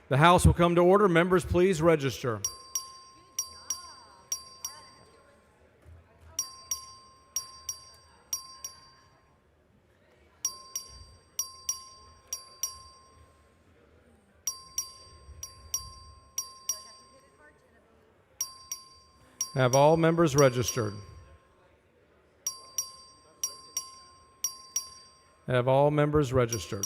The House will come to order. Members, please register. Have all members registered? Have all members registered?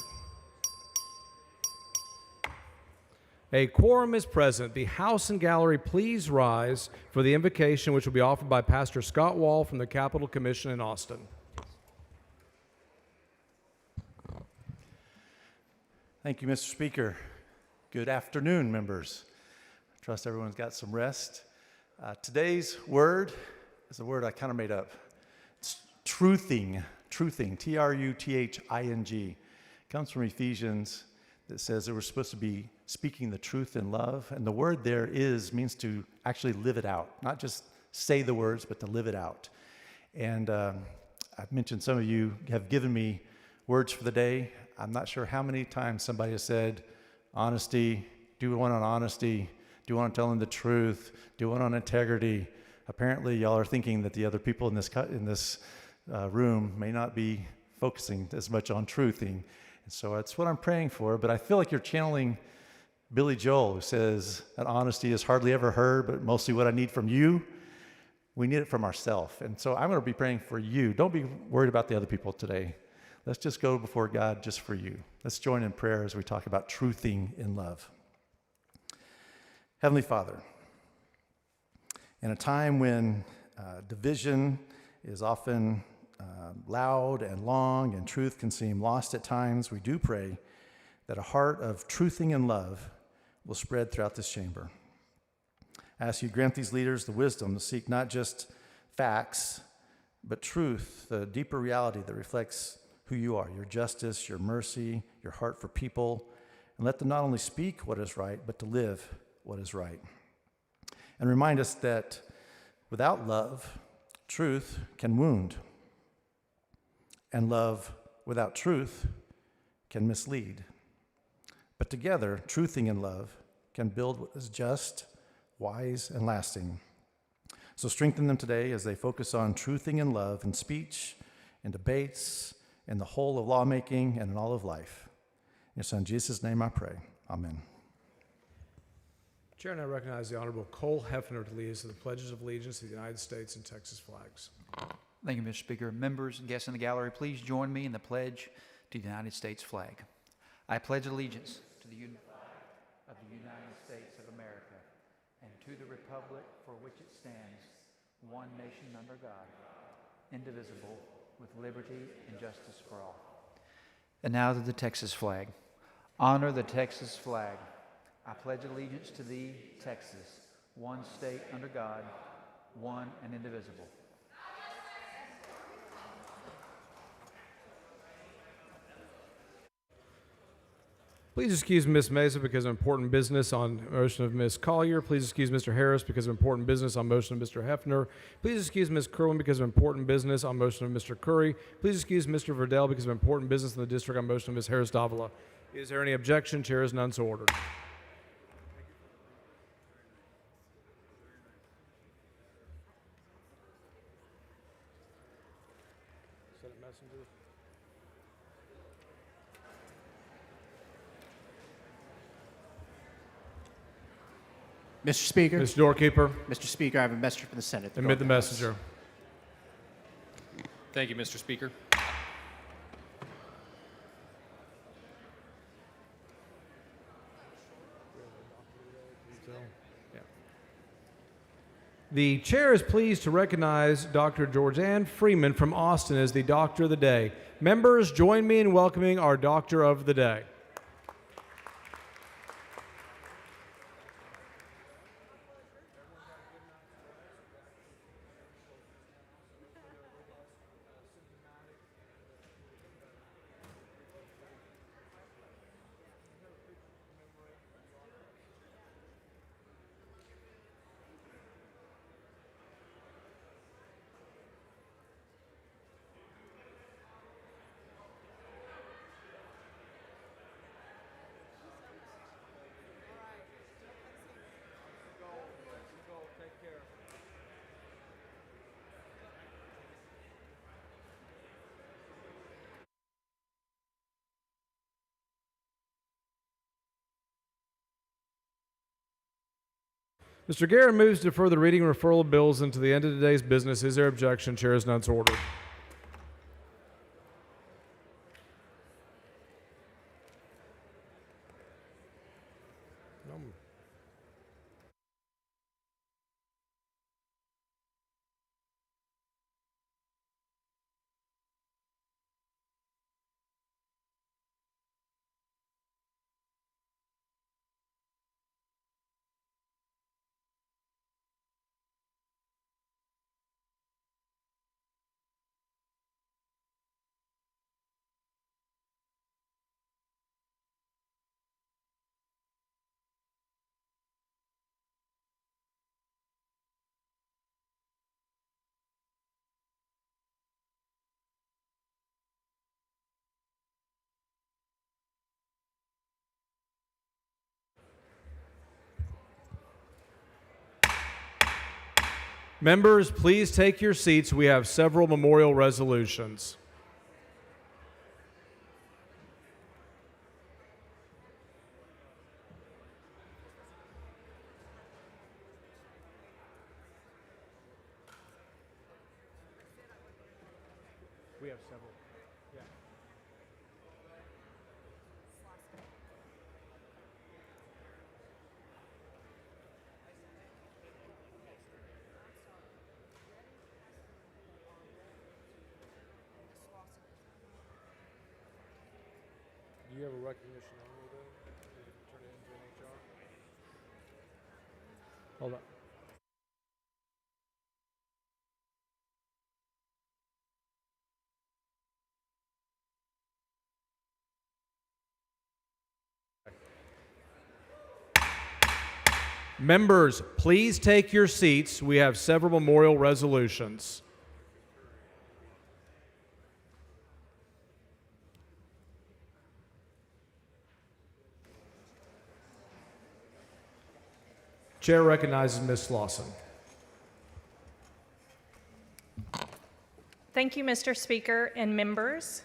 A quorum is present. The House and gallery, please rise for the invocation which will be offered by Pastor Scott Wall from the Capitol Commission in Austin. Thank you, Mr. Speaker. Good afternoon, members. I trust everyone's got some rest. Today's word is a word I kind of made up. It's truthing, T-R-U-T-H-I-N-G. It comes from Ephesians that says that we're supposed to be speaking the truth in love. And the word there means to actually live it out, not just say the words, but to live it out. And I've mentioned some of you have given me words for the day. I'm not sure how many times somebody has said, honesty, do one on honesty, do one on telling the truth, do one on integrity. Apparently, y'all are thinking that the other people in this room may not be focusing as much on truthing. And so that's what I'm praying for. But I feel like you're channeling Billy Joel, who says that honesty is hardly ever heard, but mostly what I need from you. We need it from ourselves. And so I'm going to be praying for you. Don't be worried about the other people today. Let's just go before God just for you. Let's join in prayer as we talk about truthing in love. Heavenly Father, in a time when division is often loud and long and truth can seem lost at times, we do pray that a heart of truthing and love will spread throughout this chamber. I ask you to grant these leaders the wisdom to seek not just facts, but truth, the deeper reality that reflects who you are, your justice, your mercy, your heart for people, and let them not only speak what is right, but to live what is right. And remind us that without love, truth can wound, and love without truth can mislead. But together, truthing and love can build what is just, wise, and lasting. So strengthen them today as they focus on truthing and love in speech, in debates, in the whole of lawmaking, and in all of life. In your Son Jesus' name I pray. Amen. Chair, and I recognize the Honorable Cole Hefner to lead us to the pledges of allegiance to the United States and Texas flags. Thank you, Mr. Speaker. Members and guests in the gallery, please join me in the pledge to the United States flag. I pledge allegiance to the flag of the United States of America and to the republic for which it stands, one nation under God, indivisible, with liberty and justice for all. And now to the Texas flag. Honor the Texas flag. I pledge allegiance to thee, Texas, one state under God, one and indivisible. Please excuse Ms. Mesa because of important business on motion of Ms. Collier. Please excuse Mr. Harris because of important business on motion of Mr. Hefner. Please excuse Ms. Kerwin because of important business on motion of Mr. Curry. Please excuse Mr. Verdell because of important business in the district on motion of Ms. Harris-Davila. Is there any objection? Chair is none, so ordered. Mr. Speaker. Mr. Doorkeeper. Mr. Speaker, I have a message from the Senate. Admit the messenger. Thank you, Mr. Speaker. The chair is pleased to recognize Dr. Georgianne Freeman from Austin as the Doctor of the Day. Members, join me in welcoming our Doctor of the Day. Mr. Guerin moves to defer the reading and referral of bills into the end of today's business. Is there objection? Chair is none, so ordered. Members, please take your seats. We have several memorial resolutions. We have several. Yeah. Do you have a recognition only then? Turn it into an HR? Hold on. Members, please take your seats. We have several memorial resolutions. Chair recognizes Ms. Lawson. Thank you, Mr. Speaker and members.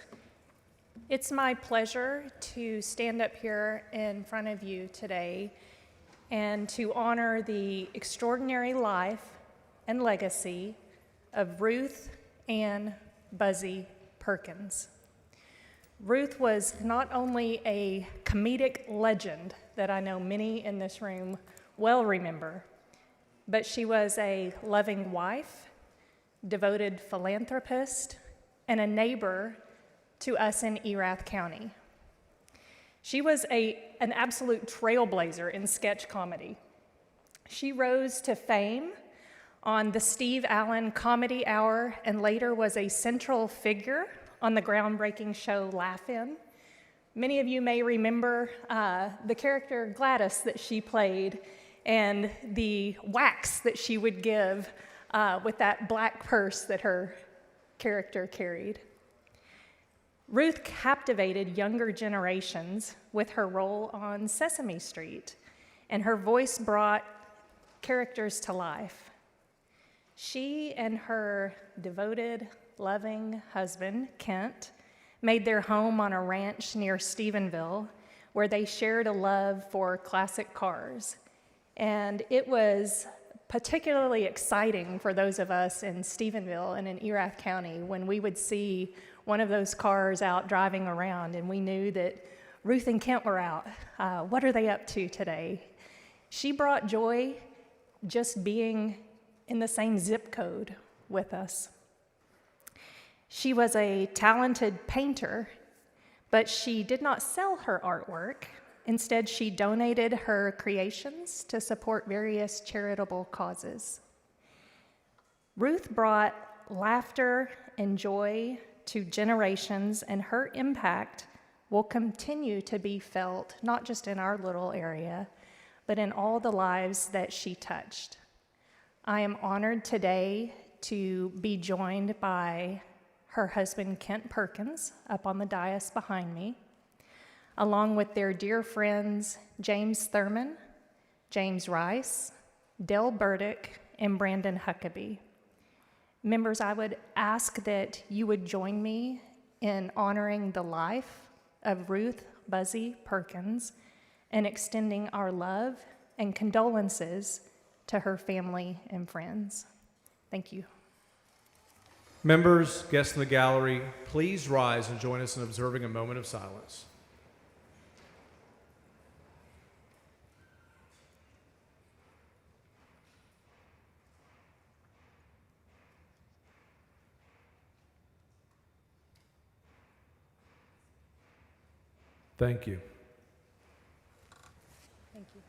It's my pleasure to stand up here in front of you today and to honor the extraordinary life and legacy of Ruth Ann Buzzy Perkins. Ruth was not only a comedic legend that I know many in this room well remember, but she was a loving wife, devoted philanthropist, and a neighbor to us in Erath County. She was an absolute trailblazer in sketch comedy. She rose to fame on the Steve Allen Comedy Hour and later was a central figure on the groundbreaking show Laugh-In. Many of you may remember the character Gladys that she played and the whacks that she would give with that black purse that her character carried. Ruth captivated younger generations with her role on Sesame Street, and her voice brought characters to life. She and her devoted, loving husband, Kent, made their home on a ranch near Stephenville, where they shared a love for classic cars. And it was particularly exciting for those of us in Stephenville and in Erath County when we would see one of those cars out driving around and we knew that Ruth and Kent were out. What are they up to today? She brought joy just being in the same zip code with us. She was a talented painter, but she did not sell her artwork. Instead, she donated her creations to support various charitable causes. Ruth brought laughter and joy to generations, and her impact will continue to be felt, not just in our little area, but in all the lives that she touched. I am honored today to be joined by her husband, Kent Perkins, up on the dais behind me, along with their dear friends, James Thurman, James Rice, Dell Burdick, and Brandon Huckabee. Members, I would ask that you would join me in honoring the life of Ruth Buzzy Perkins and extending our love and condolences to to her family and friends. Thank you. Members, guests in the gallery, please rise and join us in observing a moment of silence. Thank you. Thank you.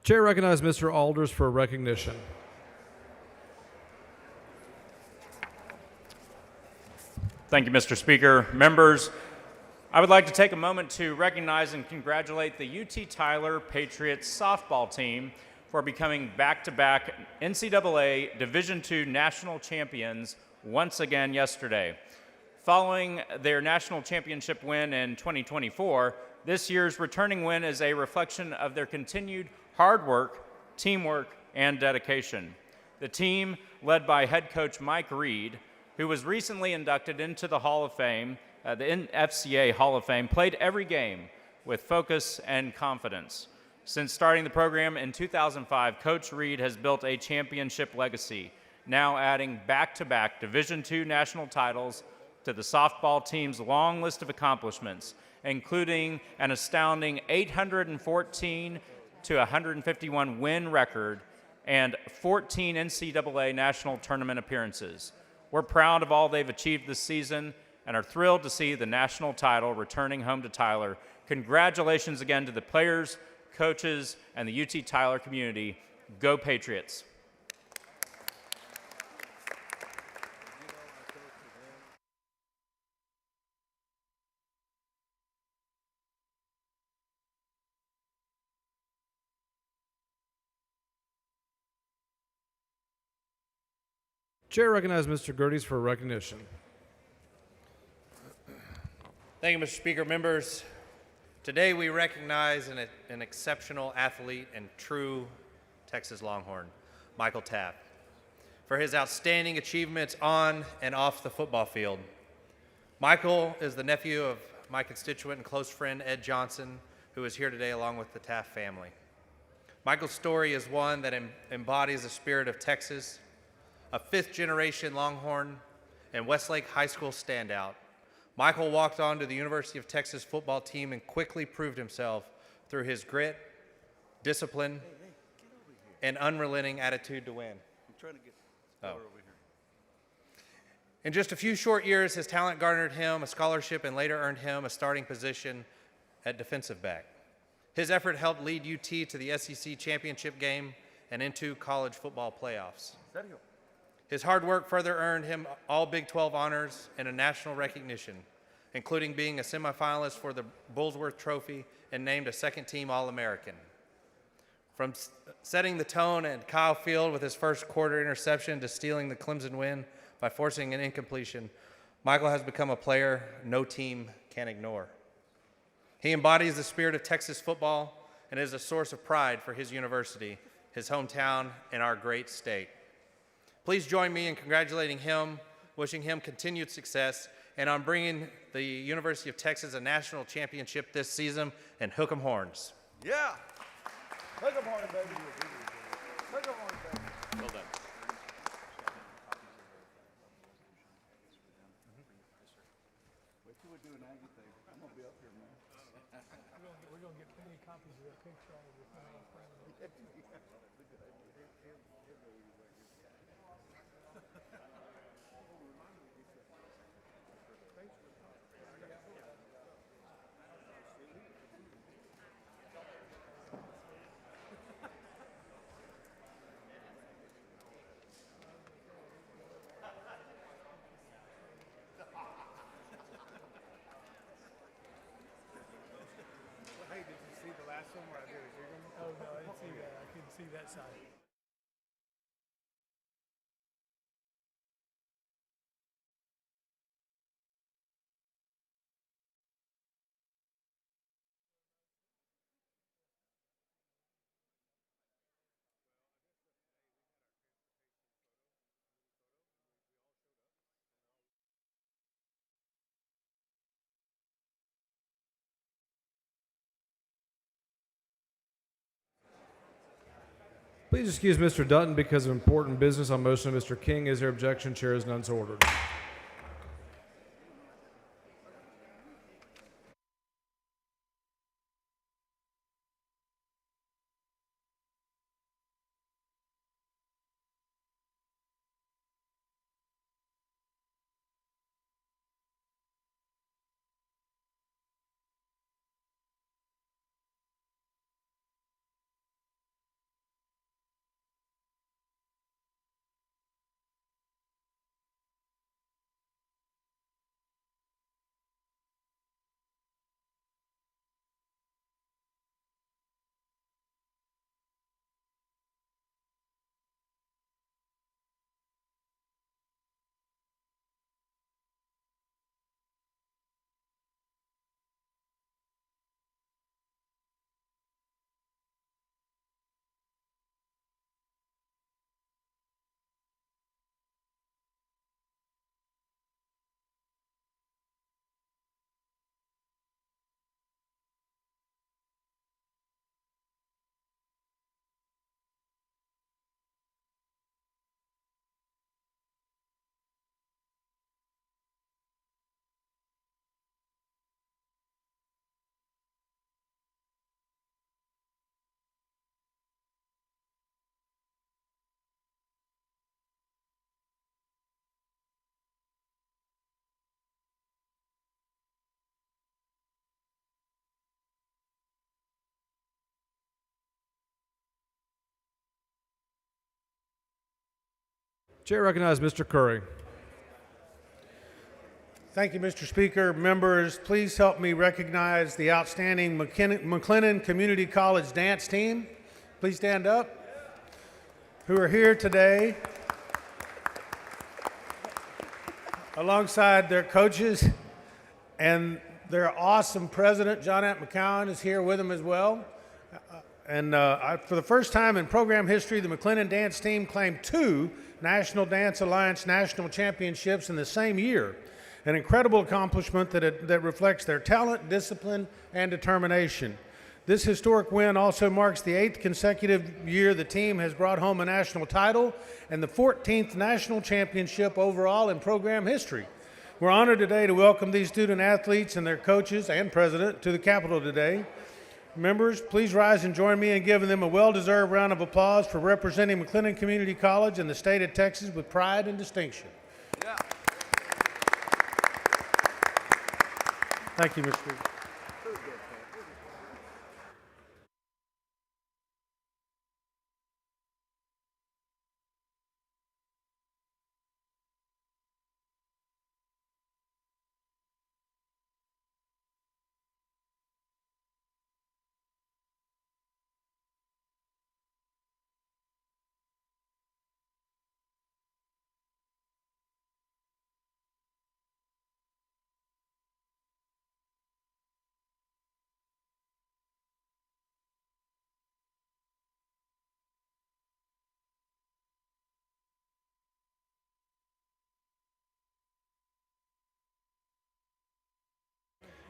Chair recognizes Mr. Alders for recognition. Thank you, Mr. Speaker. Members, I would like to take a moment to recognize and congratulate the UT Tyler Patriots softball team for becoming back-to-back NCAA Division II national champions once again yesterday. Following their national championship win in 2024, this year's returning win is a reflection of their continued hard work, teamwork, and dedication. The team, led by head coach Mike Reed, who was recently inducted into the Hall of Fame, the FCA Hall of Fame, played every game with focus and confidence. Since starting the program in 2005, Coach Reed has built a championship legacy, now adding back-to-back Division II national titles to the softball team's long list of accomplishments, including an astounding 814 to 151 win record and 14 NCAA national tournament appearances. We're proud of all they've achieved this season and are thrilled to see the national title returning home to Tyler. Congratulations again to the players, coaches, and the UT Tyler community. Go Patriots! Chair recognizes Mr. Gerdes for recognition. Thank you, Mr. Speaker. Members, today we recognize an exceptional athlete and true Texas Longhorn, Michael Taft, for his outstanding achievements on and off the football field. Michael is the nephew of my constituent and close friend, Ed Johnson, who is here today along with the Taft family. Michael's story is one that embodies the spirit of Texas, a fifth-generation Longhorn and Westlake High School standout. Michael walked on to the University of Texas football team and quickly proved himself through his grit, discipline, and unrelenting attitude to win. I'm trying to get over here. In just a few short years, his talent garnered him a scholarship and later earned him a starting position at defensive back. His effort helped lead UT to the SEC championship game and into college football playoffs. His hard work further earned him all Big 12 honors and a national recognition, including being a semifinalist for the Bullsworth Trophy and named a second-team All-American. From setting the tone at Kyle Field with his first quarter interception to stealing the Clemson win by forcing an incompletion, Michael has become a player no team can ignore. He embodies the spirit of Texas football and is a source of pride for his university, his hometown, and our great state. Please join me in congratulating him, wishing him continued success, and on bringing the University of Texas a national championship this season, and hook 'em horns. Yeah. Hook 'em horns, baby. Hook 'em horns, baby. Well done. Wait till we do an Aggie thing. I'm going to be up here, man. We're going to get plenty of copies of that picture all over the Hey, did you see the last one where I did a giggle? Oh, no, I didn't see that. I couldn't see that side. Please excuse Mr. Dutton because of important business on motion of Mr. King. Is there objection? Chair is none so ordered. Chair recognizes Mr. Curry. Thank you, Mr. Speaker. Members, please help me recognize the outstanding McLennan Community College dance team. Please stand up. Who are here today alongside their coaches, and their awesome president, John F. McCowan, is here with them as well. For the first time in program history, the McLennan dance team claimed 2 National Dance Alliance national championships in the same year, an incredible accomplishment that reflects their talent, discipline, and determination. This historic win also marks the 8th consecutive year the team has brought home a national title and the 14th national championship overall in program history. We're honored today to welcome these student athletes and their coaches and president to the Capitol today. Members, please rise and join me in giving them a well-deserved round of applause for representing McLennan Community College and the state of Texas with pride and distinction. Yeah. Thank you, Mr. Speaker.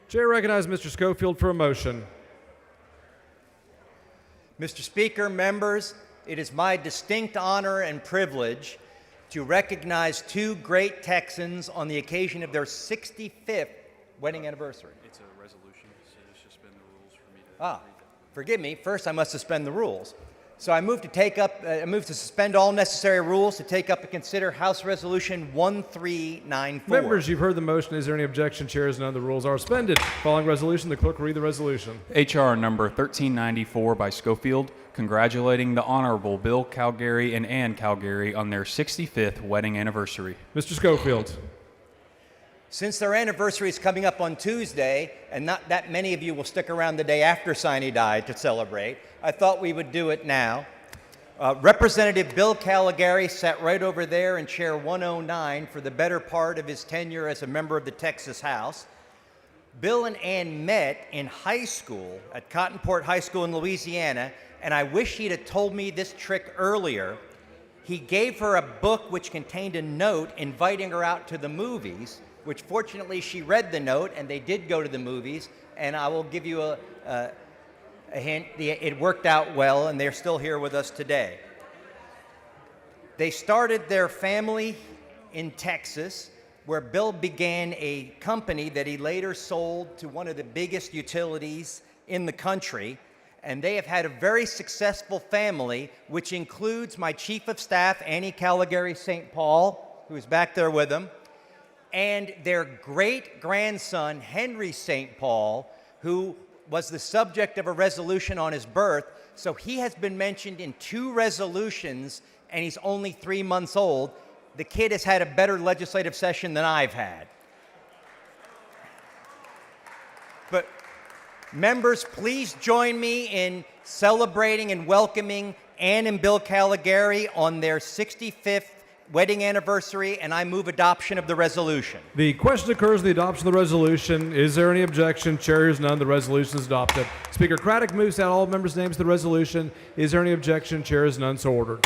Chair recognizes Mr. Schofield for a motion. Mr. Speaker, members, it is my distinct honor and privilege to recognize 2 great Texans on the occasion of their 65th wedding anniversary. It's a resolution, so you suspend the rules for me to read that. Forgive me, first I must suspend the rules. So I move to suspend all necessary rules to take up and consider House Resolution 1394. Members, you've heard the motion. Is there any objection? Chair is none. The rules are suspended. Following resolution, the clerk will read the resolution. H.R. number 1394 by Schofield, congratulating the Honorable Bill Calgary and Ann Calgary on their 65th wedding anniversary. Mr. Schofield. Since their anniversary is coming up on Tuesday, and not that many of you will stick around the day after Sine died to celebrate, I thought we would do it now. Representative Bill Calgary sat right over there in chair 109 for the better part of his tenure as a member of the Texas House. Bill and Ann met in high school at Cottonport High School in Louisiana, and I wish he'd have told me this trick earlier. He gave her a book which contained a note inviting her out to the movies, which fortunately she read the note, and they did go to the movies, and I will give you a hint. It worked out well, and they're still here with us today. They started their family in Texas, where Bill began a company that he later sold to one of the biggest utilities in the country, and they have had a very successful family, which includes my Chief of Staff, Annie Calgary St. Paul, who's back there with them, and their great-grandson, Henry St. Paul, who was the subject of a resolution on his birth. So he has been mentioned in 2 resolutions, and he's only 3 months old. The kid has had a better legislative session than I've had. But members, please join me in celebrating and welcoming Ann and Bill Calgary on their 65th wedding anniversary, and I move adoption of the resolution. The question occurs the adoption of the resolution. Is there any objection? Chair hears none. The resolution is adopted. Speaker Craddock moves to add all members' names to the resolution. Is there any objection? Chair hears none. So ordered.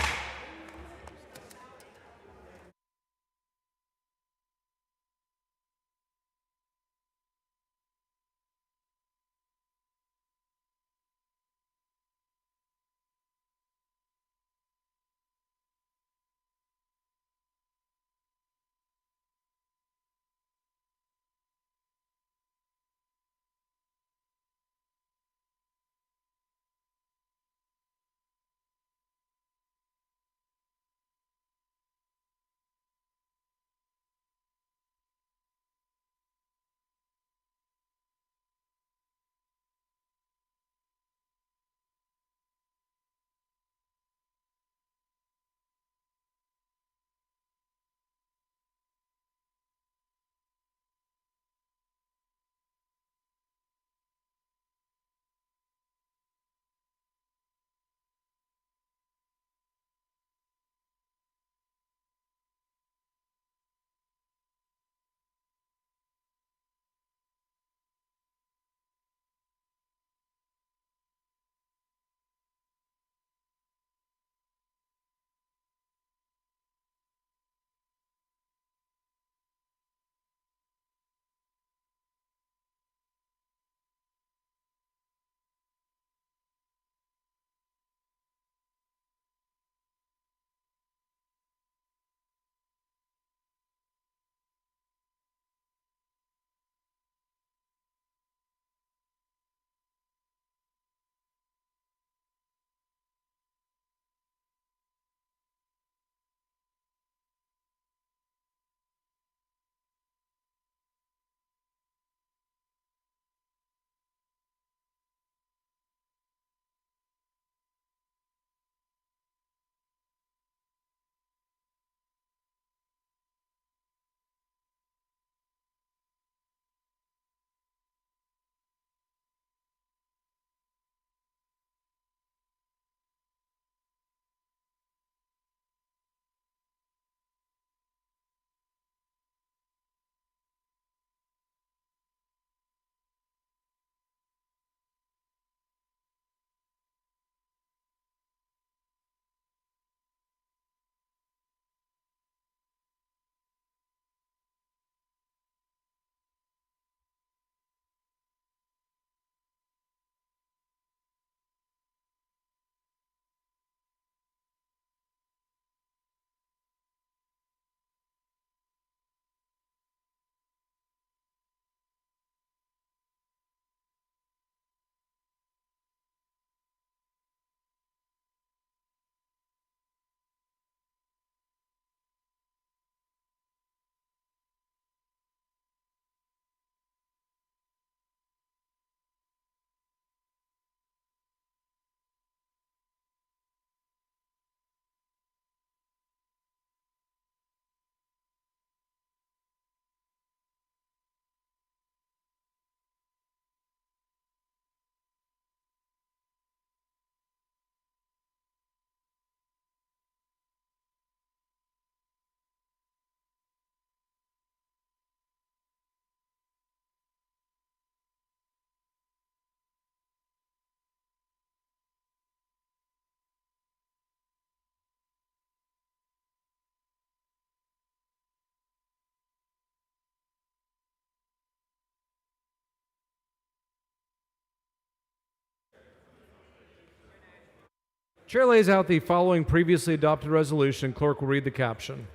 Chair lays out the following previously adopted resolution. Clerk will read the caption.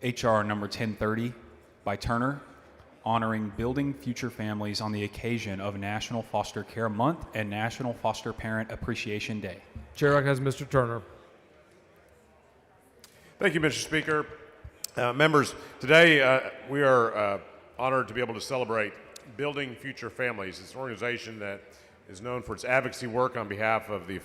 H.R. number 1030 by Turner, honoring Building Future Families on the occasion of National Foster Care Month and National Foster Parent Appreciation Day. Chair recognizes Mr. Turner. Thank you, Mr. Speaker. Members, today we are honored to be able to celebrate Building Future Families. It's an organization that is known for its advocacy work on behalf of the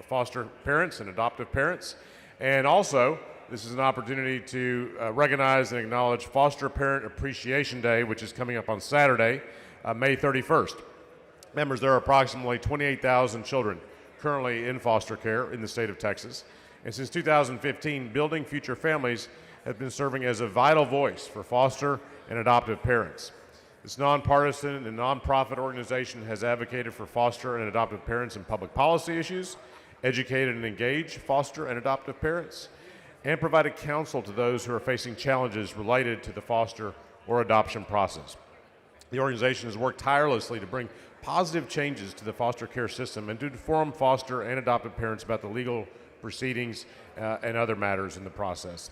foster parents and adoptive parents. And also, this is an opportunity to recognize and acknowledge Foster Parent Appreciation Day, which is coming up on Saturday, May 31st. Members, there are approximately 28,000 children currently in foster care in the state of Texas. And since 2015, Building Future Families has been serving as a vital voice for foster and adoptive parents. This nonpartisan and nonprofit organization has advocated for foster and adoptive parents in public policy issues, educated and engaged foster and adoptive parents, and provided counsel to those who are facing challenges related to the foster or adoption process. The organization has worked tirelessly to bring positive changes to the foster care system and to inform foster and adoptive parents about the legal proceedings and other matters in the process.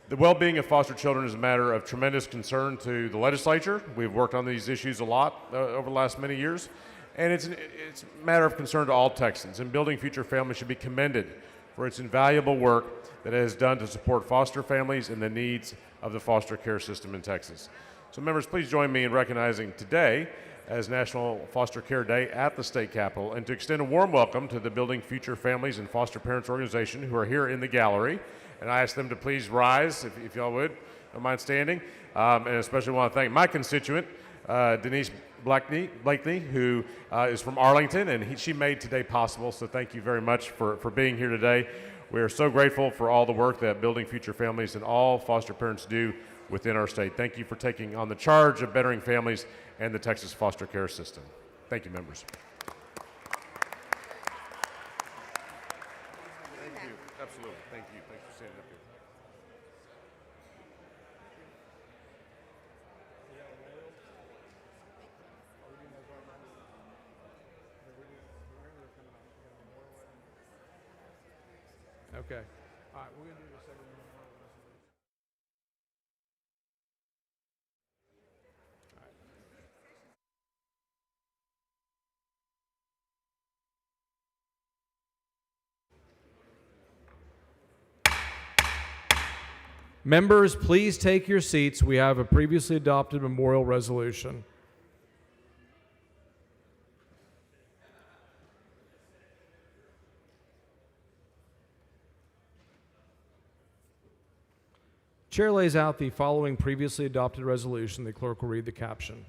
The well-being of foster children is a matter of tremendous concern to the legislature. We've worked on these issues a lot over the last many years, and it's a matter of concern to all Texans, and Building Future Families should be commended for its invaluable work that it has done to support foster families and the needs of the foster care system in Texas. So members, please join me in recognizing today as National Foster Care Day at the State Capitol, and to extend a warm welcome to the Building Future Families and Foster Parents organization who are here in the gallery. And I ask them to please rise, if y'all would, don't mind standing. And especially want to thank my constituent, Denise Blakeney, who is from Arlington, and she made today possible. So thank you very much for being here today. We are so grateful for all the work that Building Future Families and all foster parents do within our state. Thank you for taking on the charge of bettering families and the Texas foster care system. Thank you, members. Thank you. Absolutely. Thank you. Thanks for standing up here. Okay. All right, we're going to do the second one. Members, please take your seats. We have a previously adopted memorial resolution. Chair lays out the following previously adopted resolution. The clerk will read the caption.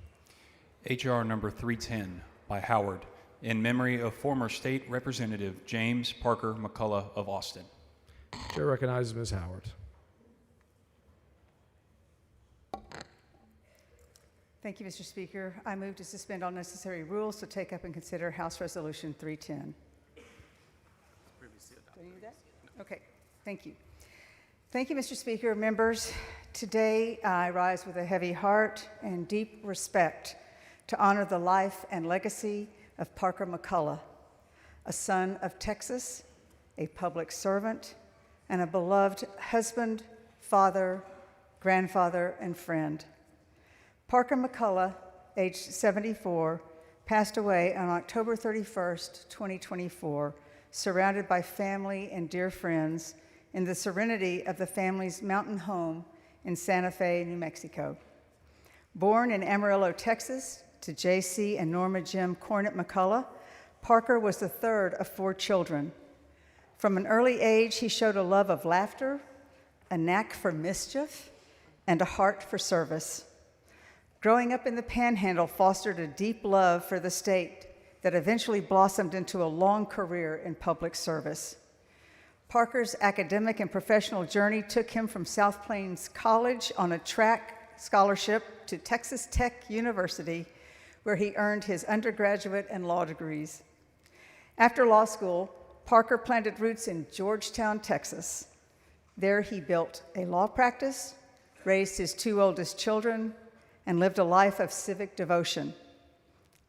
H.R. number 310 by Howard, in memory of former State Representative James Parker McCullough of Austin. Chair recognizes Ms. Howard. Thank you, Mr. Speaker. I move to suspend all necessary rules to take up and consider House Resolution 310. Do you need that? Okay, thank you. Thank you, Mr. Speaker. Members, today I rise with a heavy heart and deep respect to honor the life and legacy of Parker McCullough, a son of Texas, a public servant, and a beloved husband, father, grandfather, and friend. Parker McCullough, aged 74, passed away on October 31st, 2024, surrounded by family and dear friends in the serenity of the family's mountain home in Santa Fe, New Mexico. Born in Amarillo, Texas, to J.C. and Norma Jim Cornett McCullough, Parker was the third of 4 children. From an early age, he showed a love of laughter, a knack for mischief, and a heart for service. Growing up in the Panhandle fostered a deep love for the state that eventually blossomed into a long career in public service. Parker's academic and professional journey took him from South Plains College on a track scholarship to Texas Tech University, where he earned his undergraduate and law degrees. After law school, Parker planted roots in Georgetown, Texas. There he built a law practice, raised his 2 oldest children, and lived a life of civic devotion.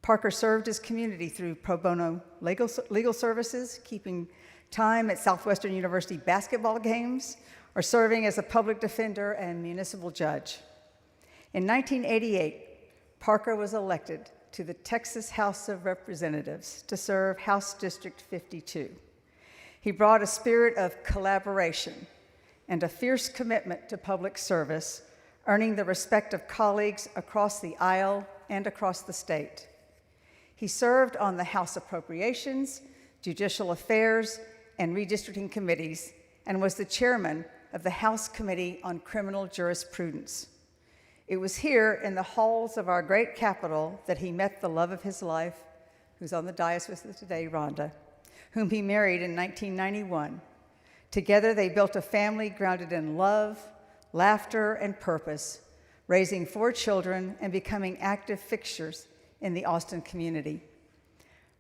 Parker served his community through pro bono legal services, keeping time at Southwestern University basketball games, or serving as a public defender and municipal judge. In 1988, Parker was elected to the Texas House of Representatives to serve House District 52. He brought a spirit of collaboration and a fierce commitment to public service, earning the respect of colleagues across the aisle and across the state. He served on the House Appropriations, Judicial Affairs, and Redistricting Committees, and was the chairman of the House Committee on Criminal Jurisprudence. It was here in the halls of our great Capitol that he met the love of his life, who's on the dais with us today, Rhonda, whom he married in 1991. Together, they built a family grounded in love, laughter, and purpose, raising 4 children and becoming active fixtures in the Austin community.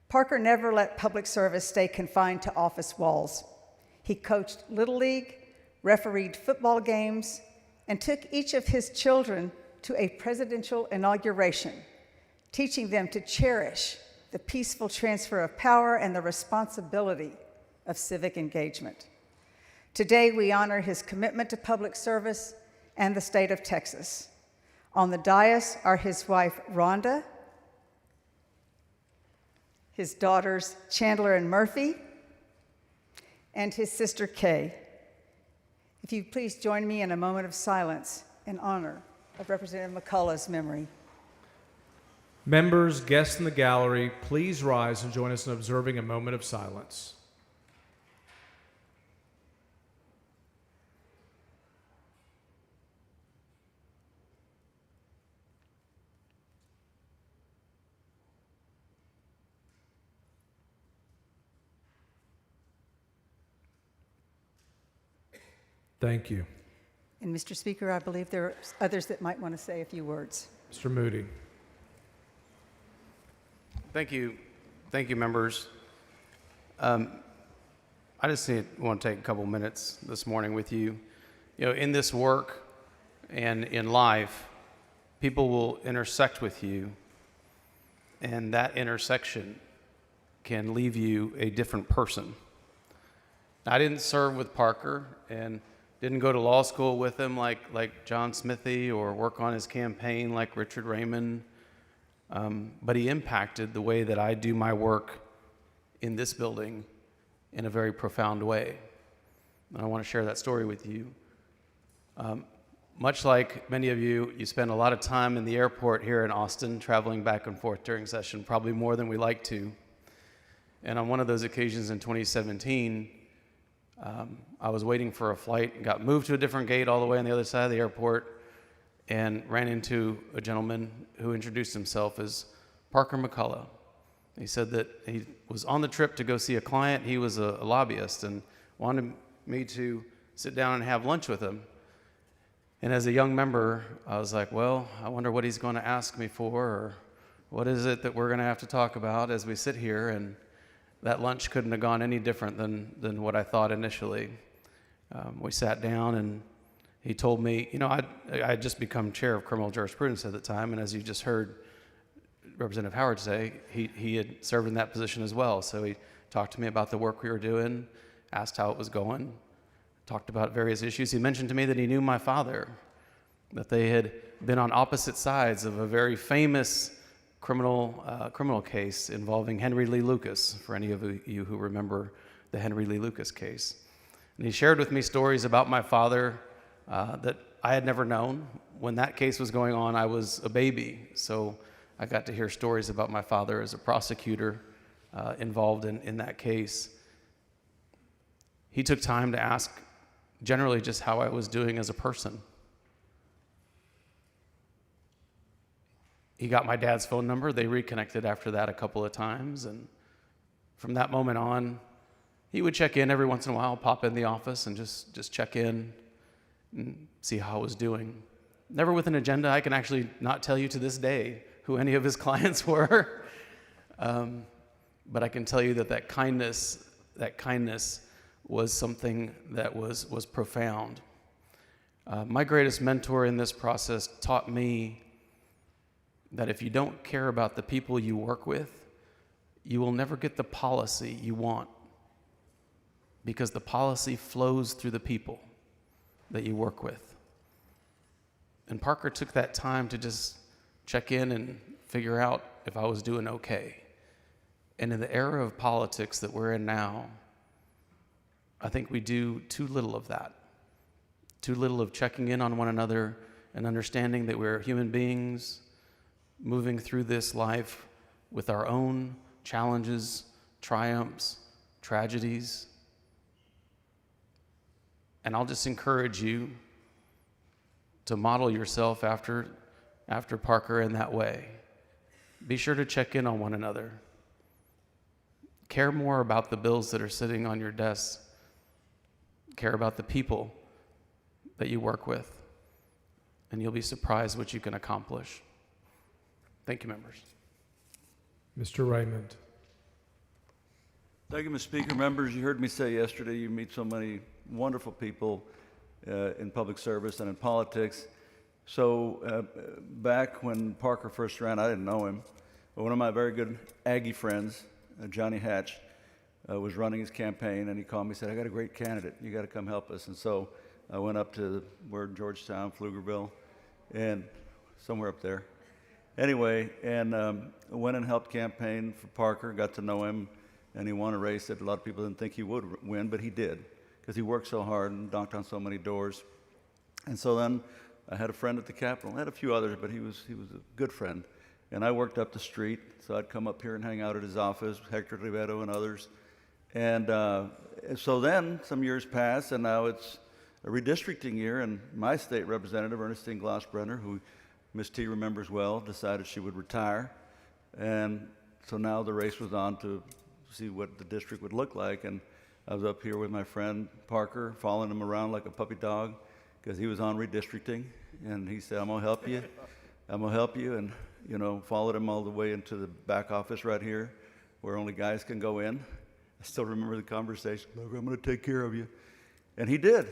Parker never let public service stay confined to office walls. He coached Little League, refereed football games, and took each of his children to a presidential inauguration, teaching them to cherish the peaceful transfer of power and the responsibility of civic engagement. Today, we honor his commitment to public service and the state of Texas. On the dais are his wife, Rhonda, his daughters, Chandler and Murphy, and his sister, Kay. If you please join me in a moment of silence in honor of Representative McCullough's memory. Members, guests in the gallery, please rise and join us in observing a moment of silence. Thank you. And Mr. Speaker, I believe there are others that might want to say a few words. Mr. Moody. Thank you, members. I just want to take a couple minutes this morning with you. You know, in this work and in life, people will intersect with you, and that intersection can leave you a different person. I didn't serve with Parker and didn't go to law school with him like John Smithy or work on his campaign like Richard Raymond. But he impacted the way that I do my work in this building in a very profound way. And I want to share that story with you. Much like many of you, you spend a lot of time in the airport here in Austin, traveling back and forth during session, probably more than we like to. And on one of those occasions in 2017, I was waiting for a flight and got moved to a different gate all the way on the other side of the airport and ran into a gentleman who introduced himself as Parker McCullough. He said that he was on the trip to go see a client. He was a lobbyist and wanted me to sit down and have lunch with him. And as a young member, I was like, well, I wonder what he's going to ask me for, or what is it that we're going to have to talk about as we sit here. And that lunch couldn't have gone any different than what I thought initially. We sat down and he told me, you know, I had just become chair of criminal jurisprudence at the time, and as you just heard Representative Howard say, he had served in that position as well. So he talked to me about the work we were doing, asked how it was going, talked about various issues. He mentioned to me that he knew my father, that they had been on opposite sides of a very famous criminal case involving Henry Lee Lucas, for any of you who remember the Henry Lee Lucas case. And he shared with me stories about my father that I had never known. When that case was going on, I was a baby, so I got to hear stories about my father as a prosecutor involved in that case. He took time to ask generally just how I was doing as a person. He got my dad's phone number. They reconnected after that a couple of times, and from that moment on, he would check in every once in a while, pop in the office and just check in and see how I was doing. Never with an agenda. I can actually not tell you to this day who any of his clients were, but I can tell you that kindness was something that was profound. My greatest mentor in this process taught me that if you don't care about the people you work with, you will never get the policy you want, because the policy flows through the people that you work with. And Parker took that time to just check in and figure out if I was doing okay. And in the era of politics that we're in now, I think we do too little of that. Too little of checking in on one another and understanding that we're human beings moving through this life with our own challenges, triumphs, tragedies. And I'll just encourage you to model yourself after Parker in that way. Be sure to check in on one another. Care more about the bills that are sitting on your desk. Care about the people that you work with. And you'll be surprised what you can accomplish. Thank you, members. Mr. Raymond. Thank you, Mr. Speaker. Members, you heard me say yesterday you meet so many wonderful people in public service and in politics. So back when Parker first ran, I didn't know him, but one of my very good Aggie friends, Johnny Hatch, was running his campaign, and he called me and said, I got a great candidate. You got to come help us. And so I went up to Georgetown, Pflugerville, and somewhere up there. Anyway, and went and helped campaign for Parker, got to know him, and he won a race that a lot of people didn't think he would win, but he did, because he worked so hard and knocked on so many doors. And so then I had a friend at the Capitol. I had a few others, but he was a good friend. And I worked up the street, so I'd come up here and hang out at his office, Hector Rivedo and others. And so then some years passed, and now it's a redistricting year, and my state representative, Ernestine Glossbrenner, who Ms. T remembers well, decided she would retire. And so now the race was on to see what the district would look like. And I was up here with my friend Parker, following him around like a puppy dog, because he was on redistricting. And he said, I'm going to help you. I'm going to help you. And, you know, followed him all the way into the back office right here, where only guys can go in. I still remember the conversation. Look, I'm going to take care of you. And he did.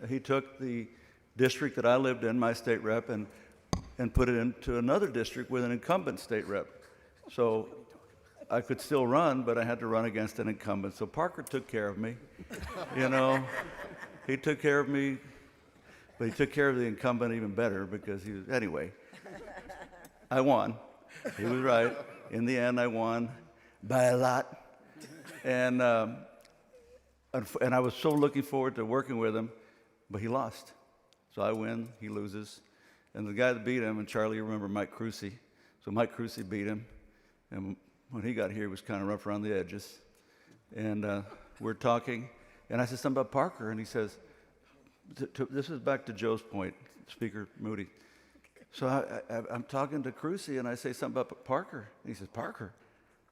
He took the district that I lived in, my state rep, and put it into another district with an incumbent state rep. So I could still run, but I had to run against an incumbent. So Parker took care of me. You know, he took care of me, but he took care of the incumbent even better, because he was, anyway, I won. He was right. In the end, I won by a lot. And I was so looking forward to working with him, but he lost. So I win, he loses. And the guy that beat him, and Charlie, you remember Mike Crucy. So Mike Crucy beat him. And when he got here, he was kind of rough around the edges. And we're talking, and I said something about Parker, and he says, this is back to Joe's point, Speaker Moody. So I'm talking to Crucy, and I say something about Parker. And he says, Parker,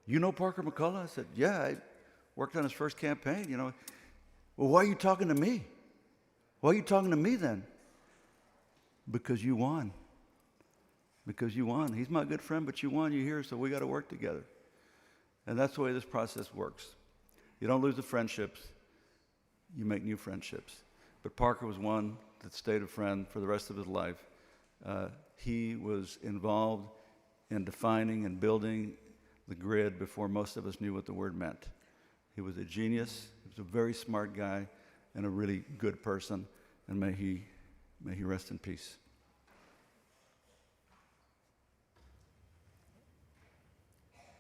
you know Parker McCullough? I said, yeah, I worked on his first campaign, you know. Well, why are you talking to me? Why are you talking to me then? Because you won. Because you won. He's my good friend, but you won. You're here, so we got to work together. And that's the way this process works. You don't lose the friendships. You make new friendships. But Parker was one that stayed a friend for the rest of his life. He was involved in defining and building the grid before most of us knew what the word meant. He was a genius. He was a very smart guy and a really good person. And may he rest in peace.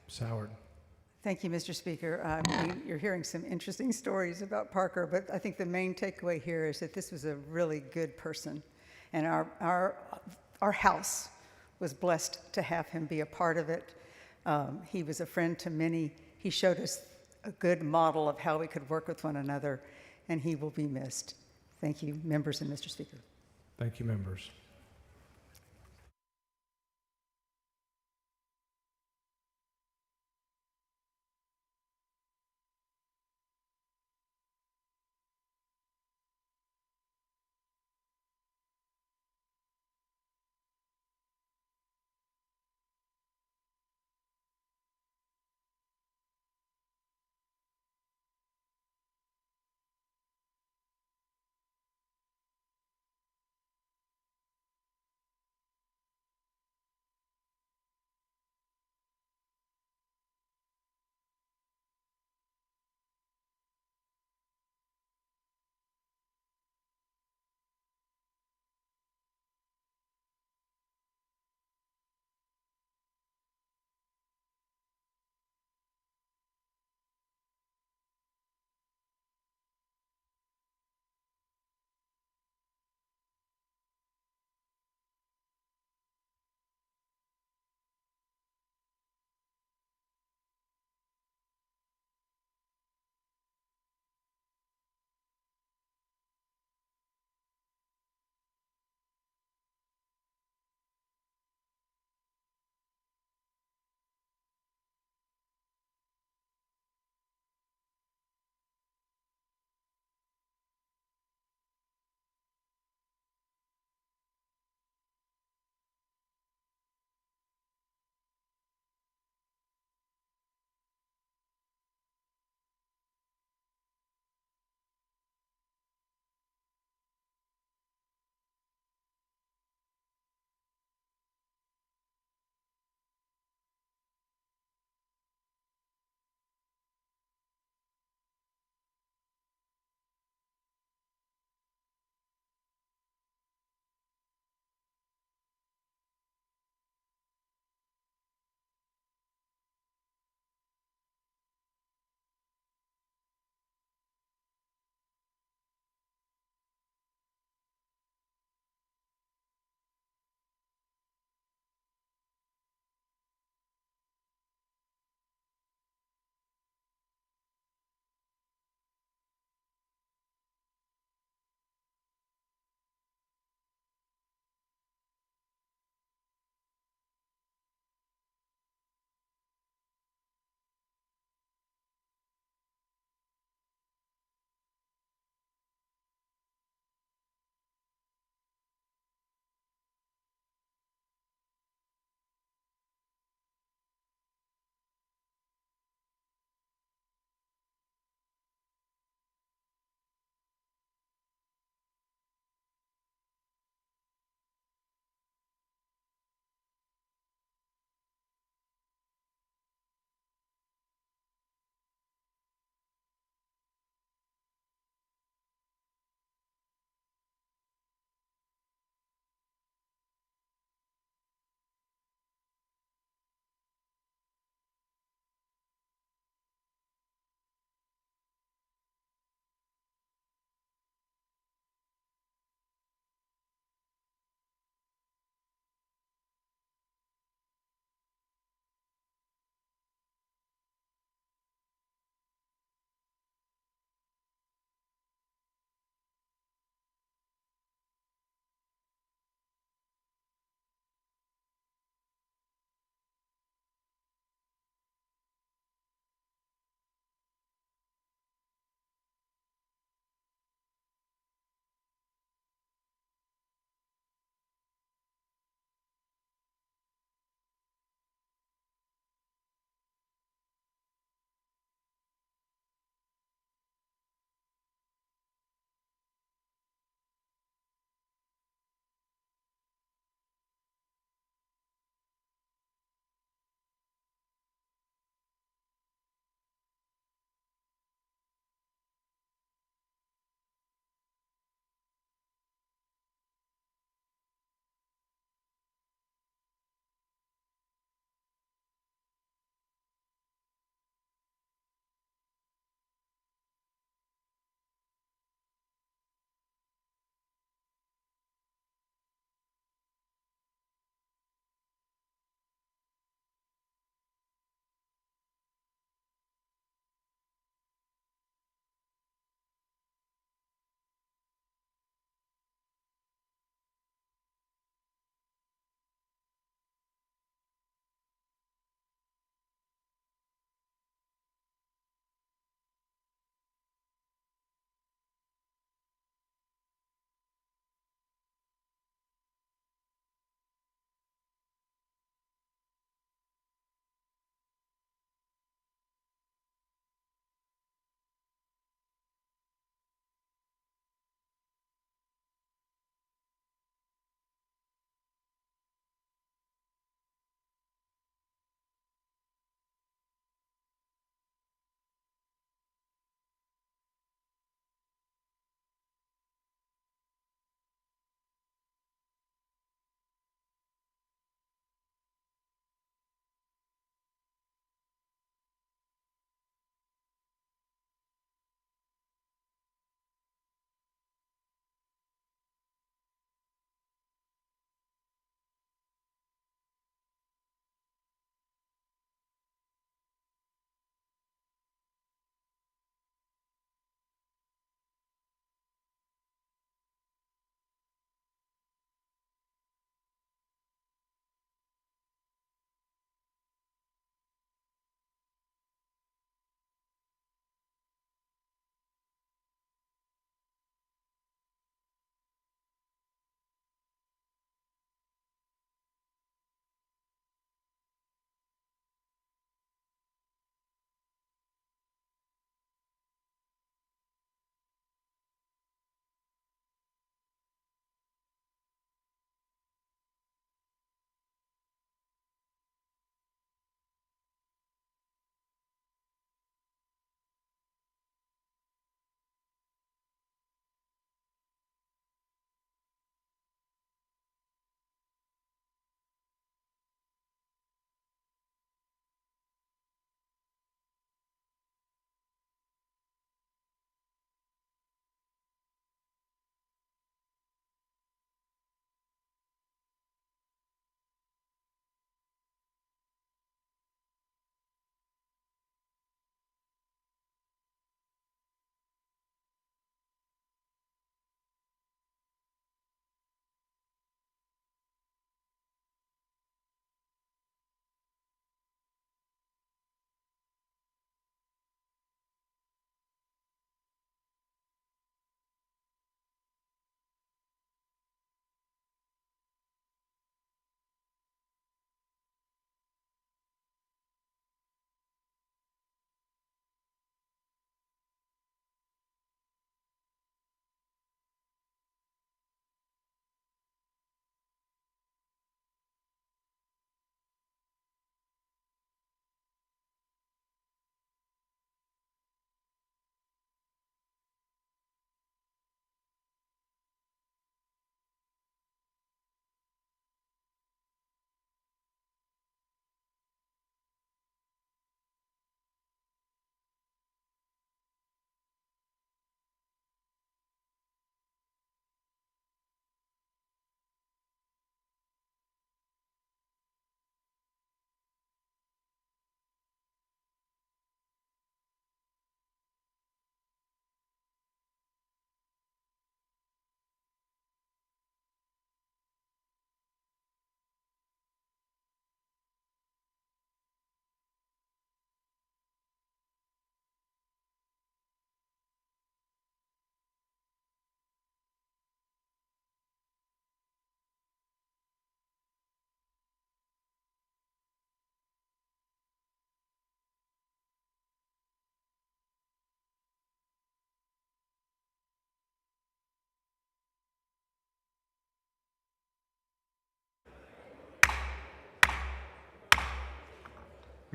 Ms. Howard. Thank you, Mr. Speaker. You're hearing some interesting stories about Parker, but I think the main takeaway here is that this was a really good person. And our house was blessed to have him be a part of it. He was a friend to many. He showed us a good model of how we could work with one another, and he will be missed. Thank you, members and Mr. Speaker. Thank you, members.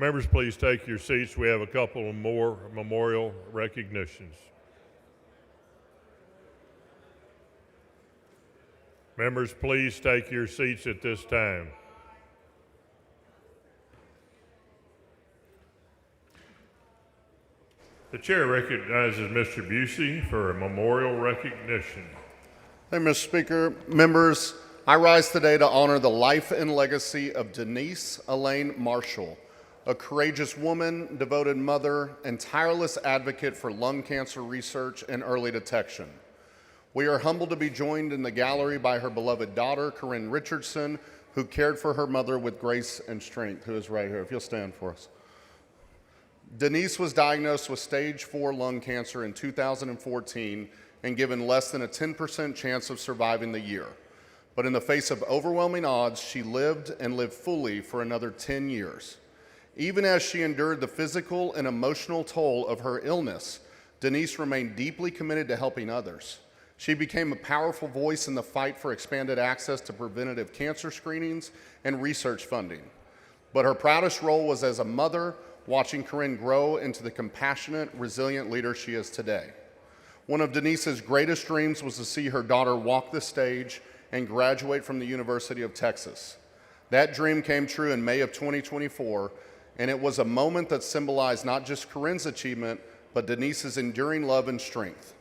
Members, please take your seats. We have a couple of more memorial recognitions. Members, please take your seats at this time. The chair recognizes Mr. Busey for a memorial recognition. Thank you, Mr. Speaker. Members, I rise today to honor the life and legacy of Denise Elaine Marshall, a courageous woman, devoted mother, and tireless advocate for lung cancer research and early detection. We are humbled to be joined in the gallery by her beloved daughter, Corinne Richardson, who cared for her mother with grace and strength, who is right here. If you'll stand for us. Denise was diagnosed with stage 4 lung cancer in 2014 and given less than a 10% chance of surviving the year. But in the face of overwhelming odds, she lived and lived fully for another 10 years. Even as she endured the physical and emotional toll of her illness, Denise remained deeply committed to helping others. She became a powerful voice in the fight for expanded access to preventative cancer screenings and research funding. But her proudest role was as a mother, watching Corinne grow into the compassionate, resilient leader she is today. One of Denise's greatest dreams was to see her daughter walk the stage and graduate from the University of Texas. That dream came true in May of 2024, and it was a moment that symbolized not just Corinne's achievement, but Denise's enduring love and strength.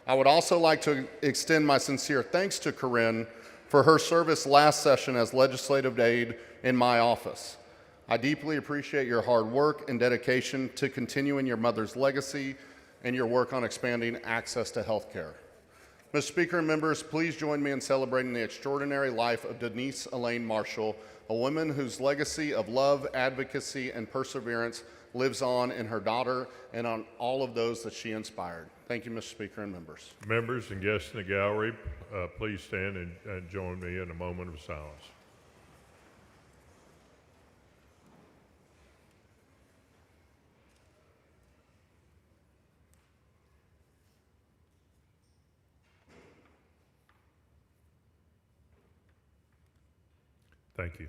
I would also like to extend my sincere thanks to Corinne for her service last session as legislative aide in my office. I deeply appreciate your hard work and dedication to continuing your mother's legacy and your work on expanding access to health care. Mr. Speaker and members, please join me in celebrating the extraordinary life of Denise Elaine Marshall, a woman whose legacy of love, advocacy, and perseverance lives on in her daughter and on all of those that she inspired. Thank you, Mr. Speaker and members. Members and guests in the gallery, please stand and join me in a moment of silence. Thank you.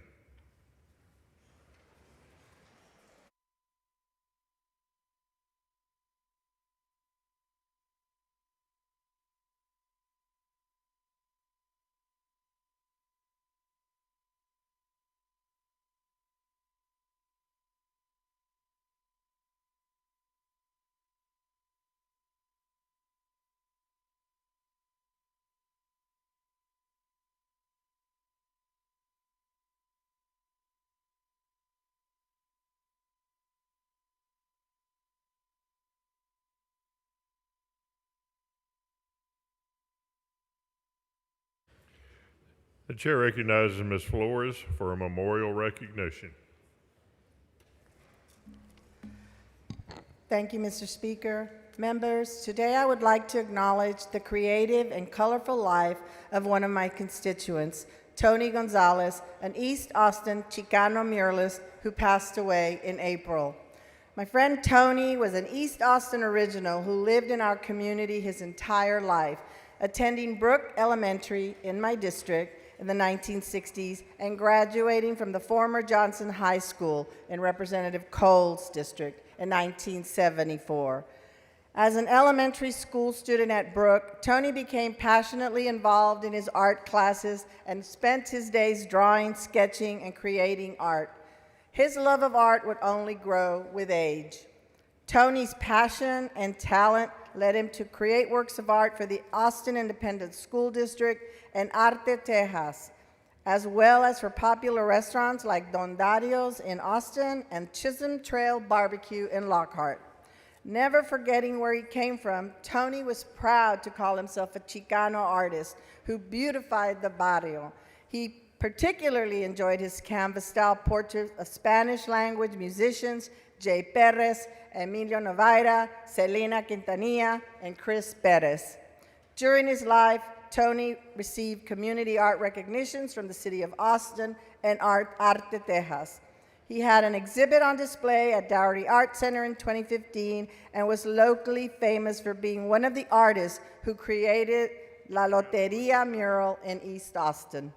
The chair recognizes Ms. Flores for a memorial recognition. Thank you, Mr. Speaker. Members, today I would like to acknowledge the creative and colorful life of one of my constituents, Tony Gonzalez, an East Austin Chicano muralist who passed away in April. My friend Tony was an East Austin original who lived in our community his entire life, attending Brook Elementary in my district in the 1960s and graduating from the former Johnson High School in Representative Cole's district in 1974. As an elementary school student at Brook, Tony became passionately involved in his art classes and spent his days drawing, sketching, and creating art. His love of art would only grow with age. Tony's passion and talent led him to create works of art for the Austin Independent School District and Arte Tejas, as well as for popular restaurants like Don Dario's in Austin and Chisholm Trail Barbecue in Lockhart. Never forgetting where he came from, Tony was proud to call himself a Chicano artist who beautified the barrio. He particularly enjoyed his canvas-style portraits of Spanish-language musicians Jay Perez, Emilio Novaira, Selena Quintanilla, and Chris Perez. During his life, Tony received community art recognitions from the City of Austin and Arte Tejas. He had an exhibit on display at Dougherty Art Center in 2015 and was locally famous for being one of the artists who created La Loteria mural in East Austin.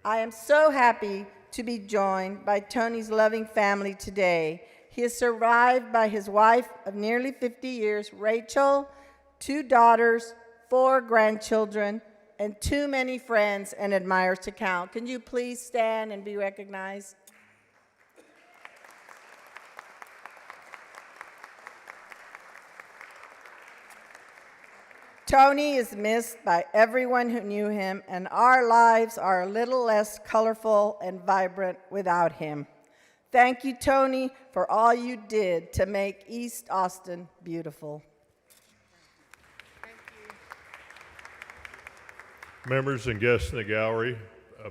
I am so happy to be joined by Tony's loving family today. He is survived by his wife of nearly 50 years, Rachel, 2 daughters, 4 grandchildren, and too many friends and admirers to count. Can you please stand and be recognized? Tony is missed by everyone who knew him, and our lives are a little less colorful and vibrant without him. Thank you, Tony, for all you did to make East Austin beautiful. Members and guests in the gallery,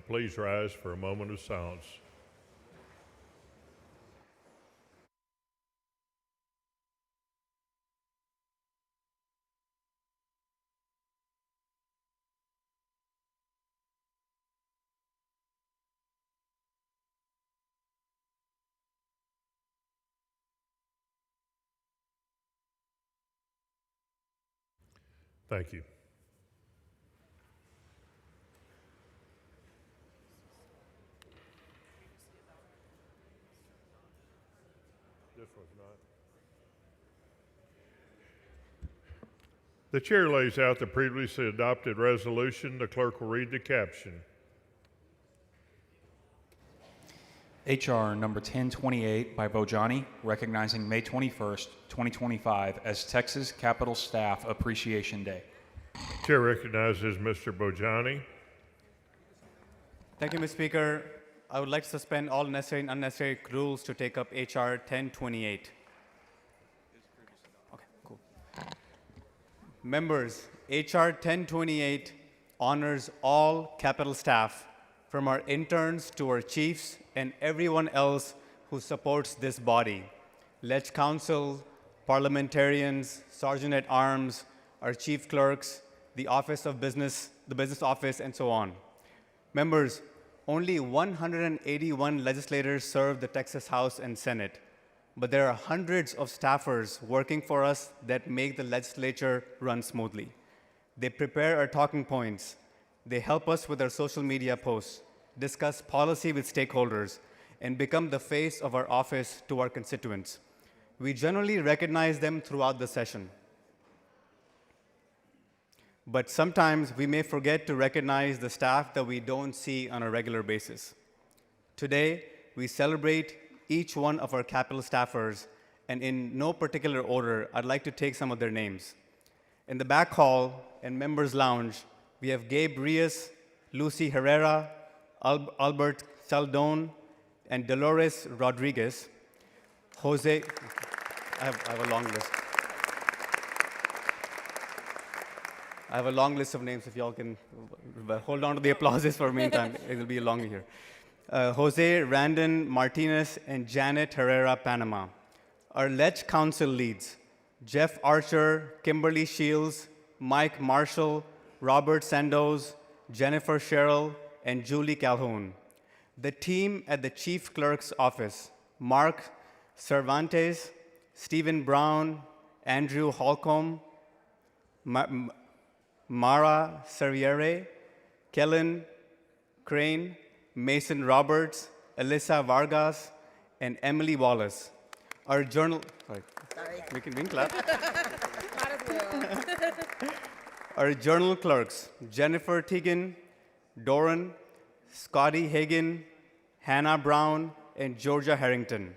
please rise for a moment of silence. Thank you. This one's not. The chair lays out the previously adopted resolution. The clerk will read the caption. HR number 1028 by Bojani, recognizing May 21st, 2025 as Texas Capitol Staff Appreciation Day. Chair recognizes Mr. Bojani. Thank you, Mr. Speaker. I would like to suspend all necessary and unnecessary rules to take up HR 1028. Okay, cool. Members, HR 1028 honors all Capitol staff, from our interns to our chiefs and everyone else who supports this body. Ledge Council, parliamentarians, Sergeant at Arms, our chief clerks, the Office of Business, the Business Office, and so on. Members, only 181 legislators serve the Texas House and Senate, but there are hundreds of staffers working for us that make the legislature run smoothly. They prepare our talking points. They help us with our social media posts, discuss policy with stakeholders, and become the face of our office to our constituents. We generally recognize them throughout the session. But sometimes we may forget to recognize the staff that we don't see on a regular basis. Today, we celebrate each one of our Capitol staffers, and in no particular order, I'd like to take some of their names. In the back hall and members' lounge, we have Gabe Rios, Lucy Herrera, Albert Saldon, and Dolores Rodriguez. Jose, I have a long list. I have a long list of names if y'all can hold on to the applauses for a meantime. It'll be long here. Jose Randon Martinez and Janet Herrera Panama. Our Ledge Council leads, Jeff Archer, Kimberly Shields, Mike Marshall, Robert Sandoz, Jennifer Sherrill, and Julie Calhoun. The team at the Chief Clerk's office, Mark Cervantes, Stephen Brown, Andrew Holcomb, Mara Serviere, Kellen Crane, Mason Roberts, Alyssa Vargas, and Emily Wallace. Our journal, we can clap. Our journal clerks, Jennifer Teagan, Doran, Scotty Hagan, Hannah Brown, and Georgia Harrington.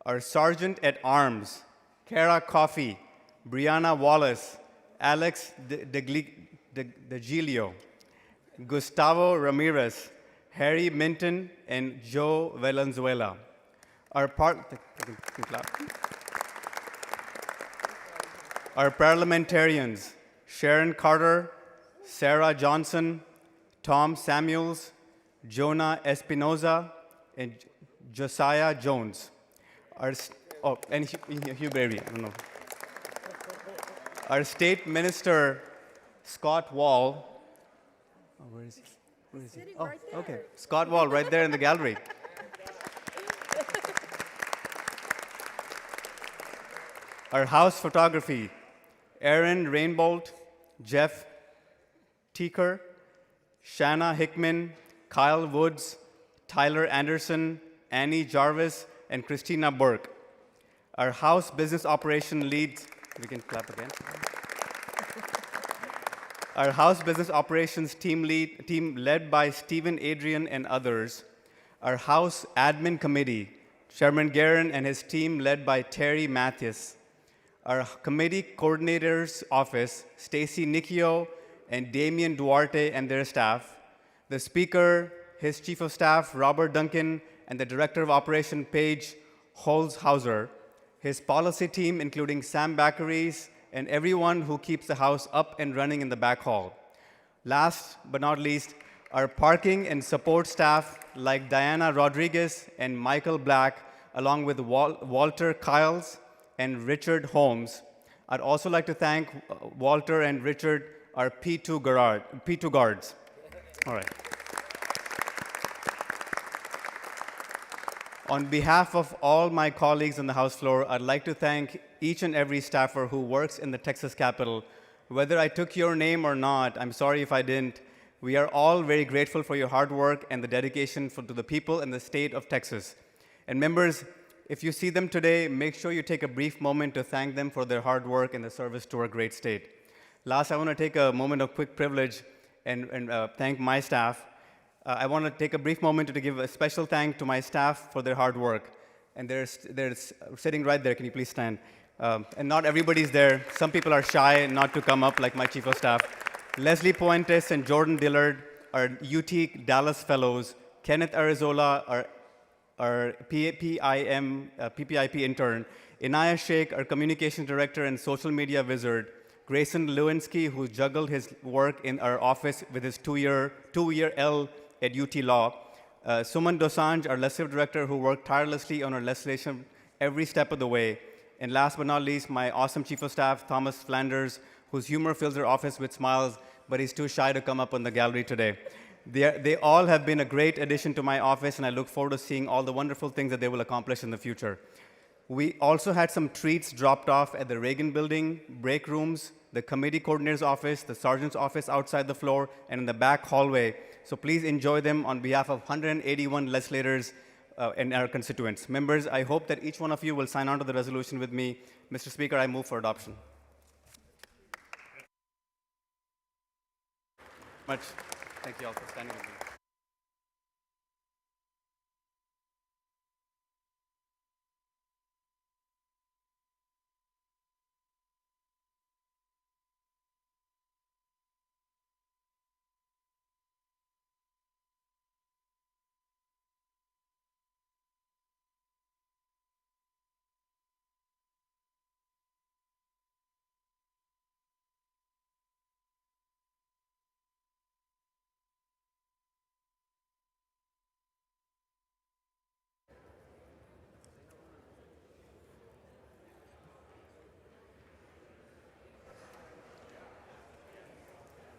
Our Sergeant at Arms, Kara Coffey, Brianna Wallace, Alex DeGilio, Gustavo Ramirez, Harry Minton, and Joe Valenzuela. Our parliamentarians, Sharon Carter, Sarah Johnson, Tom Samuels, Jonah Espinoza, and Josiah Jones. And Hugh Berry, I don't know. Our state minister, Scott Wall. Oh, where is he? Where is he? Oh, okay. Scott Wall, right there in the gallery. Our house photography, Aaron Rainbolt, Jeff Teaker, Shanna Hickman, Kyle Woods, Tyler Anderson, Annie Jarvis, and Christina Burke. Our House Business Operation leads, we can clap again. Our House Business Operations team led by Stephen Adrian and others. Our House Admin Committee, Chairman Guerin and his team led by Terry Mathias. Our Committee Coordinator's Office, Stacy Nicchio and Damian Duarte and their staff. The Speaker, his Chief of Staff, Robert Duncan, and the Director of Operation, Paige Holzhauser. His policy team, including Sam Baccaris, and everyone who keeps the House up and running in the back hall. Last but not least, our parking and support staff like Diana Rodriguez and Michael Black, along with Walter Kiles and Richard Holmes. I'd also like to thank Walter and Richard, our P2 guards. All right. On behalf of all my colleagues on the House floor, I'd like to thank each and every staffer who works in the Texas Capitol. Whether I took your name or not, I'm sorry if I didn't. We are all very grateful for your hard work and the dedication to the people and the state of Texas. And members, if you see them today, make sure you take a brief moment to thank them for their hard work and the service to our great state. Last, I want to take a moment of quick privilege and thank my staff. I want to take a brief moment to give a special thank to my staff for their hard work. And they're sitting right there. Can you please stand? And not everybody's there. Some people are shy not to come up, like my Chief of Staff. Leslie Puentes and Jordan Dillard are UT Dallas Fellows. Kenneth Arizola, our PPIP intern. Inaya Sheikh, our Communications Director and Social Media Wizard. Grayson Lewinsky, who juggled his work in our office with his two-year L at UT Law. Suman Dosanjh, our legislative director, who worked tirelessly on our legislation every step of the way. And last but not least, my awesome Chief of Staff, Thomas Flanders, whose humor fills our office with smiles, but he's too shy to come up on the gallery today. They all have been a great addition to my office, and I look forward to seeing all the wonderful things that they will accomplish in the future. We also had some treats dropped off at the Reagan Building, break rooms, the committee coordinator's office, the sergeant's office outside the floor, and in the back hallway. So please enjoy them on behalf of 181 legislators and our constituents. Members, I hope that each one of you will sign on to the resolution with me. Mr. Speaker, I move for adoption. Much. Thank you all for standing with me.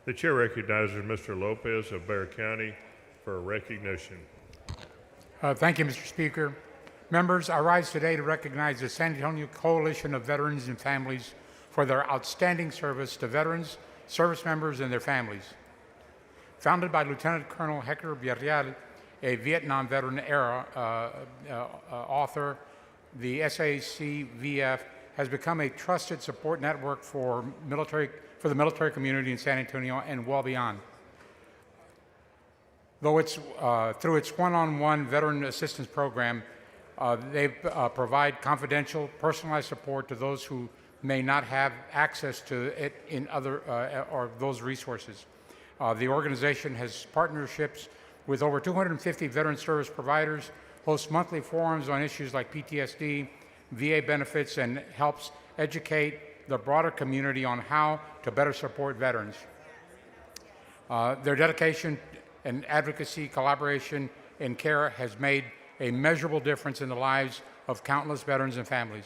The chair recognizes Mr. Lopez of Bexar County for a recognition. Thank you, Mr. Speaker. Members, I rise today to recognize the San Antonio Coalition of Veterans and Families for their outstanding service to veterans, service members, and their families. Founded by Lieutenant Colonel Hector Villarreal, a Vietnam veteran-era author, the SACVF has become a trusted support network for the military community in San Antonio and well beyond. Though it's through its one-on-one veteran assistance program, they provide confidential, personalized support to those who may not have access to it in other or those resources. The organization has partnerships with over 250 veteran service providers, hosts monthly forums on issues like PTSD, VA benefits, and helps educate the broader community on how to better support veterans. Their dedication and advocacy, collaboration, and care has made a measurable difference in the lives of countless veterans and families.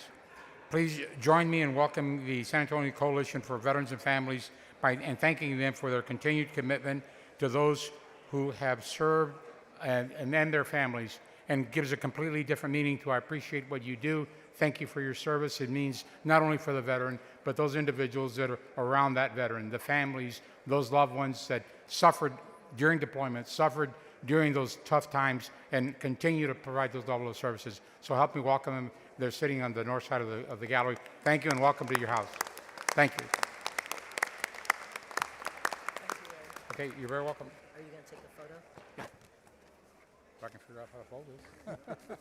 Please join me in welcoming the San Antonio Coalition for Veterans and Families and thanking them for their continued commitment to those who have served and their families, and gives a completely different meaning to I appreciate what you do. Thank you for your service. It means not only for the veteran, but those individuals that are around that veteran, the families, those loved ones that suffered during deployment, suffered during those tough times, and continue to provide those level of services. So help me welcome them They're sitting on the north side of the gallery. Thank you and welcome to your house. Thank you. Okay, you're very welcome. Are you going to take a photo? If I can figure out how to fold this.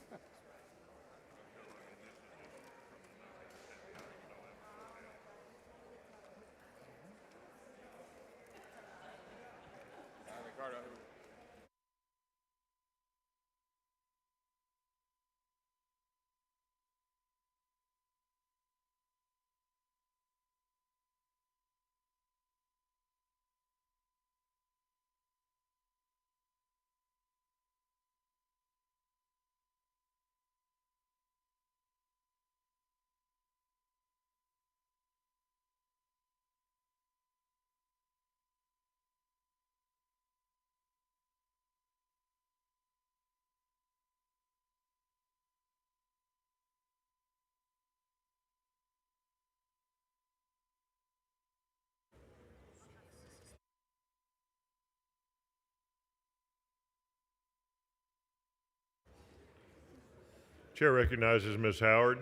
Chair recognizes Ms. Howard.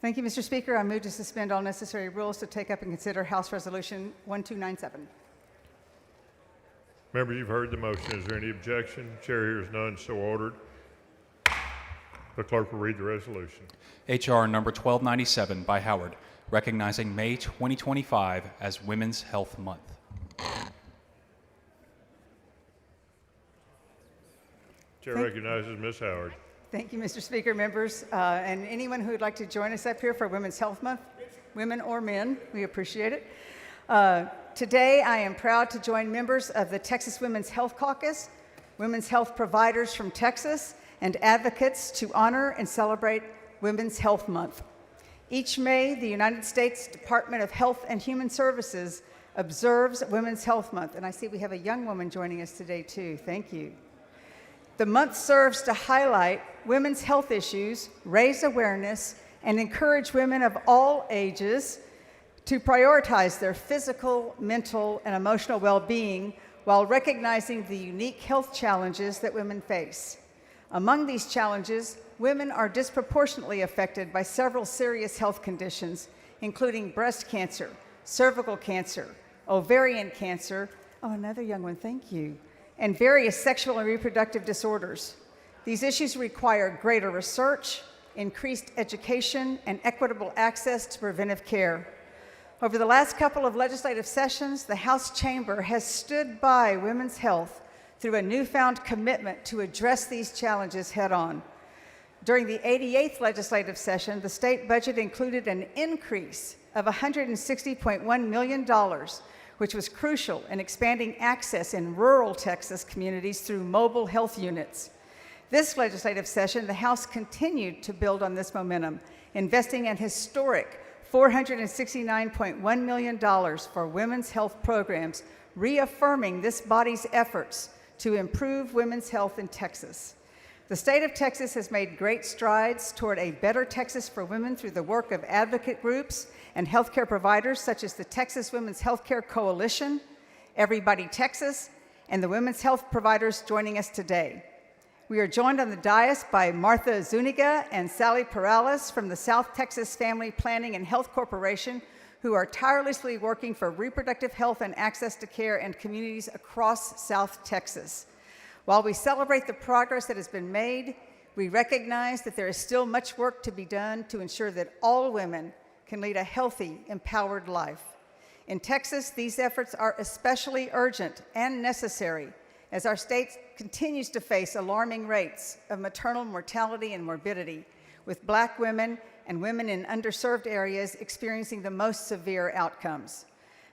Thank you, Mr. Speaker. I move to suspend all necessary rules to take up and consider House Resolution 1297. Members, you've heard the motion. Is there any objection? Chair hears none, so ordered. The clerk will read the resolution. H.R. number 1297 by Howard, recognizing May 2025 as Women's Health Month. Chair recognizes Ms. Howard. Thank you, Mr. Speaker, members, and anyone who would like to join us up here for Women's Health Month, women or men, we appreciate it. Today, I am proud to join members of the Texas Women's Health Caucus, women's health providers from Texas, and advocates to honor and celebrate Women's Health Month. Each May, the United States Department of Health and Human Services observes Women's Health Month, and I see we have a young woman joining us today, too. Thank you. The month serves to highlight women's health issues, raise awareness, and encourage women of all ages to prioritize their physical, mental, and emotional well-being while recognizing the unique health challenges that women face. Among these challenges, women are disproportionately affected by several serious health conditions, including breast cancer, cervical cancer, ovarian cancer, oh, another young one, thank you, and various sexual and reproductive disorders. These issues require greater research, increased education, and equitable access to preventive care. Over the last couple of legislative sessions, the House Chamber has stood by women's health through a newfound commitment to address these challenges head-on. During the 88th legislative session, the state budget included an increase of $160.1 million, which was crucial in expanding access in rural Texas communities through mobile health units. This legislative session, the House continued to build on this momentum, investing an historic $469.1 million for women's health programs, reaffirming this body's efforts to improve women's health in Texas. The state of Texas has made great strides toward a better Texas for women through the work of advocate groups and healthcare providers such as the Texas Women's Healthcare Coalition, Everybody Texas, and the women's health providers joining us today. We are joined on the dais by Martha Zuniga and Sally Perales from the South Texas Family Planning and Health Corporation, who are tirelessly working for reproductive health and access to care in communities across South Texas. While we celebrate the progress that has been made, we recognize that there is still much work to be done to ensure that all women can lead a healthy, empowered life. In Texas, these efforts are especially urgent and necessary as our state continues to face alarming rates of maternal mortality and morbidity, with Black women and women in underserved areas experiencing the most severe outcomes.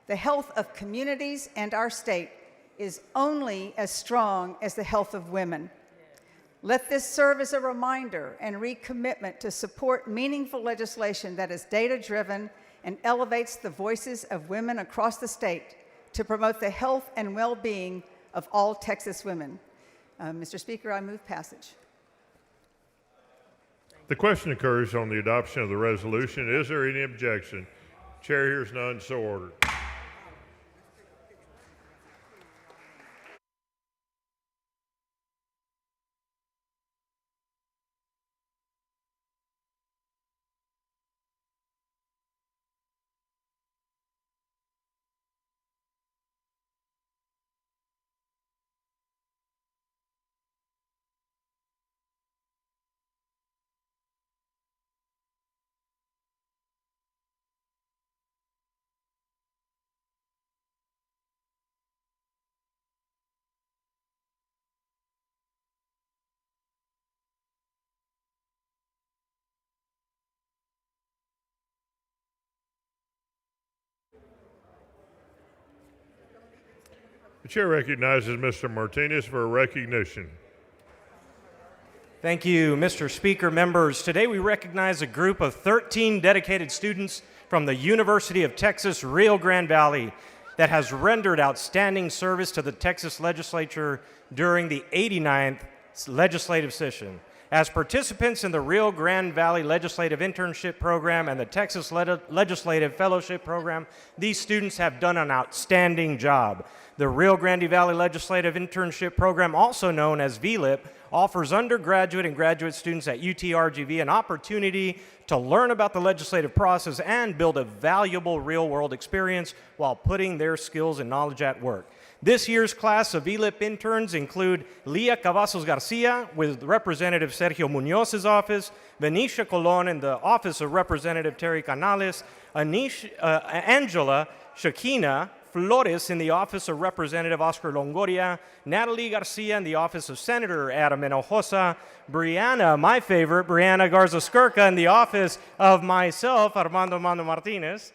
The health of communities and our state is only as strong as the health of women. Let this serve as a reminder and recommitment to support meaningful legislation that is data-driven and elevates the voices of women across the state to promote the health and well-being of all Texas women. Mr. Speaker, I move passage. The question occurs on the adoption of the resolution. Is there any objection? Chair hears none, so ordered. The chair recognizes Mr. Martinez for a recognition. Thank you, Mr. Speaker. Members, today we recognize a group of 13 dedicated students from the University of Texas, Rio Grande Valley that has rendered outstanding service to the Texas legislature during the 89th legislative session. As participants in the Rio Grande Valley Legislative Internship Program and the Texas Legislative Fellowship Program, these students have done an outstanding job. The Rio Grande Valley Legislative Internship Program, also known as VLIP, offers undergraduate and graduate students at UTRGV an opportunity to learn about the legislative process and build a valuable real-world experience while putting their skills and knowledge at work. This year's class of VLIP interns include Leah Cavazos Garcia with Representative Sergio Muñoz's office, Venetia Colon in the office of Representative Terry Canales, Angela Shakina Flores in the office of Representative Oscar Longoria, Natalie Garcia in the office of Senator Adam Hinojosa, Brianna, my favorite, Brianna Garza Skirka in the office of myself, Armando Mando Martinez,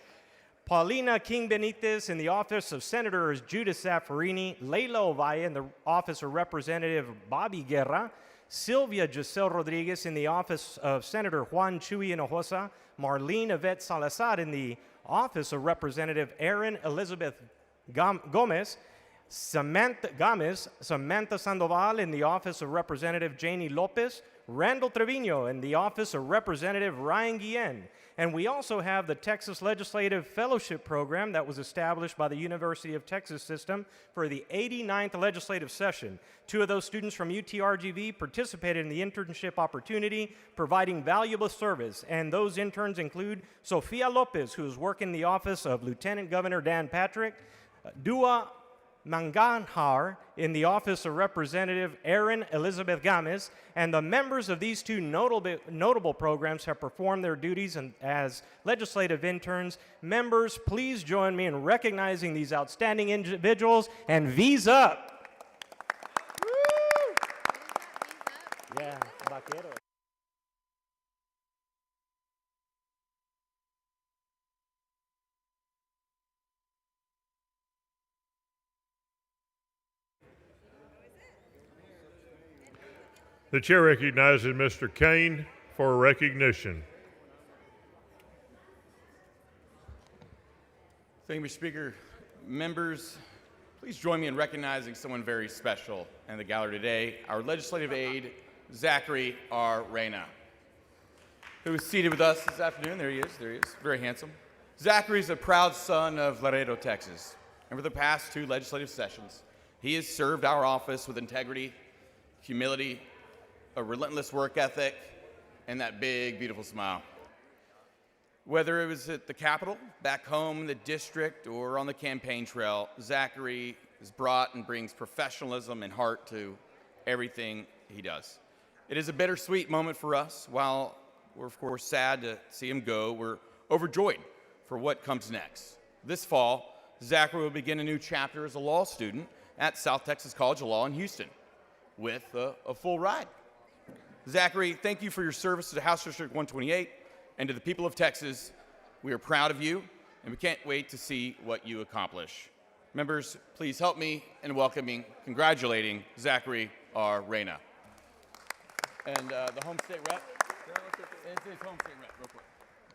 Paulina King Benitez in the office of Senator Judith Saffarini, Leila Ovalle in the office of Representative Bobby Guerra, Sylvia Giselle Rodriguez in the office of Senator Juan Chuy Hinojosa, Marlene Yvette Salazar in the office of Representative Erin Elizabeth Gomez, Samantha Sandoval in the office of Representative Janie Lopez, Randall Trevino in the office of Representative Ryan Guillen. And we also have the Texas Legislative Fellowship Program that was established by the University of Texas System for the 89th legislative session. 2 of those students from UTRGV participated in the internship opportunity, providing valuable service. And those interns include Sofia Lopez, who is working in the office of Lieutenant Governor Dan Patrick, Dua Manganhar in the office of Representative Erin Elizabeth Gomez, and the members of these 2 notable programs have performed their duties as legislative interns. Members, please join me in recognizing these outstanding individuals, and V's up. Yeah, vaquero. The chair recognizes Mr. Kane for a recognition. Thank you, Mr. Speaker. Members, please join me in recognizing someone very special in the gallery today, our legislative aide, Zachary R. Reyna, who is seated with us this afternoon. There he is, very handsome. Zachary is a proud son of Laredo, Texas, and for the past 2 legislative sessions, he has served our office with integrity, humility, a relentless work ethic, and that big, beautiful smile. Whether it was at the Capitol, back home in the district, or on the campaign trail, Zachary has brought and brings professionalism and heart to everything he does. It is a bittersweet moment for us. While we're, of course, sad to see him go, we're overjoyed for what comes next. This fall, Zachary will begin a new chapter as a law student at South Texas College of Law in Houston with a full ride. Zachary, thank you for your service to House District 128 and to the people of Texas. We are proud of you, and we can't wait to see what you accomplish. Members, please help me in welcoming, congratulating Zachary R. Reyna. And the home state rep. Home state rep, real quick.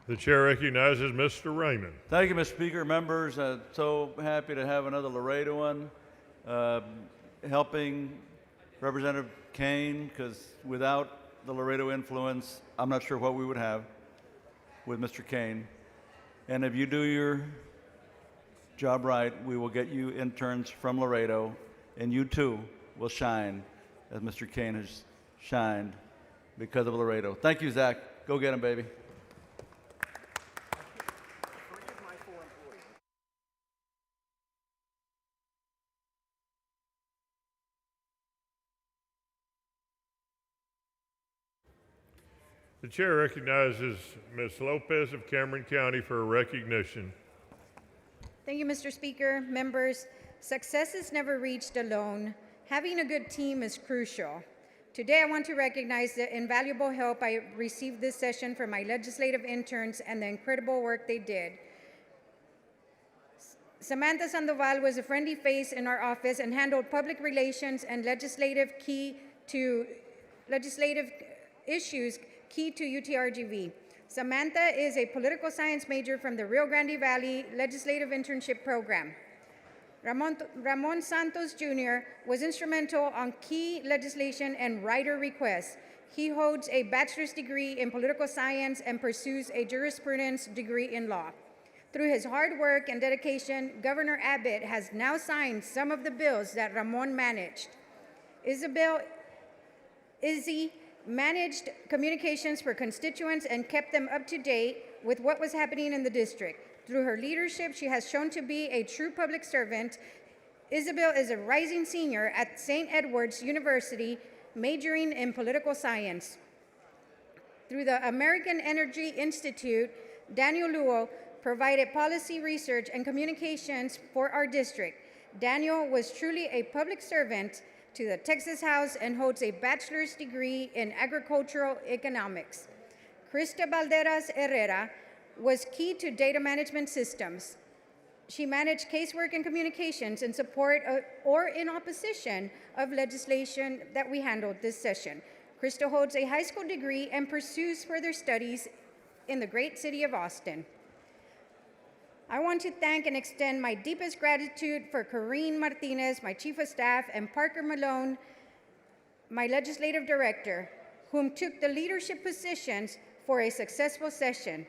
The chair recognizes Mr. Raymond. Thank you, Mr. Speaker. Members, so happy to have another Laredoan helping Representative Kane, because without the Laredo influence, I'm not sure what we would have with Mr. Kane. And if you do your job right, we will get you interns from Laredo, and you too will shine as Mr. Kane has shined because of Laredo. Thank you, Zach. Go get him, baby. The chair recognizes Ms. Lopez of Cameron County for a recognition. Thank you, Mr. Speaker. Members, success is never reached alone. Having a good team is crucial. Today, I want to recognize the invaluable help I received this session from my legislative interns and the incredible work they did. Samantha Sandoval was a friendly face in our office and handled public relations and legislative issues key to UTRGV. Samantha is a political science major from the Rio Grande Valley Legislative Internship Program. Ramon Santos Jr. was instrumental on key legislation and rider requests. He holds a bachelor's degree in political science and pursues a jurisprudence degree in law. Through his hard work and dedication, Governor Abbott has now signed some of the bills that Ramon managed. Izzy managed communications for constituents and kept them up to date with what was happening in the district. Through her leadership, she has shown to be a true public servant. Isabel is a rising senior at St. Edward's University, majoring in political science. Through the American Energy Institute, Daniel Luo provided policy research and communications for our district. Daniel was truly a public servant to the Texas House and holds a bachelor's degree in agricultural economics. Krista Balderas Herrera was key to data management systems. She managed casework and communications in support of, or in opposition of legislation that we handled this session. Krista holds a high school degree and pursues further studies in the great city of Austin. I want to thank and extend my deepest gratitude for Corrine Martinez, my Chief of Staff, and Parker Malone, my Legislative Director, whom took the leadership positions for a successful session.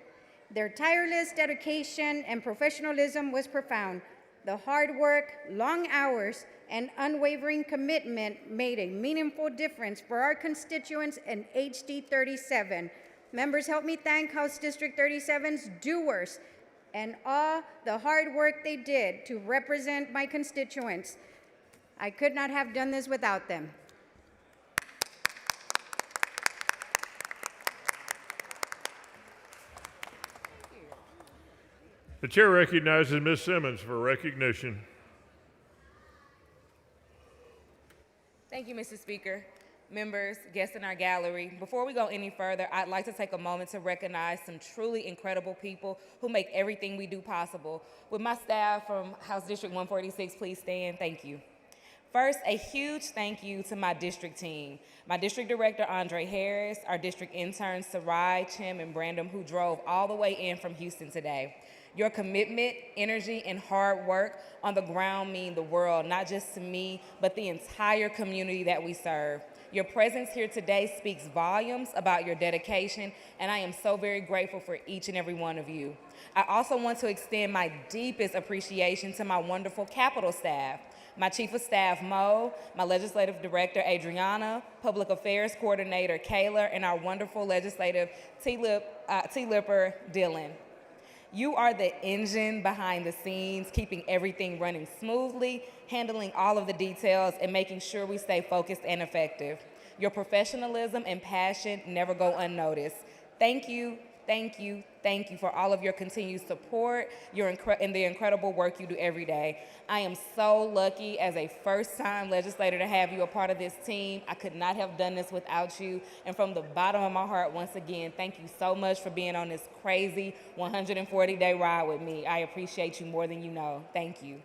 Their tireless dedication and professionalism was profound. The hard work, long hours, and unwavering commitment made a meaningful difference for our constituents in HD 37. Members, help me thank House District 37's doers and all the hard work they did to represent my constituents. I could not have done this without them. The chair recognizes Ms. Simmons for recognition. Thank you, Mr. Speaker. Members, guests in our gallery, before we go any further, I'd like to take a moment to recognize some truly incredible people who make everything we do possible. With my staff from House District 146, please stand. Thank you. First, a huge thank you to my district team. My district director, Andre Harris, our district interns, Sarai, Chim, and Brandon, who drove all the way in from Houston today. Your commitment, energy, and hard work on the ground mean the world, not just to me, but the entire community that we serve. Your presence here today speaks volumes about your dedication, and I am so very grateful for each and every one of you. I also want to extend my deepest appreciation to my wonderful Capitol staff, my Chief of Staff, Mo, my Legislative Director, Adriana, Public Affairs Coordinator, Kayla, and our wonderful Legislative T-Lipper, Dylan. You are the engine behind the scenes, keeping everything running smoothly, handling all of the details, and making sure we stay focused and effective. Your professionalism and passion never go unnoticed. Thank you, thank you, thank you for all of your continued support and the incredible work you do every day. I am so lucky as a first-time legislator to have you a part of this team. I could not have done this without you. And from the bottom of my heart, once again, thank you so much for being on this crazy 140-day ride with me. I appreciate you more than you know. Thank you.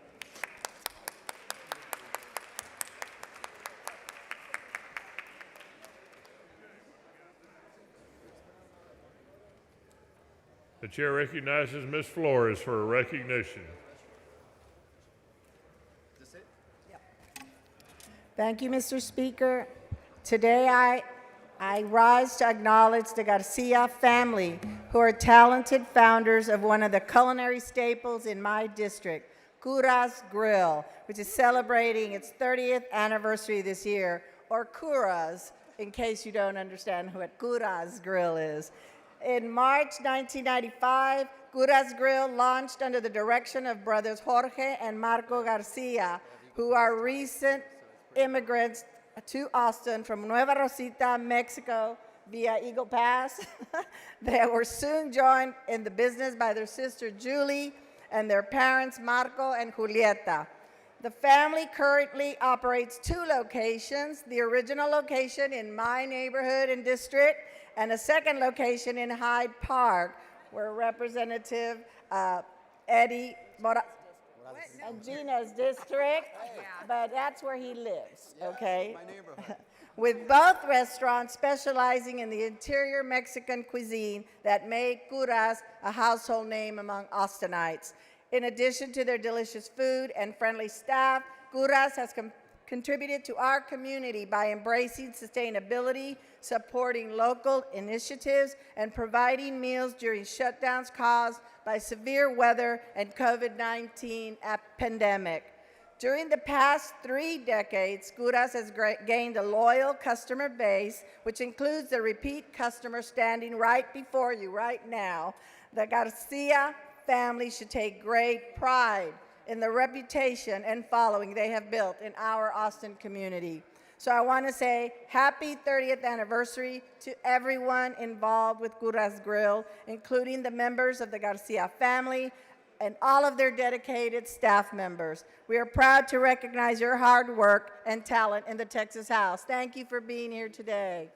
The chair recognizes Ms. Flores for recognition. Thank you, Mr. Speaker. Today I rise to acknowledge the Garcia family, who are talented founders of one of the culinary staples in my district, Cura's Grill, which is celebrating its 30th anniversary this year, or Cura's, in case you don't understand what Cura's Grill is. In March 1995, Cura's Grill launched under the direction of brothers Jorge and Marco Garcia, who are recent immigrants to Austin from Nueva Rosita, Mexico, via Eagle Pass. They were soon joined in the business by their sister Julie and their parents Marco and Julieta. The family currently operates 2 locations, the original location in my neighborhood and district, and a second location in Hyde Park, where Representative Eddie and Gina's district, but that's where he lives, okay? My neighborhood. With both restaurants specializing in the interior Mexican cuisine that made Curas a household name among Austinites. In addition to their delicious food and friendly staff, Curas has contributed to our community by embracing sustainability, supporting local initiatives, and providing meals during shutdowns caused by severe weather and COVID-19 pandemic. During the past 3 decades, Curas has gained a loyal customer base, which includes the repeat customer standing right before you right now. The Garcia family should take great pride in the reputation and following they have built in our Austin community. So I want to say happy 30th anniversary to everyone involved with Curas Grill, including the members of the Garcia family and all of their dedicated staff members. We are proud to recognize your hard work and talent in the Texas House. Thank you for being here today.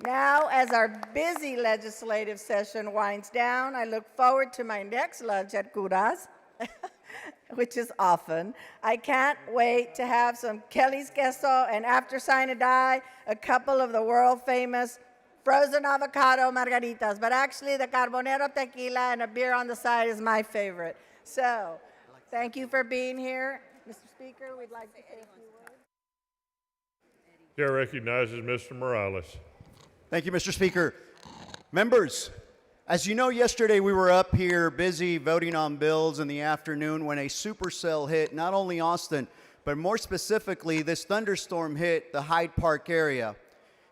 Now, as our busy legislative session winds down, I look forward to my next lunch at Curas, which is often. I can't wait to have some Kelly's queso, and after sine die, a couple of the world-famous frozen avocado margaritas. But actually, the Carbonero tequila and a beer on the side is my favorite. So, thank you for being here. Mr. Speaker, we'd like to say a few words. Chair recognizes Mr. Morales. Thank you, Mr. Speaker. Members, as you know, yesterday we were up here busy voting on bills in the afternoon when a supercell hit not only Austin, but more specifically, this thunderstorm hit the Hyde Park area.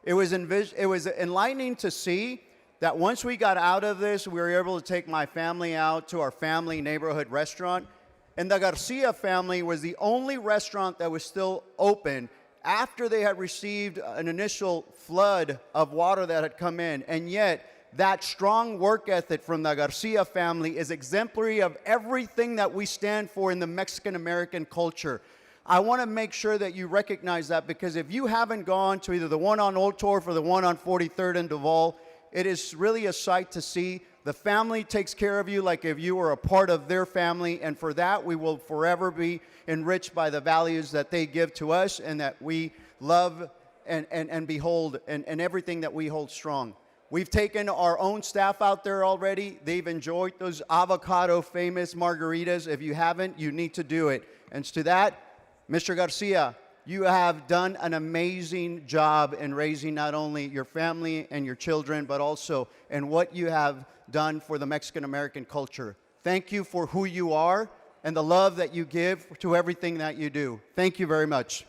It was enlightening to see that once we got out of this, we were able to take my family out to our family neighborhood restaurant. And the Garcia family was the only restaurant that was still open after they had received an initial flood of water that had come in. And yet, that strong work ethic from the Garcia family is exemplary of everything that we stand for in the Mexican-American culture. I want to make sure that you recognize that, because if you haven't gone to either the one on Old Torf or the one on 43rd and Duval, it is really a sight to see. The family takes care of you like if you were a part of their family, and for that we will forever be enriched by the values that they give to us and that we love and behold and everything that we hold strong. We've taken our own staff out there already. They've enjoyed those avocado famous margaritas. If you haven't, you need to do it. And to that, Mr. Garcia, you have done an amazing job in raising not only your family and your children, but also in what you have done for the Mexican-American culture. Thank you for who you are and the love that you give to everything that you do. Thank you very much.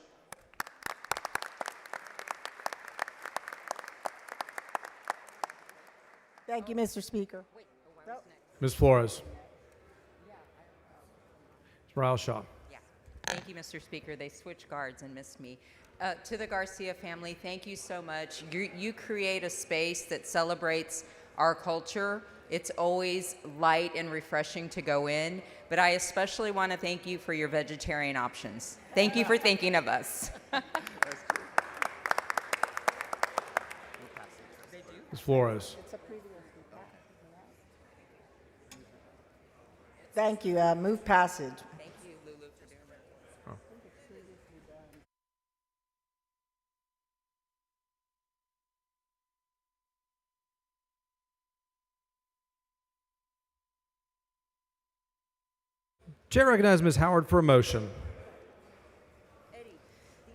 Thank you, Mr. Speaker. Ms. Flores. Ms. Ralshaw. Thank you, Mr. Speaker. They switched guards and missed me. To the Garcia family, thank you so much. You create a space that celebrates our culture. It's always light and refreshing to go in, but I especially want to thank you for your vegetarian options. Thank you for thinking of us. Ms. Flores. Thank you. Move passage. Thank you, Lulu, for doing that. Chair recognizes Ms. Howard for a motion.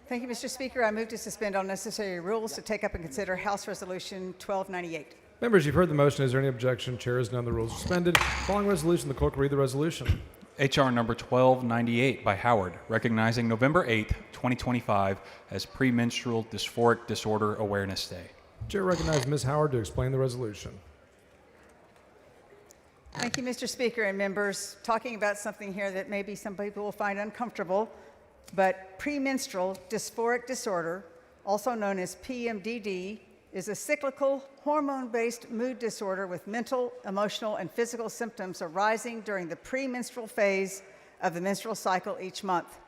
Thank you, Mr. Speaker. I move to suspend all necessary rules to take up and consider House Resolution 1298. Members, you've heard the motion. Is there any objection? Chair has none. The rules are suspended. Following resolution, the clerk will read the resolution. H.R. number 1298 by Howard, recognizing November 8th, 2025 as Premenstrual Dysphoric Disorder Awareness Day. Chair recognizes Ms. Howard to explain the resolution. Thank you, Mr. Speaker and members. Talking about something here that maybe some people will find uncomfortable, but premenstrual dysphoric disorder, also known as PMDD, is a cyclical, hormone-based mood disorder with mental, emotional, and physical symptoms arising during the premenstrual phase of the menstrual cycle each month.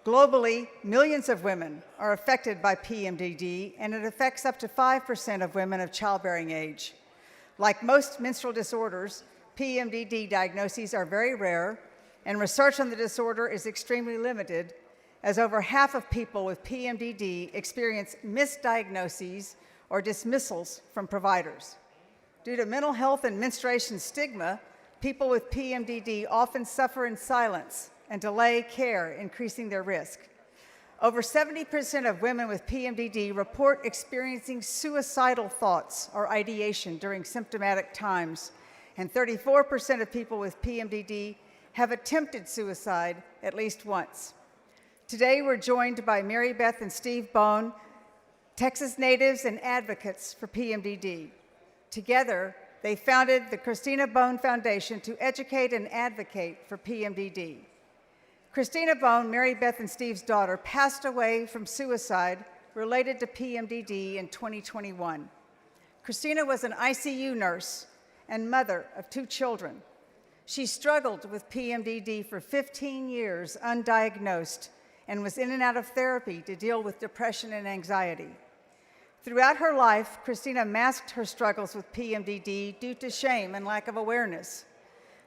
Globally, millions of women are affected by PMDD, and it affects up to 5% of women of childbearing age. Like most menstrual disorders, PMDD diagnoses are very rare, and research on the disorder is extremely limited, as over half of people with PMDD experience misdiagnoses or dismissals from providers. Due to mental health and menstruation stigma, people with PMDD often suffer in silence and delay care, increasing their risk. Over 70% of women with PMDD report experiencing suicidal thoughts or ideation during symptomatic times, and 34% of people with PMDD have attempted suicide at least once. Today, we're joined by Mary Beth and Steve Bone, Texas natives and advocates for PMDD. Together, they founded the Christina Bone Foundation to educate and advocate for PMDD. Christina Bone, Mary Beth and Steve's daughter, passed away from suicide related to PMDD in 2021. Christina was an ICU nurse and mother of 2 children. She struggled with PMDD for 15 years undiagnosed and was in and out of therapy to deal with depression and anxiety. Throughout her life, Christina masked her struggles with PMDD due to shame and lack of awareness.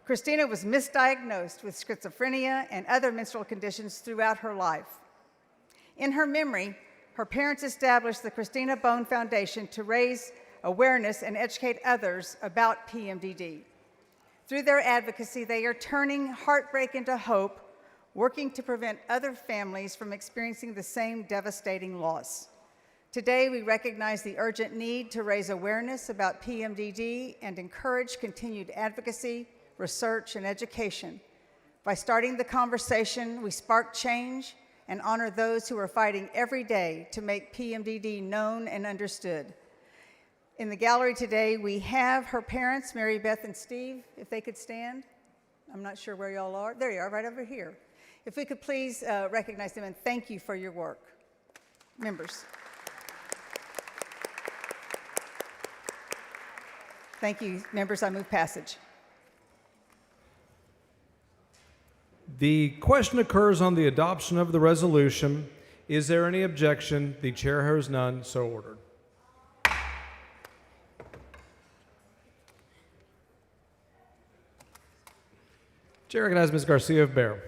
Christina was misdiagnosed with schizophrenia and other menstrual conditions throughout her life. In her memory, her parents established the Christina Bone Foundation to raise awareness and educate others about PMDD. Through their advocacy, they are turning heartbreak into hope, working to prevent other families from experiencing the same devastating loss. Today, we recognize the urgent need to raise awareness about PMDD and encourage continued advocacy, research, and education. By starting the conversation, we spark change and honor those who are fighting every day to make PMDD known and understood. In the gallery today, we have her parents, Mary Beth and Steve, if they could stand. I'm not sure where y'all are. There you are, right over here. If we could please recognize them and thank you for your work. Members. Thank you, members. I move passage. The question occurs on the adoption of the resolution. Is there any objection? The chair hears none, so ordered. Chair recognizes Ms. Garcia of Bear.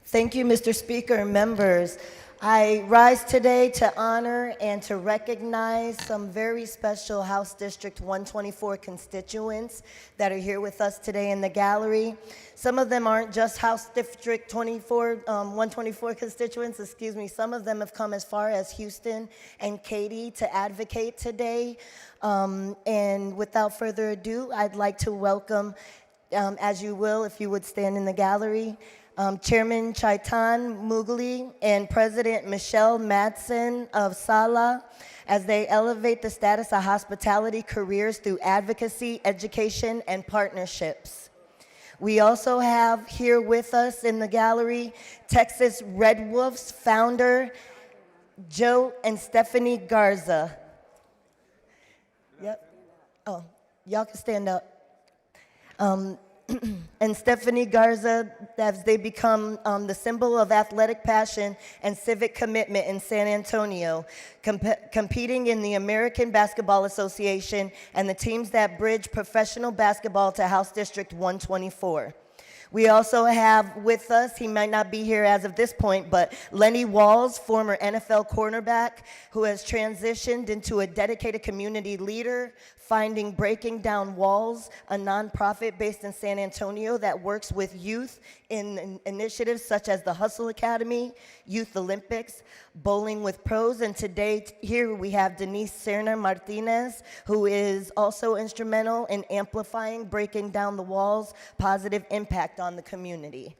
Thank you, Mr. Speaker and members. I rise today to honor and to recognize some very special House District 124 constituents that are here with us today in the gallery. Some of them aren't just House District 124 constituents, excuse me. Some of them have come as far as Houston and Katy to advocate today. And without further ado, I'd like to welcome, as you will, if you would stand in the gallery, Chairman Chaitan Mugli and President Michelle Madsen of SALA as they elevate the status of hospitality careers through advocacy, education, and partnerships. We also have here with us in the gallery Texas Red Wolves founder Joe and Stephanie Garza. Yep. Oh, y'all can stand up. And Stephanie Garza, as they become the symbol of athletic passion and civic commitment in San Antonio, competing in the American Basketball Association and the teams that bridge professional basketball to House District 124. We also have with us, he might not be here as of this point, but Lenny Walls, former NFL cornerback, who has transitioned into a dedicated community leader, finding Breaking Down Walls, a nonprofit based in San Antonio that works with youth in initiatives such as the Hustle Academy, Youth Olympics, Bowling with Pros, and today here we have Denise Cerner Martinez, who is also instrumental in amplifying Breaking Down the Walls' positive impact on the community.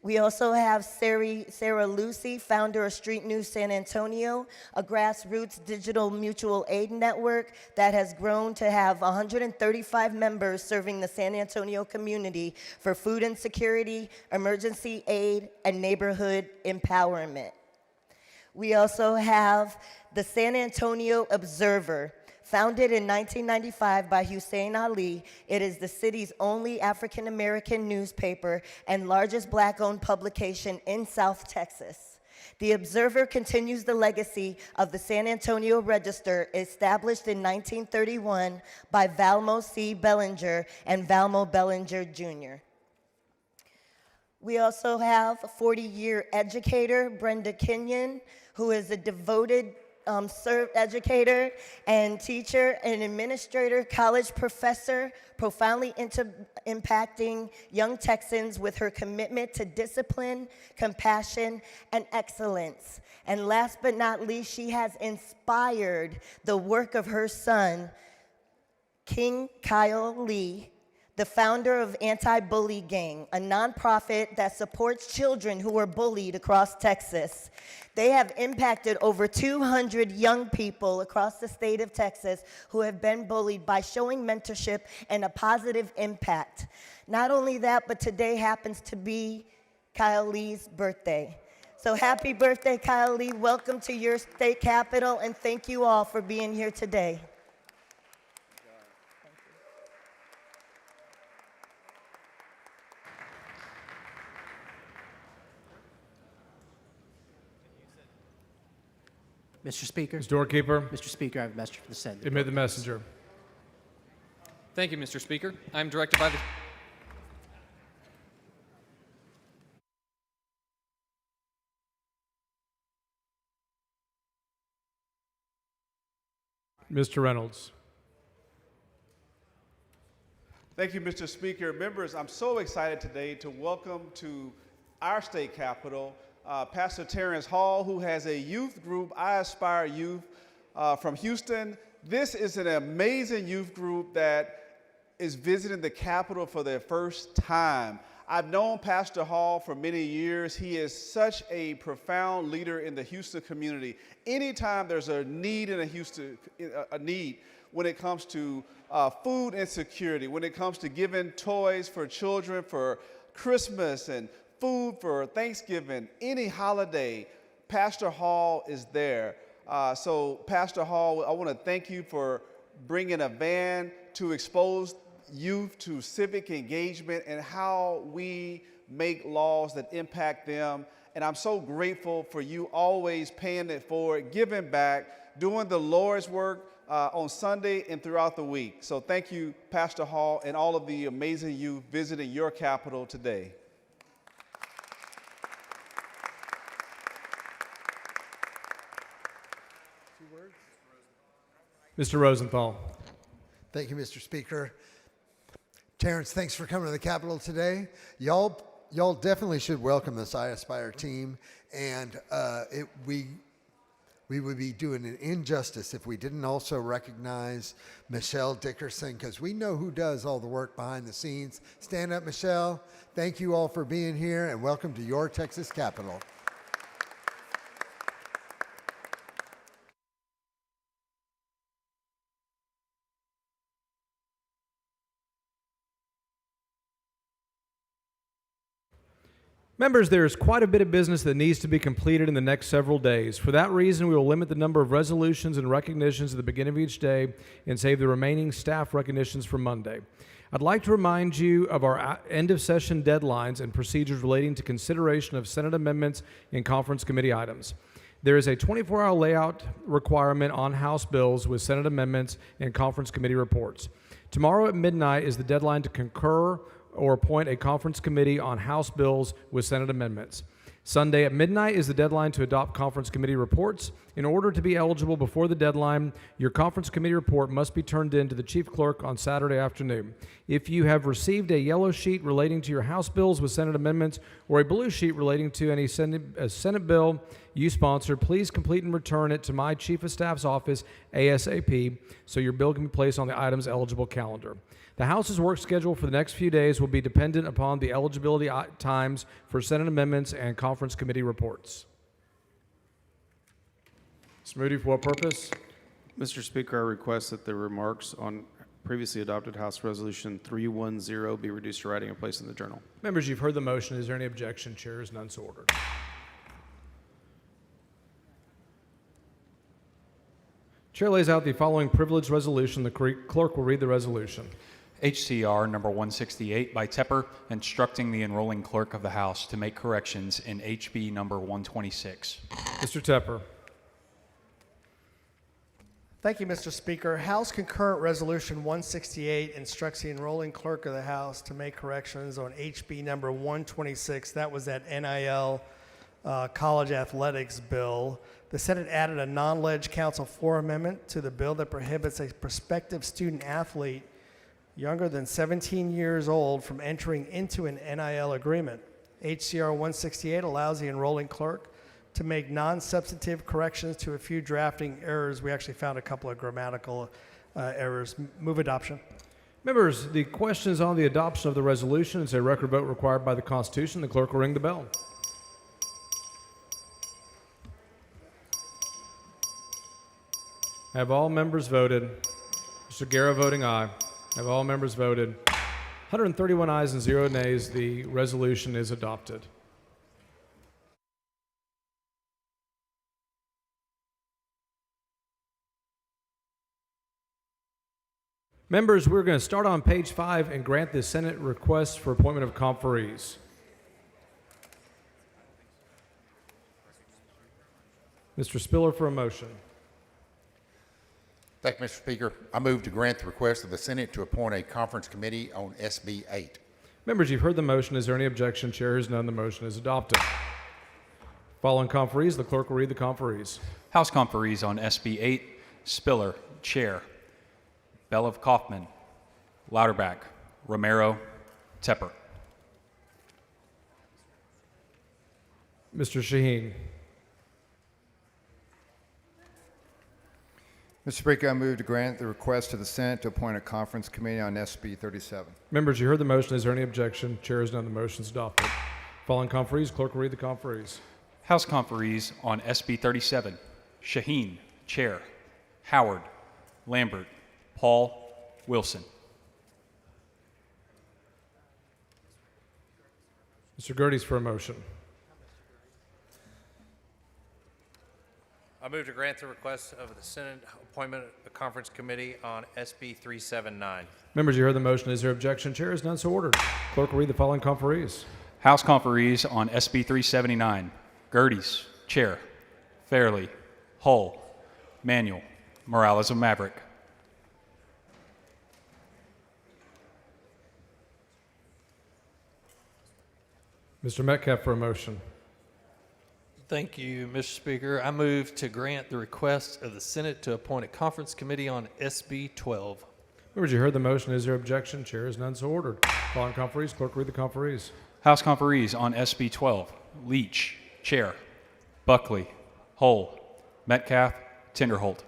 We also have Sarah Lucy, founder of Street News San Antonio, a grassroots digital mutual aid network that has grown to have 135 members serving the San Antonio community for food insecurity, emergency aid, and neighborhood empowerment. We also have the San Antonio Observer. Founded in 1995 by Hussein Ali, it is the city's only African-American newspaper and largest Black-owned publication in South Texas. The Observer continues the legacy of the San Antonio Register, established in 1931 by Valmo C. Bellinger and Valmo Bellinger Jr. We also have a 40-year educator, Brenda Kenyon, who is a devoted educator and teacher and administrator, college professor, profoundly impacting young Texans with her commitment to discipline, compassion, and excellence. And last but not least, she has inspired the work of her son, King Kyle Lee, the founder of Anti-Bully Gang, a nonprofit that supports children who are bullied across Texas. They have impacted over 200 young people across the state of Texas who have been bullied by showing mentorship and a positive impact. Not only that, but today happens to be Kyle Lee's birthday. So happy birthday, Kyle Lee. Welcome to your state capital, and thank you all for being here today. Mr. Speaker. Ms. Doorkeeper. Mr. Speaker, I have a message for the Senate. Admit the messenger. Thank you, Mr. Speaker. I'm directed by the... Mr. Reynolds. Thank you, Mr. Speaker. Members, I'm so excited today to welcome to our state capitol Pastor Terrence Hall, who has a youth group, I Aspire Youth, from Houston. This is an amazing youth group that is visiting the Capitol for their first time. I've known Pastor Hall for many years. He is such a profound leader in the Houston community. Anytime there's a need in a need when it comes to food insecurity, when it comes to giving toys for children for Christmas and food for Thanksgiving, any holiday, Pastor Hall is there. So Pastor Hall, I want to thank you for bringing a van to expose youth to civic engagement and how we make laws that impact them. And I'm so grateful for you always paying it forward, giving back, doing the Lord's work on Sunday and throughout the week. So thank you, Pastor Hall, and all of the amazing youth visiting your capital today. Mr. Rosenthal. Thank you, Mr. Speaker. Terrence, thanks for coming to the Capitol today. Y'all definitely should welcome this I Aspire team, and we would be doing an injustice if we didn't also recognize Michelle Dickerson, because we know who does all the work behind the scenes. Stand up, Michelle. Thank you all for being here, and welcome to your Texas Capitol. Members, there is quite a bit of business that needs to be completed in the next several days. For that reason, we will limit the number of resolutions and recognitions at the beginning of each day and save the remaining staff recognitions for Monday. I'd like to remind you of our end-of-session deadlines and procedures relating to consideration of Senate amendments and conference committee items. There is a 24-hour layout requirement on House bills with Senate amendments and conference committee reports. Tomorrow at midnight is the deadline to concur or appoint a conference committee on House bills with Senate amendments. Sunday at midnight is the deadline to adopt conference committee reports. In order to be eligible before the deadline, your conference committee report must be turned in to the chief clerk on Saturday afternoon. If you have received a yellow sheet relating to your House bills with Senate amendments or a blue sheet relating to any Senate bill you sponsor, please complete and return it to my Chief of Staff's office ASAP so your bill can be placed on the item's eligible calendar. The House's work schedule for the next few days will be dependent upon the eligibility times for Senate amendments and conference committee reports. Mr. Moody, for what purpose? Mr. Speaker, I request that the remarks on previously adopted House Resolution 310 be reduced to writing and placed in the journal. Members, you've heard the motion. Is there any objection? Chair is none so ordered. Chair lays out the following privileged resolution. The clerk will read the resolution. HCR number 168 by Tepper, instructing the enrolling clerk of the House to make corrections in HB number 126. Mr. Tepper. Thank you, Mr. Speaker. House Concurrent Resolution 168 instructs the enrolling clerk of the House to make corrections on HB number 126. That was that NIL college athletics bill. The Senate added a non-ledge Council 4 amendment to the bill that prohibits a prospective student athlete younger than 17 years old from entering into an NIL agreement. HCR 168 allows the enrolling clerk to make non-substantive corrections to a few drafting errors. We actually found a couple of grammatical errors. Move adoption. Members, the question is on the adoption of the resolution. It's a record vote required by the Constitution. The clerk will ring the bell. Have all members voted? Mr. Guerra voting aye. Have all members voted? 131 ayes and 0 nays. The resolution is adopted. Members, we're going to start on page 5 and grant the Senate request for appointment of conferees. Mr. Spiller for a motion. Thank you, Mr. Speaker. I move to grant the request of the Senate to appoint a conference committee on SB 8. Members, you've heard the motion. Is there any objection? Chair hears none. The motion is adopted. Following conferees, the clerk will read the conferees. House conferees on SB 8, Spiller, Chair. Belov Kaufman, Louderback, Romero, Tepper. Mr. Shaheen. Mr. Speaker, I move to grant the request of the Senate to appoint a conference committee on SB 37. Members, you heard the motion. Is there any objection? Chair has none. The motion is adopted. Following conferees, clerk will read the conferees. House conferees on SB 37, Shaheen, Chair. Howard, Lambert, Paul, Wilson. Mr. Gerdes for a motion. I move to grant the request of the Senate appointment of a conference committee on SB 379. Members, you heard the motion. Is there objection? Chair is none so ordered. Clerk will read the following conferees. House conferees on SB 379, Gerdes, Chair. Fairley, Hull, Manuel, Morales of Maverick. Mr. Metcalf for a motion. Thank you, Mr. Speaker. I move to grant the request of the Senate to appoint a conference committee on SB 12. Members, you heard the motion. Is there objection? Chair is none so ordered. Following conferees, clerk read the conferees. House conferees on SB 12, Leach, Chair. Buckley, Hull, Metcalf, Tinderholt.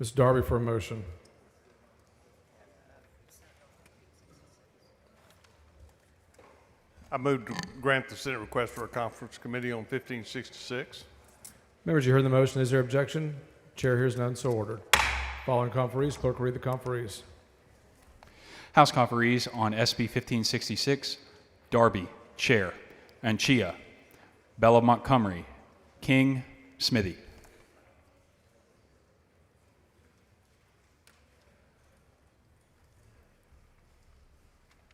Ms. Darby for a motion. I move to grant the Senate request for a conference committee on 1566. Members, you heard the motion. Is there objection? Chair hears none, so ordered. Following conferees, clerk will read the conferees. House conferees on SB 1566, Darby, Chair. Anchia, Bella Montgomery, King, Smithy.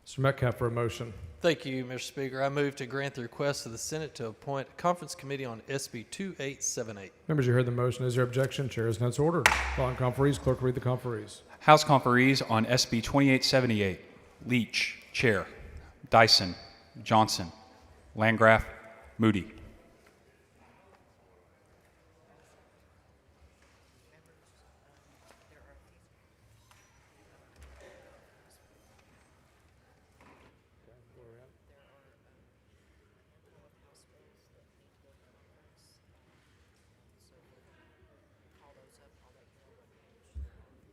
Mr. Metcalf for a motion. Thank you, Mr. Speaker. I move to grant the request of the Senate to appoint a conference committee on SB 2878. Members, you heard the motion. Is there objection? Chair is none so ordered. Following conferees, clerk will read the conferees. House conferees on SB 2878, Leach, Chair. Dyson, Johnson, Landgraf, Moody.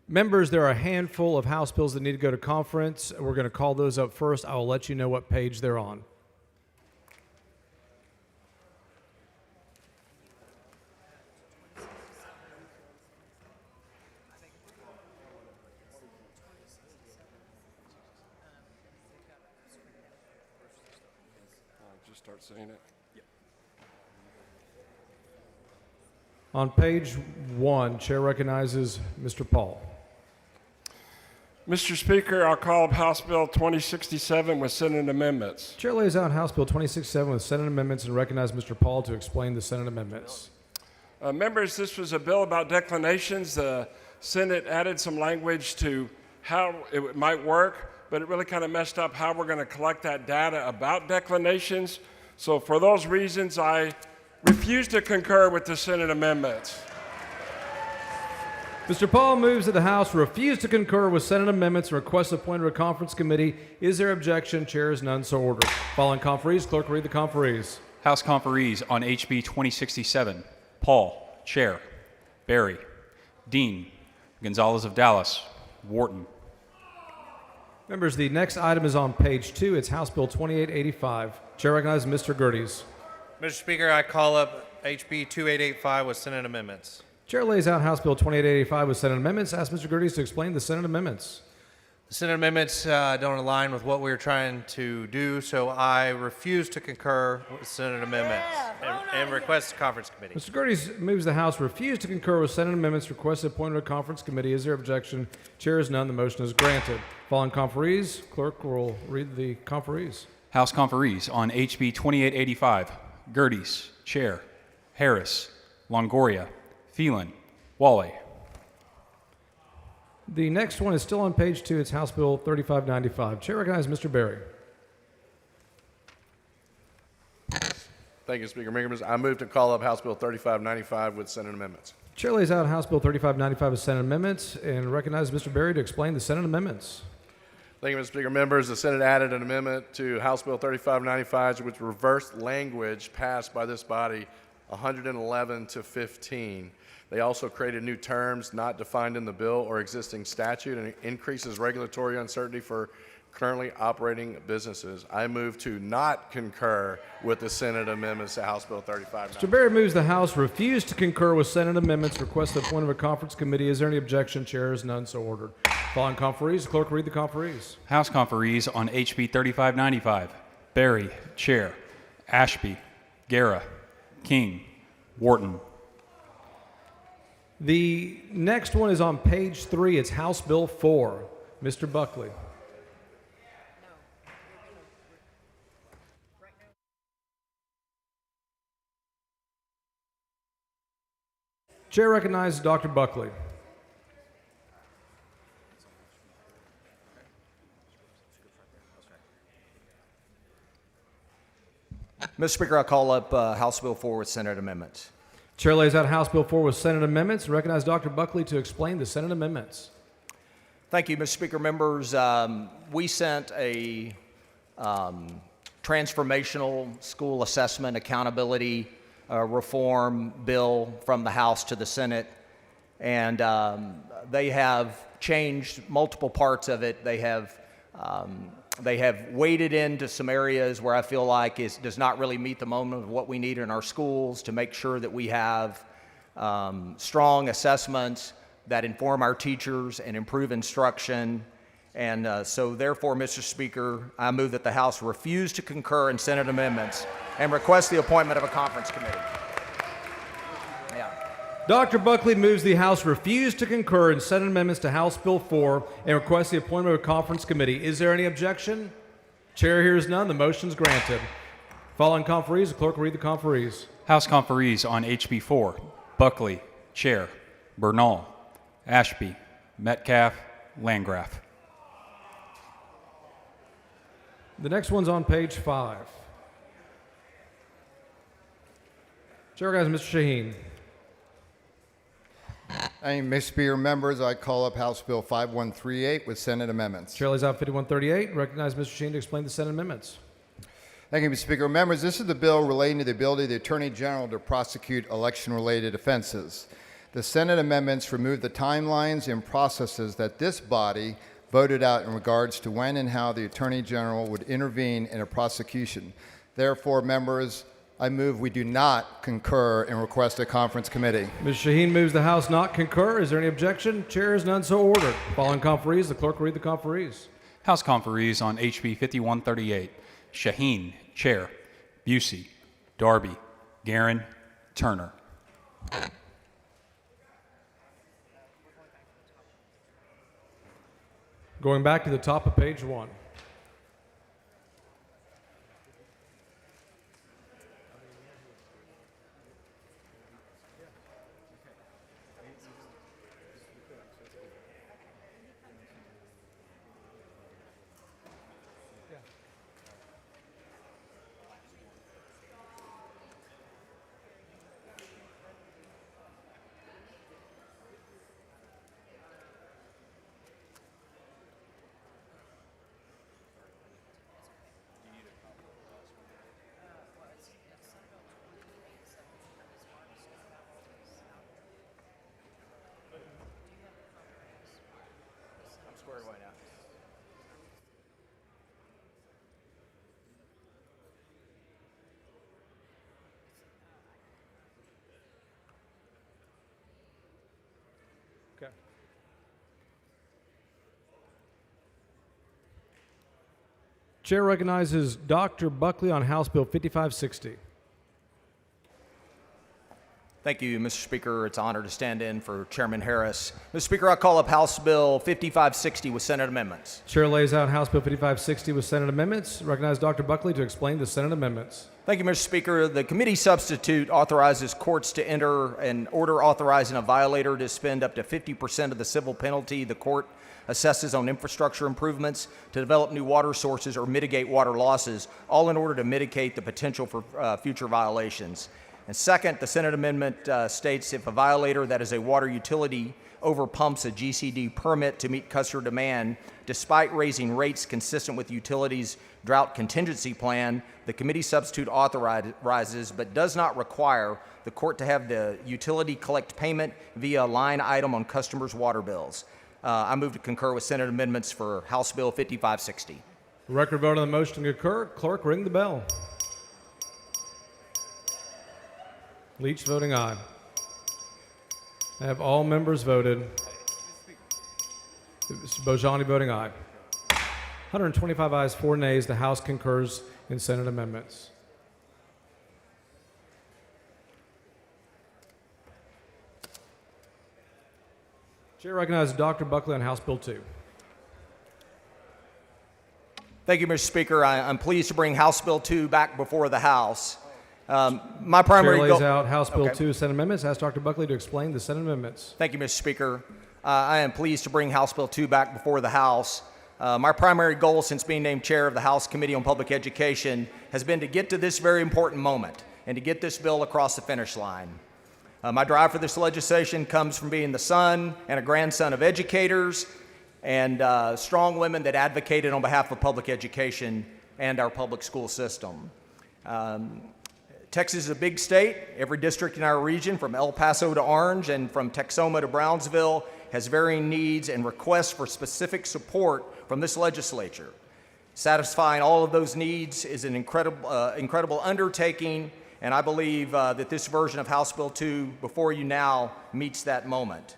Members, there are a handful of House bills that need to go to conference. We're going to call those up first. I will let you know what page they're on. Just start saying it. On page 1, Chair recognizes Mr. Paul. Mr. Speaker, I'll call up House Bill 2067 with Senate amendments. Chair lays out House Bill 2067 with Senate amendments and recognize Mr. Paul to explain the Senate amendments. Members, this was a bill about declinations. The Senate added some language to how it might work, but it really kind of messed up how we're going to collect that data about declinations. So for those reasons, I refuse to concur with the Senate amendments. Mr. Paul moves that the House refuse to concur with Senate amendments and requests appointed to a conference committee. Is there objection? Chair is none, so ordered. Following conferees, clerk will read the conferees. House conferees on HB 2067. Paul, Chair. Berry. Dean. Gonzalez of Dallas. Wharton. Members, the next item is on page 2. It's House Bill 2885. Chair recognizes Mr. Gerties. Mr. Speaker, I call up HB 2885 with Senate amendments. Chair lays out House Bill 2885 with Senate amendments. Ask Mr. Gerties to explain the Senate amendments. The Senate amendments don't align with what we're trying to do, so I refuse to concur with the Senate amendments and request a conference committee. Mr. Gerties moves the House refuse to concur with Senate amendments requested appointed to a conference committee. Is there objection? Chair is none. The motion is granted. Following conferees, clerk will read the conferees. House conferees on HB 2885. Gerties, Chair. Harris. Longoria. Phelan. Wally. The next one is still on page 2. It's House Bill 3595. Chair recognizes Mr. Berry. Thank you, Speaker. Members, I move to call up House Bill 3595 with Senate amendments. Chair lays out House Bill 3595 with Senate amendments and recognizes Mr. Berry to explain the Senate amendments. Thank you, Mr. Speaker. Members, the Senate added an amendment to House Bill 3595, which reversed language passed by this body 111 to 15. They also created new terms not defined in the bill or existing statute, and it increases regulatory uncertainty for currently operating businesses. I move to not concur with the Senate amendments to House Bill 3595. Mr. Berry moves the House refuse to concur with Senate amendments request the appointment of a conference committee. Is there any objection? Chair is none, so ordered. Following conferees, clerk will read the conferees. House conferees on HB 3595. Berry, Chair. Ashby. Guerra. King. Wharton. The next one is on page 3. It's House Bill 4. Mr. Buckley. Chair recognizes Dr. Buckley. Mr. Speaker, I call up House Bill 4 with Senate amendments. Chair lays out House Bill 4 with Senate amendments and recognizes Dr. Buckley to explain the Senate amendments. Thank you, Mr. Speaker. Members, we sent a transformational school assessment accountability reform bill from the House to the Senate, and they have changed multiple parts of it. They have waded into some areas where I feel like does not really meet the moment of what we need in our schools to make sure that we have strong assessments that inform our teachers and improve instruction. And so therefore, Mr. Speaker, I move that the House refuse to concur in Senate amendments and request the appointment of a conference committee. Dr. Buckley moves the House refuse to concur in Senate amendments to House Bill 4 and requests the appointment of a conference committee. Is there any objection? Chair hears none. The motion is granted. Following conferees, the clerk will read the conferees. House conferees on HB 4. Buckley, Chair. Bernal. Ashby. Metcalf. Landgraf. The next one's on page 5. Chair recognizes Mr. Shaheen. Thank you, Mr. Speaker. Members, I call up House Bill 5138 with Senate amendments. Chair lays out 5138. Recognize Mr. Sheen to explain the Senate amendments. Thank you, Mr. Speaker. Members, this is the bill relating to the ability of the Attorney General to prosecute election-related offenses. The Senate amendments remove the timelines and processes that this body voted out in regards to when and how the Attorney General would intervene in a prosecution. Therefore, members, I move we do not concur and request a conference committee. Ms. Shaheen moves the House not concur. Is there any objection? Chair is none, so ordered. Following conferees, the clerk will read the conferees. House conferees on HB 5138. Shaheen, Chair. Busey. Darby. Garin. Turner. Going back to the top of page 1. I'm squared away now. Okay. Chair recognizes Dr. Buckley on House Bill 5560. Thank you, Mr. Speaker. It's an honor to stand in for Chairman Harris. Mr. Speaker, I call up House Bill 5560 with Senate amendments. Chair lays out House Bill 5560 with Senate amendments. Recognize Dr. Buckley to explain the Senate amendments. Thank you, Mr. Speaker. The committee substitute authorizes courts to enter an order authorizing a violator to spend up to 50% of the civil penalty the court assesses on infrastructure improvements to develop new water sources or mitigate water losses, all in order to mitigate the potential for future violations. And second, the Senate amendment states if a violator that is a water utility overpumps a GCD permit to meet customer demand, despite raising rates consistent with the utility's drought contingency plan, the committee substitute authorizes but does not require the court to have the utility collect payment via a line item on customers' water bills. I move to concur with Senate amendments for House Bill 5560. Record vote on the motion to concur. Clerk, ring the bell. Leach voting aye. Have all members voted? Bojani voting aye. 125 ayes, 4 nays. The House concurs in Senate amendments. Chair recognizes Dr. Buckley on House Bill 2. Thank you, Mr. Speaker. I'm pleased to bring House Bill 2 back before the House. My primary Chair goal. lays out House Bill Okay. 2 Senate amendments. Ask Dr. Buckley to explain the Senate amendments. Thank you, Mr. Speaker. I am pleased to bring House Bill 2 back before the House. My primary goal since being named chair of the House Committee on Public Education has been to get to this very important moment and to get this bill across the finish line. My drive for this legislation comes from being the son and a grandson of educators and strong women that advocated on behalf of public education and our public school system. Texas is a big state. Every district in our region, from El Paso to Orange and from Texoma to Brownsville, has varying needs and requests for specific support from this legislature. Satisfying all of those needs is an incredible undertaking, and I believe that this version of House Bill 2 before you now meets that moment.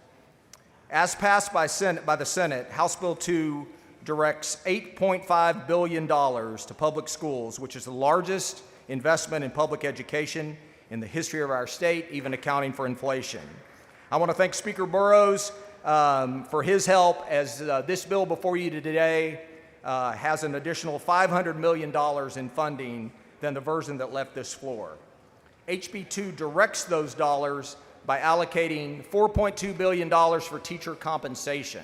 As passed by the Senate, House Bill 2 directs $8.5 billion to public schools, which is the largest investment in public education in the history of our state, even accounting for inflation. I want to thank Speaker Burrows for his help as this bill before you today has an additional $500 million in funding than the version that left this floor. HB 2 directs those dollars by allocating $4.2 billion for teacher compensation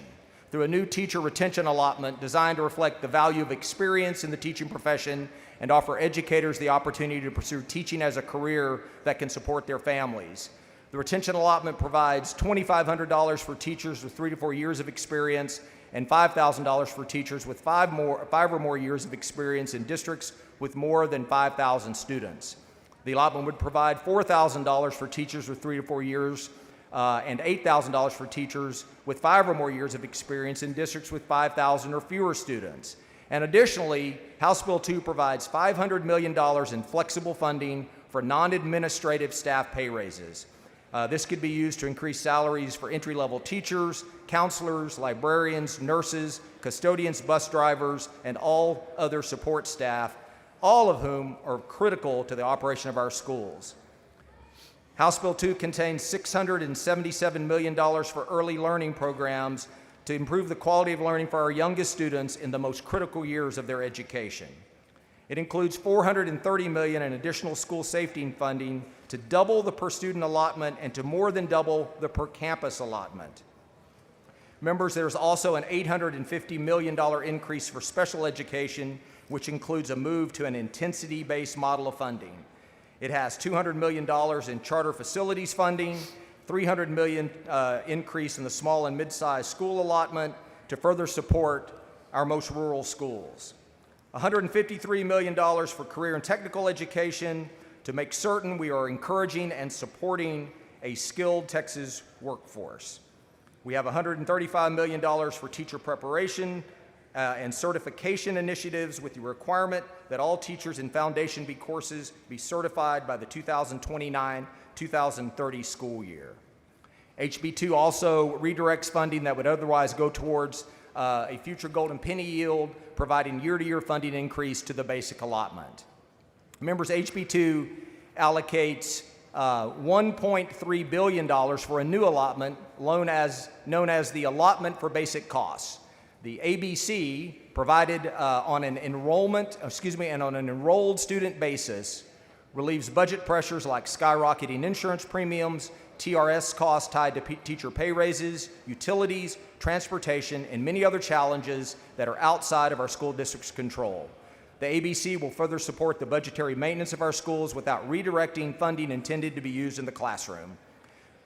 through a new teacher retention allotment designed to reflect the value of experience in the teaching profession and offer educators the opportunity to pursue teaching as a career that can support their families. The retention allotment provides $2,500 for teachers with 3 to 4 years of experience and $5,000 for teachers with 5 or more years of experience in districts with more than 5,000 students. The allotment would provide $4,000 for teachers with 3 to 4 years and $8,000 for teachers with 5 or more years of experience in districts with 5,000 or fewer students. And additionally, House Bill 2 provides $500 million in flexible funding for non-administrative staff pay raises. This could be used to increase salaries for entry-level teachers, counselors, librarians, nurses, custodians, bus drivers, and all other support staff, all of whom are critical to the operation of our schools. House Bill 2 contains $677 million for early learning programs to improve the quality of learning for our youngest students in the most critical years of their education. It includes $430 million in additional school safety funding to double the per student allotment and to more than double the per campus allotment. Members, there's also an $850 million increase for special education, which includes a move to an intensity-based model of funding. It has $200 million in charter facilities funding, $300 million increase in the small and mid-sized school allotment to further support our most rural schools. $153 million for career and technical education to make certain we are encouraging and supporting a skilled Texas workforce. We have $135 million for teacher preparation and certification initiatives with the requirement that all teachers in Foundation B courses be certified by the 2029-2030 school year. HB2 also redirects funding that would otherwise go towards a future golden penny yield, providing year-to-year funding increase to the basic allotment. Members, HB2 allocates $1.3 billion for a new allotment known as the allotment for basic costs. The ABC, provided on an enrolled student basis, relieves budget pressures like skyrocketing insurance premiums, TRS costs tied to teacher pay raises, utilities, transportation, and many other challenges that are outside of our school district's control. The ABC will further support the budgetary maintenance of our schools without redirecting funding intended to be used in the classroom.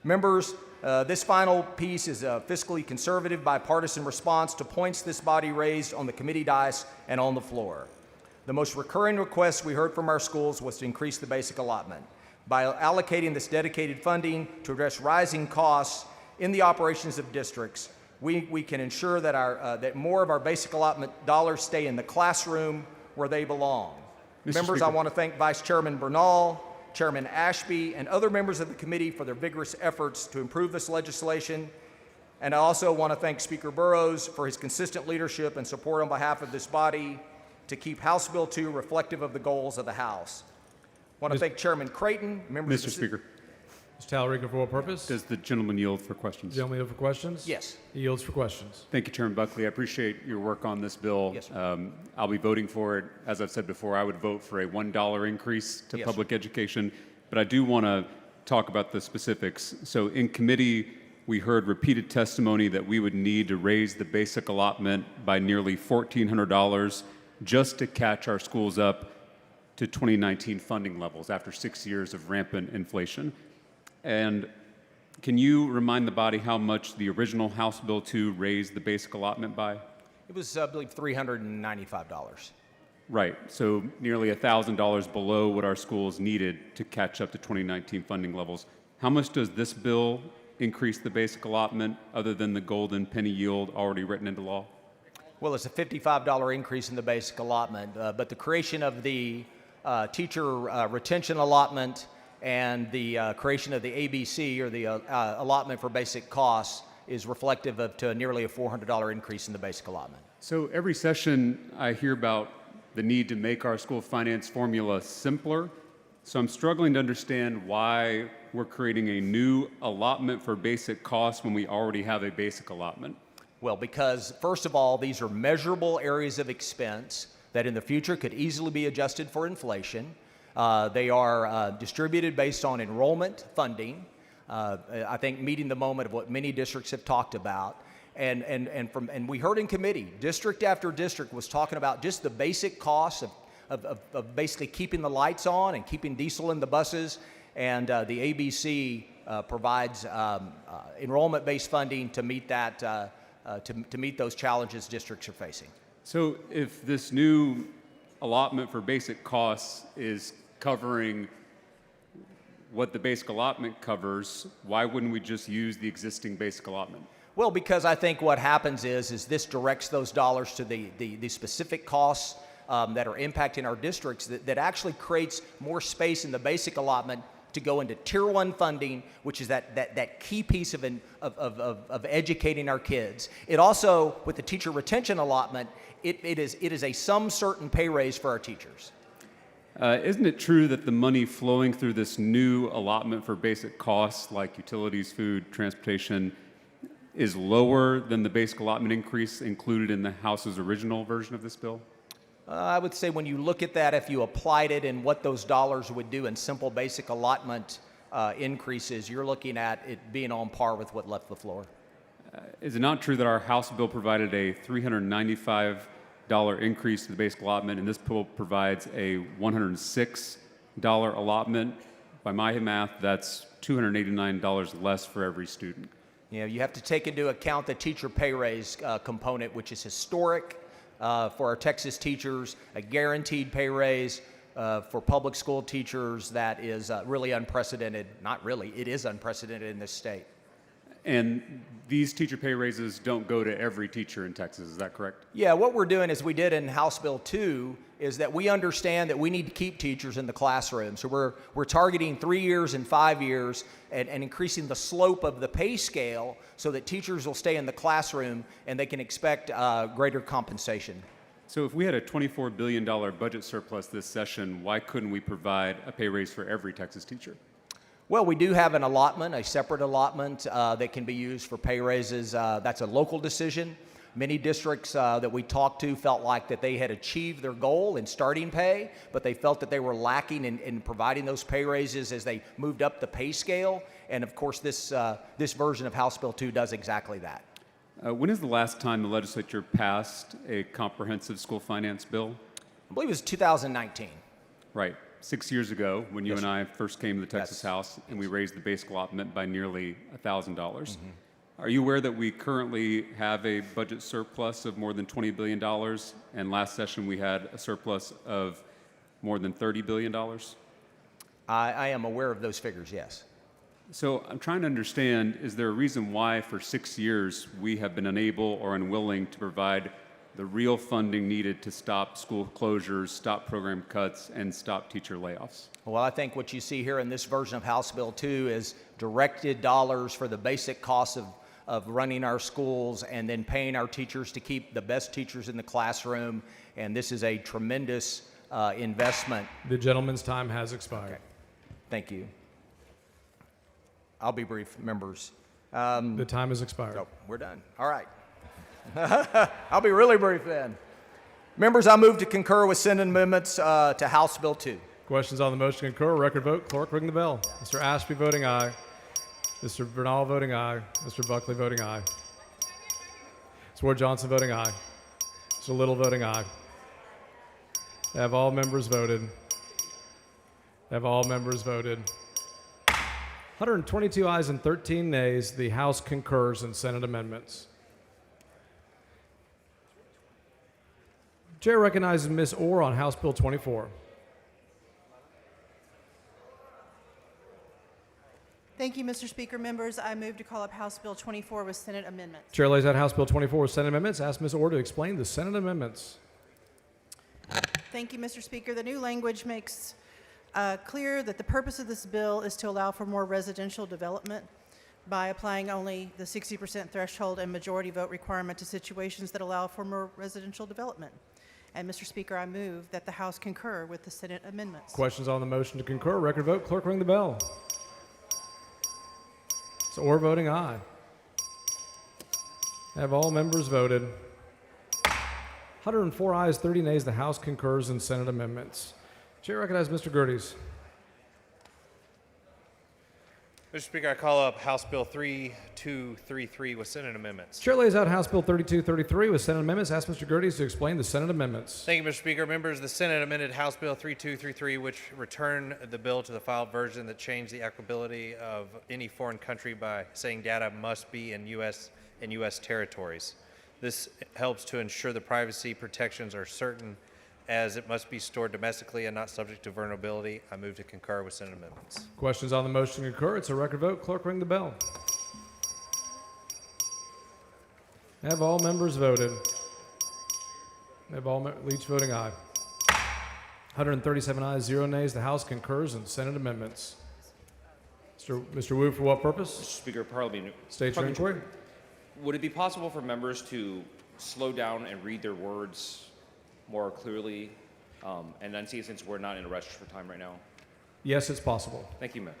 Members, this final piece is a fiscally conservative bipartisan response to points this body raised on the committee dais and on the floor. The most recurring request we heard from our schools was to increase the basic allotment. By allocating this dedicated funding to address rising costs in the operations of districts, we can ensure that, that more of our basic allotment dollars stay in the classroom where they belong. Members, I want to thank Vice Chairman Bernal, Chairman Ashby, and other members of the committee for their vigorous efforts to improve this legislation. And I also want to thank Speaker Burrows for his consistent leadership and support on behalf of this body to keep House Bill 2 reflective of the goals of the House. I want to thank Chairman Creighton, members Mr. Speaker. Mr. Talarico, for what purpose? Does the gentleman yield for questions? Gentleman yield for questions? Yes. He yields for questions. Thank you, Chairman Buckley. I appreciate your work on this bill. Yes, I'll be voting for it. As I've said before, I would vote for a $1 increase to Yes, public education, but I do want to talk about the specifics. So in committee, we heard repeated testimony that we would need to raise the basic allotment by nearly $1,400 just to catch our schools up to 2019 funding levels after 6 years of rampant inflation. And can you remind the body how much the original House Bill 2 raised the basic allotment by? It was, I believe, $395. Right, so nearly $1,000 below what our schools needed to catch up to 2019 funding levels. How much does this bill increase the basic allotment other than the golden penny yield already written into law? Well, it's a $55 increase in the basic allotment, but the creation of the teacher retention allotment and the creation of the ABC, or the allotment for basic costs, is reflective of to nearly a $400 increase in the basic allotment. So every session I hear about the need to make our school finance formula simpler. So I'm struggling to understand why we're creating a new allotment for basic costs when we already have a basic allotment. Well, because first of all, these are measurable areas of expense that in the future could easily be adjusted for inflation. They are distributed based on enrollment funding. I think meeting the moment of what many districts have talked about. And we heard in committee, district after district was talking about just the basic costs of basically keeping the lights on and keeping diesel in the buses. And the ABC provides enrollment-based funding to meet that, to meet those challenges districts are facing. So if this new allotment for basic costs is covering what the basic allotment covers, why wouldn't we just use the existing basic allotment? Well, because I think what happens is this directs those dollars to the specific costs that are impacting our districts that actually creates more space in the basic allotment to go into Tier 1 funding, which is that key piece of educating our kids. It also, with the teacher retention allotment, it is a some certain pay raise for our teachers. Isn't it true that the money flowing through this new allotment for basic costs like utilities, food, transportation, is lower than the basic allotment increase included in the House's original version of this bill? I would say when you look at that, if you applied it and what those dollars would do in simple basic allotment increases, you're looking at it being on par with what left the floor. Is it not true that our House bill provided a $395 increase to the basic allotment, and this bill provides a $106 allotment? By my math, that's $289 less for every student. You know, you have to take into account the teacher pay raise component, which is historic for our Texas teachers, a guaranteed pay raise for public school teachers that is really unprecedented. Not really, it is unprecedented in this state. And these teacher pay raises don't go to every teacher in Texas, is that correct? Yeah, what we're doing, as we did in House Bill 2, is that we understand that we need to keep teachers in the classroom. So we're targeting 3 years and 5 years and increasing the slope of the pay scale so that teachers will stay in the classroom and they can expect greater compensation. So if we had a $24 billion budget surplus this session, why couldn't we provide a pay raise for every Texas teacher? Well, we do have an allotment, a separate allotment that can be used for pay raises. That's a local decision. Many districts that we talked to felt like that they had achieved their goal in starting pay, but they felt that they were lacking in providing those pay raises as they moved up the pay scale. And of course, this version of House Bill 2 does exactly that. When is the last time the legislature passed a comprehensive school finance bill? I believe it was 2019. Right. 6 years ago, when you and I first came to the Texas House, and we raised the basic allotment by nearly $1,000. Are you aware that we currently have a budget surplus of more than $20 billion, and last session we had a surplus of more than $30 billion? I am aware of those figures, yes. So I'm trying to understand, is there a reason why for 6 years we have been unable or unwilling to provide the real funding needed to stop school closures, stop program cuts, and stop teacher layoffs? Well, I think what you see here in this version of House Bill 2 is directed dollars for the basic costs of running our schools and then paying our teachers to keep the best teachers in the classroom. And this is a tremendous investment. The gentleman's time has expired. Okay. Thank you. I'll be brief, members. The time has expired. Oh, we're done. All right. I'll be really brief then. Members, I move to concur with Senate amendments to House Bill 2. Questions on the motion to concur? Record vote. Clerk, ring the bell. Mr. Ashby voting aye. Mr. Bernal voting aye. Mr. Buckley voting aye. Ms. Ward Johnson voting aye. Mr. Little voting aye. Have all members voted? Have all members voted? 122 ayes and 13 nays. The House concurs in Senate amendments. Chair recognizes Ms. Orr on House Bill 24. Thank you, Mr. Speaker. Members, I move to call up House Bill 24 with Senate amendments. Chair lays out House Bill 24 with Senate amendments. Ask Ms. Orr to explain the Senate amendments. Thank you, Mr. Speaker. The new language makes clear that the purpose of this bill is to allow for more residential development by applying only the 60% threshold and majority vote requirement to situations that allow for more residential development. And Mr. Speaker, I move that the House concur with the Senate amendments. Questions on the motion to concur? Record vote. Clerk, ring the bell. Ms. Orr voting aye. Have all members voted? 104 ayes, 30 nays. The House concurs in Senate amendments. Chair recognizes Mr. Gerdes. Mr. Speaker, I call up House Bill 3233 with Senate amendments. Chair lays out House Bill 3233 with Senate amendments. Ask Mr. Gerdes to explain the Senate amendments. Thank you, Mr. Speaker. Members, the Senate amended House Bill 3233, which returned the bill to the filed version that changed the applicability of any foreign country by saying data must be in U.S. territories. This helps to ensure the privacy protections are certain, as it must be stored domestically and not subject to vulnerability. I move to concur with Senate amendments. Questions on the motion to concur? It's a record vote. Clerk, ring the bell. Have all members voted? Have all each voting aye. 137 ayes, 0 nays. The House concurs in Senate amendments. Mr. Wu, for what purpose? Mr. Speaker, Parliament. State your inquiry. Would it be possible for members to slow down and read their words more clearly, and then see, since we're not in a rush for time right now? Yes, it's possible. Thank you, Mayor.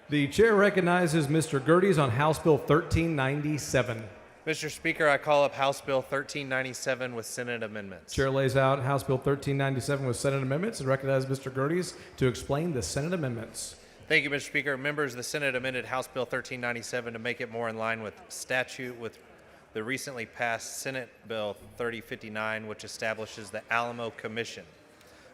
The chair recognizes Mr. Gerties on House Bill 1397. Mr. Speaker, I call up House Bill 1397 with Senate amendments. Chair lays out House Bill 1397 with Senate amendments and recognizes Mr. Gerties to explain the Senate amendments. Thank you, Mr. Speaker. Members, the Senate amended House Bill 1397 to make it more in line with statute with the recently passed Senate Bill 3059, which establishes the Alamo Commission.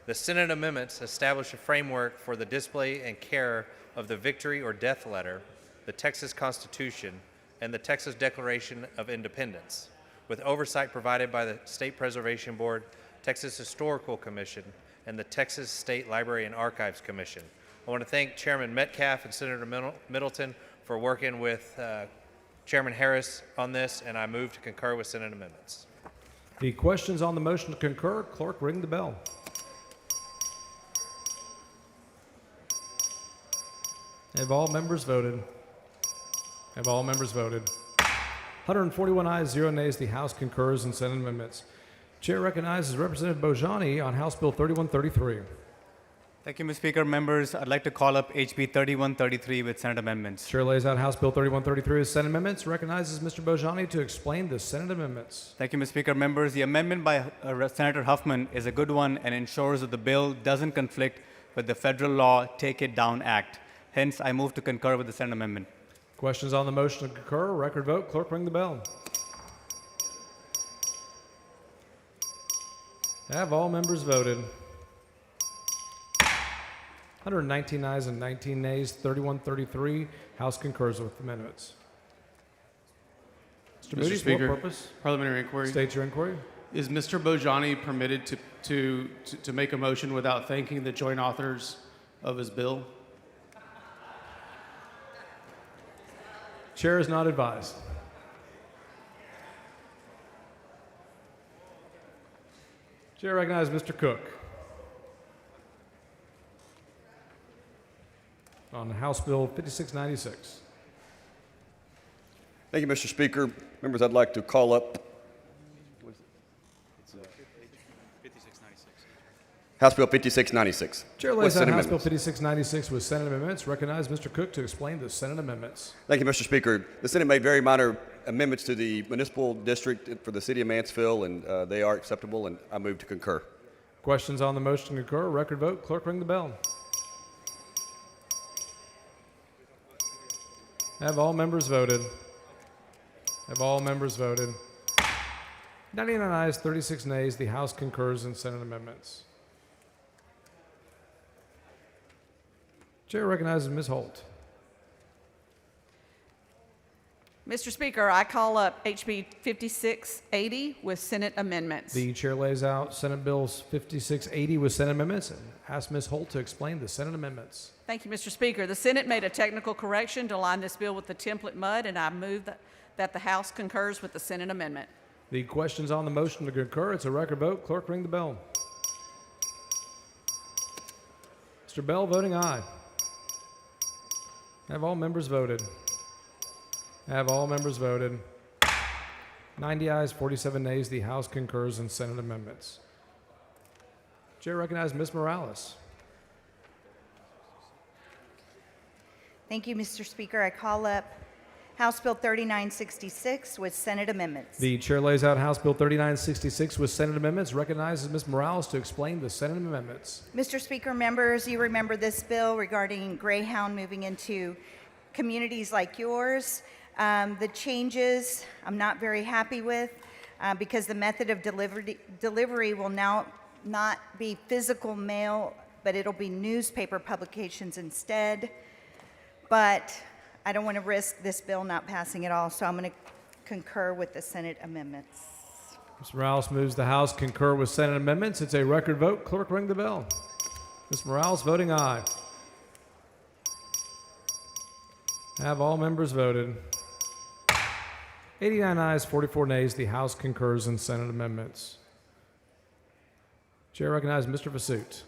The Senate amendments establish a framework for the display and care of the victory or death letter, the Texas Constitution, and the Texas Declaration of Independence, with oversight provided by the State Preservation Board, Texas Historical Commission, and the Texas State Library and Archives Commission. I want to thank Chairman Metcalf and Senator Middleton for working with Chairman Harris on this, and I move to concur with Senate amendments. The questions on the motion to concur, clerk ring the bell. Have all members voted? Have all members voted? 141 ayes, 0 nays. The House concurs in Senate amendments. Chair recognizes Representative Bojani on House Bill 3133. Thank you, Mr. Speaker. Members, I'd like to call up HB 3133 with Senate amendments. Chair lays out House Bill 3133 with Senate amendments. Recognizes Mr. Bojani to explain the Senate amendments. Thank you, Mr. Speaker. Members, the amendment by Senator Huffman is a good one and ensures that the bill doesn't conflict with the federal law Take It Down Act. Hence, I move to concur with the Senate amendment. Questions on the motion to concur, record vote, clerk ring the bell. Have all members voted? 119 ayes and 19 nays, 3133. House concurs with amendments. Mr. Moody, for what purpose? Parliamentary inquiry. State your inquiry. Is Mr. Bojani permitted to make a motion without thanking the joint authors of his bill? Chair is not advised. Chair recognizes Mr. Cook on House Bill 5696. Thank you, Mr. Speaker. Members, I'd like to call up House Bill 5696. Chair with lays out Senate House Bill amendments. 5696 with Senate amendments. Recognize Mr. Cook to explain the Senate amendments. Thank you, Mr. Speaker. The Senate made very minor amendments to the municipal district for the city of Mansfield, and they are acceptable, and I move to concur. Questions on the motion to concur, record vote, clerk ring the bell. Have all members voted? Have all members voted? 99 ayes, 36 nays. The House concurs in Senate amendments. Chair recognizes Ms. Holt. Mr. Speaker, I call up HB 5680 with Senate amendments. The chair lays out Senate Bills 5680 with Senate amendments and asks Ms. Holt to explain the Senate amendments. Thank you, Mr. Speaker. The Senate made a technical correction to align this bill with the template MUD, and I move that the House concurs with the Senate amendment. The questions on the motion to concur, it's a record vote. Clerk ring the bell. Mr. Bell voting aye. Have all members voted? Have all members voted? 90 ayes, 47 nays. The House concurs in Senate amendments. Chair recognizes Ms. Morales. Thank you, Mr. Speaker. I call up House Bill 3966 with Senate amendments. The chair lays out House Bill 3966 with Senate amendments. Recognizes Ms. Morales to explain the Senate amendments. Mr. Speaker, members, you remember this bill regarding Greyhound moving into communities like yours. The changes I'm not very happy with because the method of delivery will now not be physical mail, but it'll be newspaper publications instead. But I don't want to risk this bill not passing at all, so I'm going to concur with the Senate amendments. Ms. Morales moves the House concur with Senate amendments. It's a record vote. Clerk ring the bell. Ms. Morales voting aye. Have all members voted? 89 ayes, 44 nays. The House concurs in Senate amendments. Chair recognizes Mr. Vasut.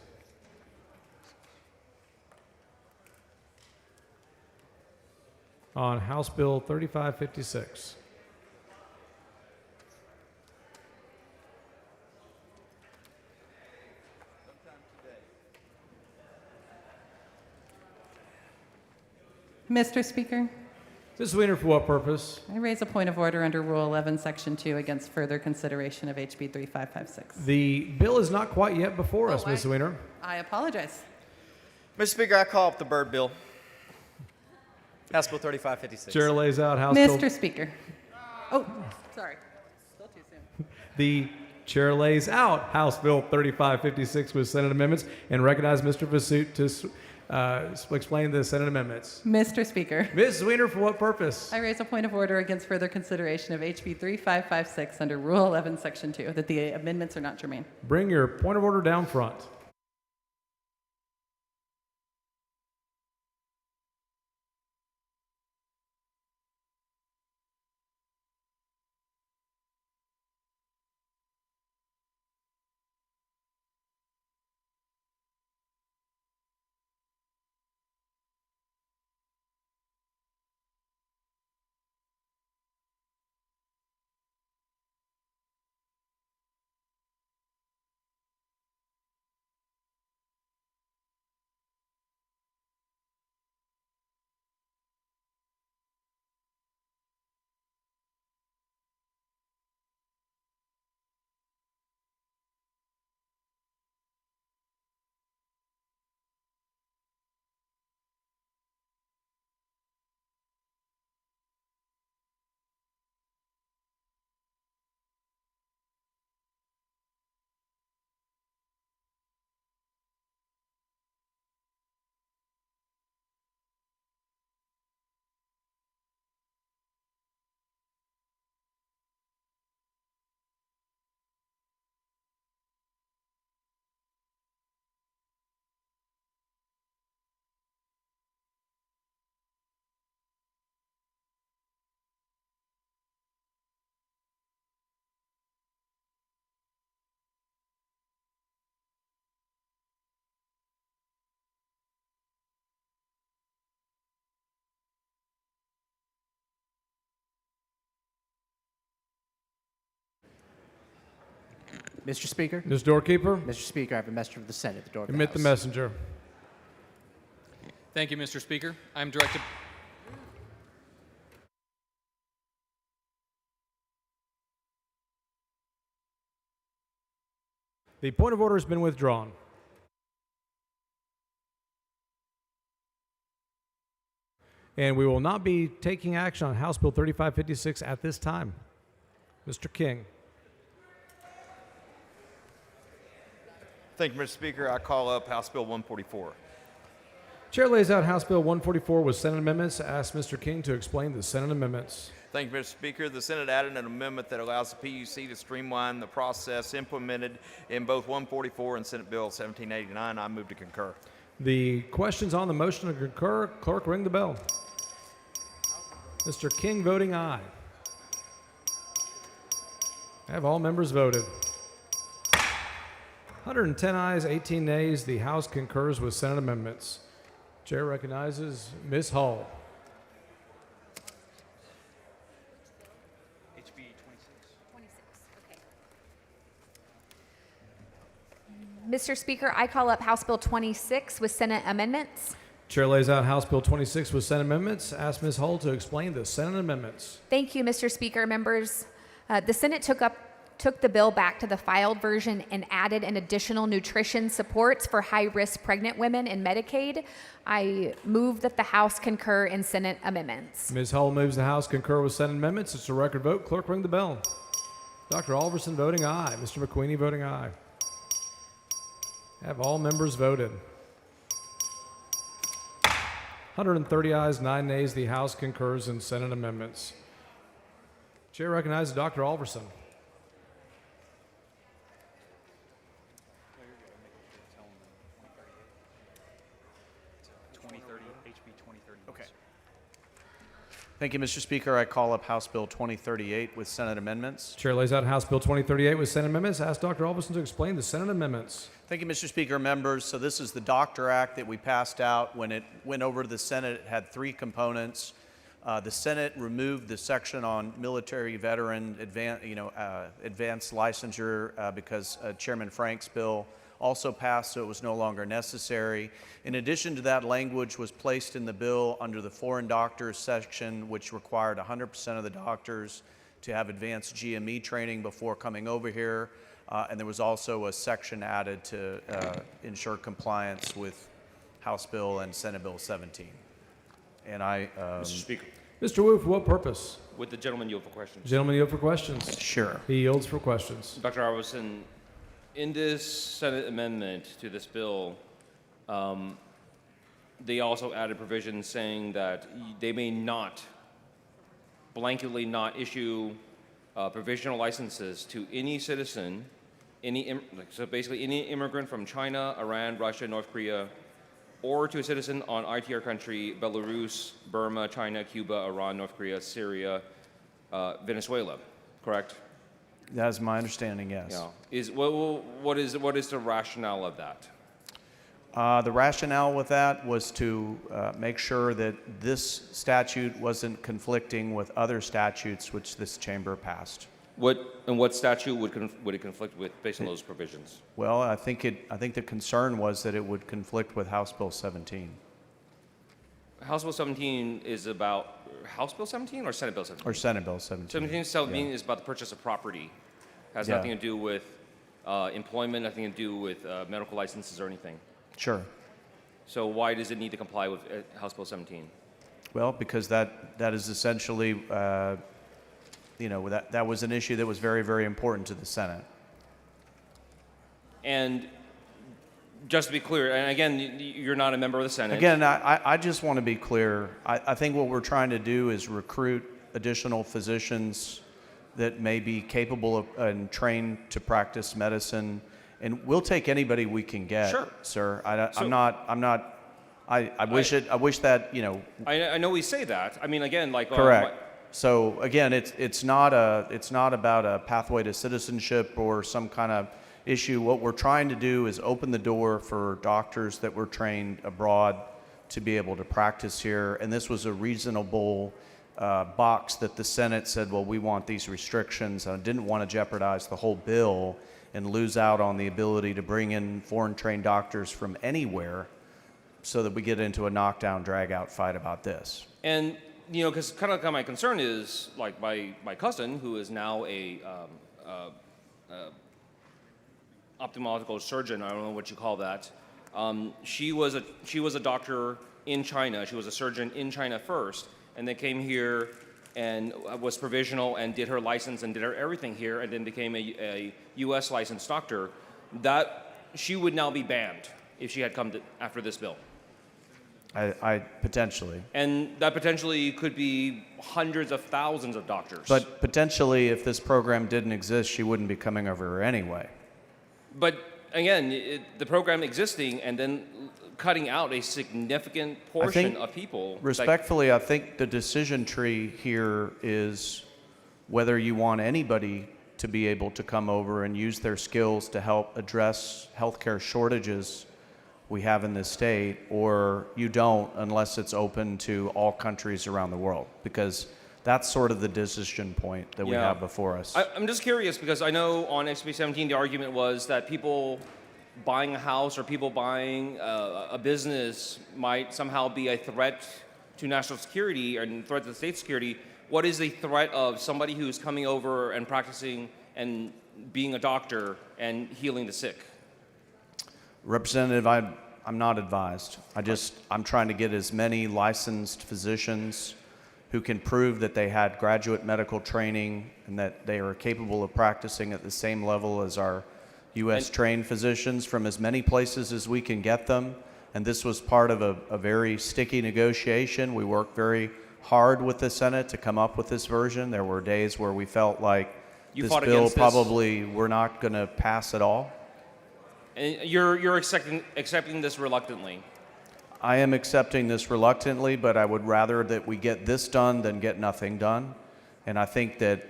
On House Bill 3556. Mr. Speaker, Ms. Weiner, for what purpose? I raise a point of order under Rule 11, Section 2 against further consideration of HB 3556. The bill is not quite yet before us, Ms. Weiner. I apologize. Mr. Speaker, I call up the Byrd Bill. House Bill 3556. Chair lays out House Bill. Mr. Speaker. Oh, sorry. Still too soon. The chair lays out House Bill 3556 with Senate amendments and recognize Mr. Vasut to explain the Senate amendments. Mr. Speaker. Ms. Weiner, for what purpose? I raise a point of order against further consideration of HB 3556 under Rule 11, Section 2, that the amendments are not germane. Bring your point of order down front. Mr. Speaker. Ms. Doorkeeper. Mr. Speaker, I have a messenger of the Senate at the door of the Admit the House. messenger. Thank you, Mr. Speaker. I'm directed. The point of order has been withdrawn. And we will not be taking action on House Bill 3556 at this time. Mr. King. Thank you, Mr. Speaker. I call up House Bill 144. Chair lays out House Bill 144 with Senate amendments. Ask Mr. King to explain the Senate amendments. Thank you, Mr. Speaker. The Senate added an amendment that allows the PUC to streamline the process implemented in both 144 and Senate Bill 1789. I move to concur. The questions on the motion to concur, clerk ring the bell. Mr. King voting aye. Have all members voted? 110 ayes, 18 nays. The House concurs with Senate amendments. Chair recognizes Ms. Hall. Mr. Speaker, I call up House Bill 26 with Senate amendments. Chair lays out House Bill 26 with Senate amendments. Ask Ms. Hull to explain the Senate amendments. Thank you, Mr. Speaker. Members, the Senate took the bill back to the filed version and added an additional nutrition supports for high-risk pregnant women in Medicaid. I move that the House concur in Senate amendments. Ms. Hull moves the House concur with Senate amendments. It's a record vote. Clerk ring the bell. Dr. Alverson voting aye. Mr. McQueenie voting aye. Have all members voted? 130 ayes, 9 nays. The House concurs in Senate amendments. Chair recognizes Dr. Alverson. Okay. Thank you, Mr. Speaker. I call up House Bill 2038 with Senate amendments. Chair lays out House Bill 2038 with Senate amendments. Ask Dr. Alverson to explain the Senate amendments. Thank you, Mr. Speaker. Members, so this is the Doctor Act that we passed out. When it went over to the Senate, it had 3 components. The Senate removed the section on military veteran advanced licensure because Chairman Frank's bill also passed, so it was no longer necessary. In addition to that, language was placed in the bill under the foreign doctors section, which required 100% of the doctors to have advanced GME training before coming over here. And there was also a section added to ensure compliance with House Bill and Senate Bill 17. And Mr. Speaker, Mr. Wu, for what purpose? would the gentleman yield for questions? Gentleman yield for questions. Sure. He yields for questions. Dr. Arveson, in this Senate amendment to this bill, they also added provisions saying that they may not, blanketly not issue provisional licenses to any citizen, so basically any immigrant from China, Iran, Russia, North Korea, or to a citizen on ITR country, Belarus, Burma, China, Cuba, Iran, North Korea, Syria, Venezuela, correct? That is my understanding, yes. Yeah. What is the rationale of that? The rationale with that was to make sure that this statute wasn't conflicting with other statutes which this chamber passed. What statute would it conflict with based on those provisions? Well, I think the concern was that it would conflict with House Bill 17. House Bill 17 is about House Bill 17 or Senate Bill 17? Or Senate Bill 17. 17 is about the purchase of property. Has nothing to do with employment, nothing to do with medical licenses or anything. Sure. So why does it need to comply with House Bill 17? Well, because that is essentially, that was an issue that was very, very important to the Senate. And just to be clear, and again, you're not a member of the Senate. Again, I just want to be clear. I think what we're trying to do is recruit additional physicians that may be capable of and trained to practice medicine, and we'll take anybody we can get, Sure. sir. I wish that, I know we say that. I mean, again, like correct. So again, it's not about a pathway to citizenship or some kind of issue. What we're trying to do is open the door for doctors that were trained abroad to be able to practice here. And this was a reasonable box that the Senate said, well, we want these restrictions. I didn't want to jeopardize the whole bill and lose out on the ability to bring in foreign trained doctors from anywhere so that we get into a knockdown, drag out fight about this. And, because kind of my concern is, like, my cousin, who is now a ophthalmological surgeon, I don't know what you call that. She was a doctor in China. She was a surgeon in China first, and then came here and was provisional and did her license and did her everything here, and then became a U.S. licensed doctor. That she would now be banned if she had come after this bill. I potentially. And that potentially could be hundreds of thousands of doctors. But potentially, if this program didn't exist, she wouldn't be coming over anyway. But again, the program existing and then cutting out a significant portion of people. Respectfully, I think the decision tree here is whether you want anybody to be able to come over and use their skills to help address healthcare shortages we have in this state, or you don't unless it's open to all countries around the world, because that's sort of the decision point that we have before us. I'm just curious because I know on SB 17 the argument was that people buying a house or people buying a business might somehow be a threat to national security and threat to state security. What is the threat of somebody who's coming over and practicing and being a doctor and healing the sick? Representative, I'm not advised. I'm trying to get as many licensed physicians who can prove that they had graduate medical training and that they are capable of practicing at the same level as our U.S. trained physicians from as many places as we can get them. And this was part of a very sticky negotiation. We worked very hard with the Senate to come up with this version. There were days where we felt like this bill probably we're not going to pass at all. And you're accepting this reluctantly? I am accepting this reluctantly, but I would rather that we get this done than get nothing done. And I think that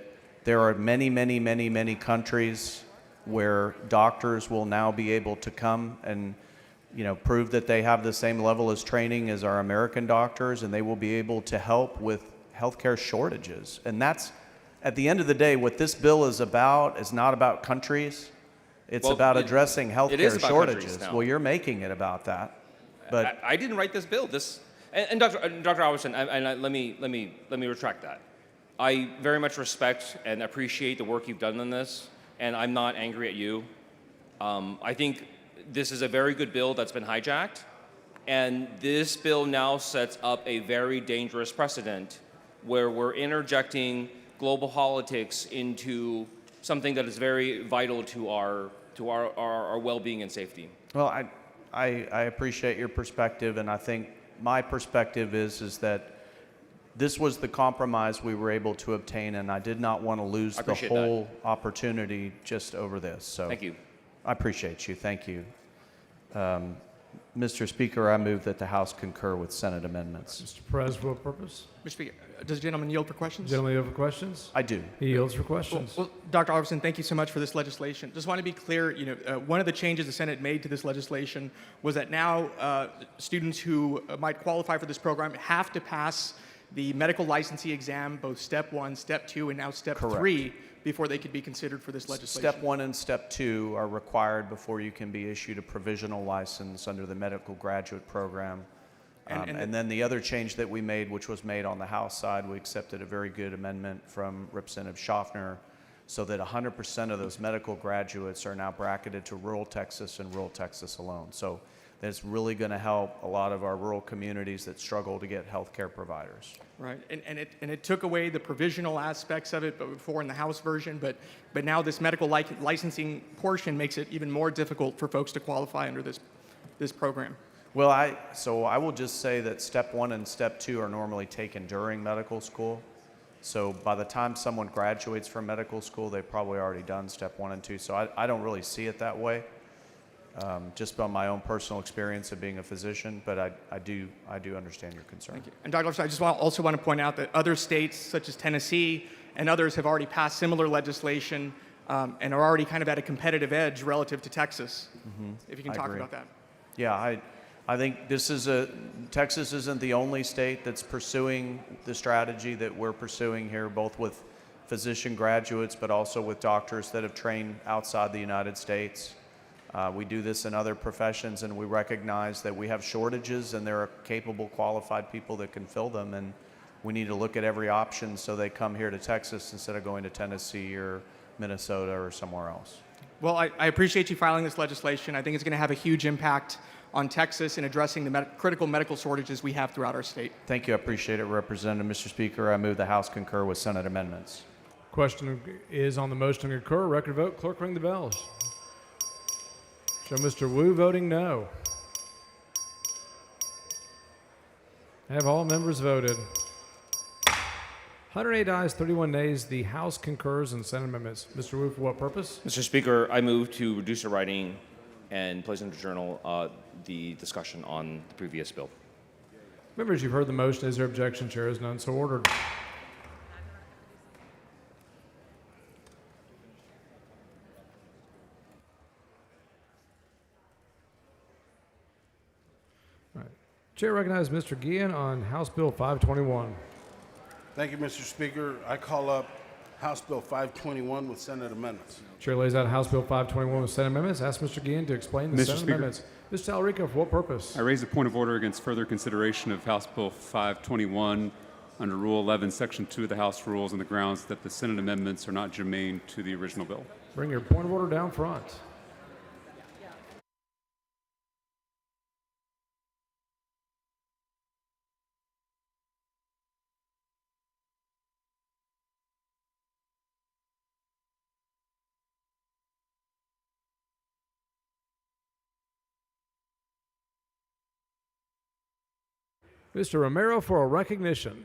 there are many, many, many, many countries where doctors will now be able to come and prove that they have the same level as training as our American doctors, and they will be able to help with healthcare shortages. And that's, at the end of the day, what this bill is not about countries. It's Well, about it- addressing it is healthcare about shortages. countries now. Well, you're making it about that. But I didn't write this bill. And Dr. Albertson, let me retract that. I very much respect and appreciate the work you've done on this, and I'm not angry at you. I think this is a very good bill that's been hijacked, and this bill now sets up a very dangerous precedent where we're interjecting global politics into something that is very vital to our well-being and safety. well, I appreciate your perspective, and I think my perspective is that this was the compromise we were able to obtain, and I did not want to lose I the appreciate whole opportunity just over this. So Thank you. I appreciate you. Thank you. Mr. Speaker, I move that the House concur with Senate amendments. Mr. Perez, for what purpose? Mr. Speaker, does the gentleman yield for questions? Gentlemen, you have questions? I do. He yields for questions. Well, Dr. Albertson, thank you so much for this legislation. Just want to be clear, one of the changes the Senate made to this legislation was that now students who might qualify for this program have to pass the medical licensee exam, both Step 1, Step 2, and now Step Correct. 3, before they could be considered for this legislation. Step 1 and Step 2 are required before you can be issued a provisional license under the medical graduate program. And then the other change that we made, which was made on the House side, we accepted a very good amendment from Representative Schaffner so that 100% of those medical graduates are now bracketed to rural Texas and rural Texas alone. So that's really going to help a lot of our rural communities that struggle to get health care providers. Right, and it took away the provisional aspects of it before in the House version, but now this medical licensing portion makes it even more difficult for folks to qualify under this program. Well, I will just say that Step 1 and Step 2 are normally taken during medical school. So by the time someone graduates from medical school, they've probably already done Step 1 and 2. So I don't really see it that way, just on my own personal experience of being a physician. But I do understand your concern. Thank you. And Dr. Albertson, I just also want to point out that other states, such as Tennessee and others, have already passed similar legislation and are already kind of at a competitive edge relative to Texas. If you can I talk agree. about that. Yeah, I think Texas isn't the only state that's pursuing the strategy that we're pursuing here, both with physician graduates, but also with doctors that have trained outside the United States. We do this in other professions, and we recognize that we have shortages, and there are capable, qualified people that can fill them, and we need to look at every option so they come here to Texas instead of going to Tennessee or Minnesota or somewhere else. Well, I appreciate you filing this legislation. I think it's going to have a huge impact on Texas in addressing the critical medical shortages we have throughout our state. Thank you. I appreciate it, Representative. Mr. Speaker, I move the House concur with Senate amendments. Question is on the motion to concur. Record vote. Clerk, ring the bells. Show Mr. Wu voting no. Have all members voted? 108 ayes, 31 nays. The House concurs in Senate amendments. Mr. Wu, for what purpose? Mr. Speaker, I move to reduce the writing and place in the journal the discussion on the previous bill. Members, you've heard the motion. Is there objection? Chair is none, so ordered. All right. Chair recognizes Mr. Guillen on House Bill 521. Thank you, Mr. Speaker. I call up House Bill 521 with Senate amendments. Chair lays out House Bill 521 with Senate amendments. Ask Mr. Guillen to explain the Mr. Senate Speaker. amendments. Mr. Talarico, for what purpose? I raise a point of order against further consideration of House Bill 521 under Rule 11, Section 2 of the House Rules on the grounds that the Senate amendments are not germane to the original bill. Bring your point of order down front. Mr. Romero for a recognition.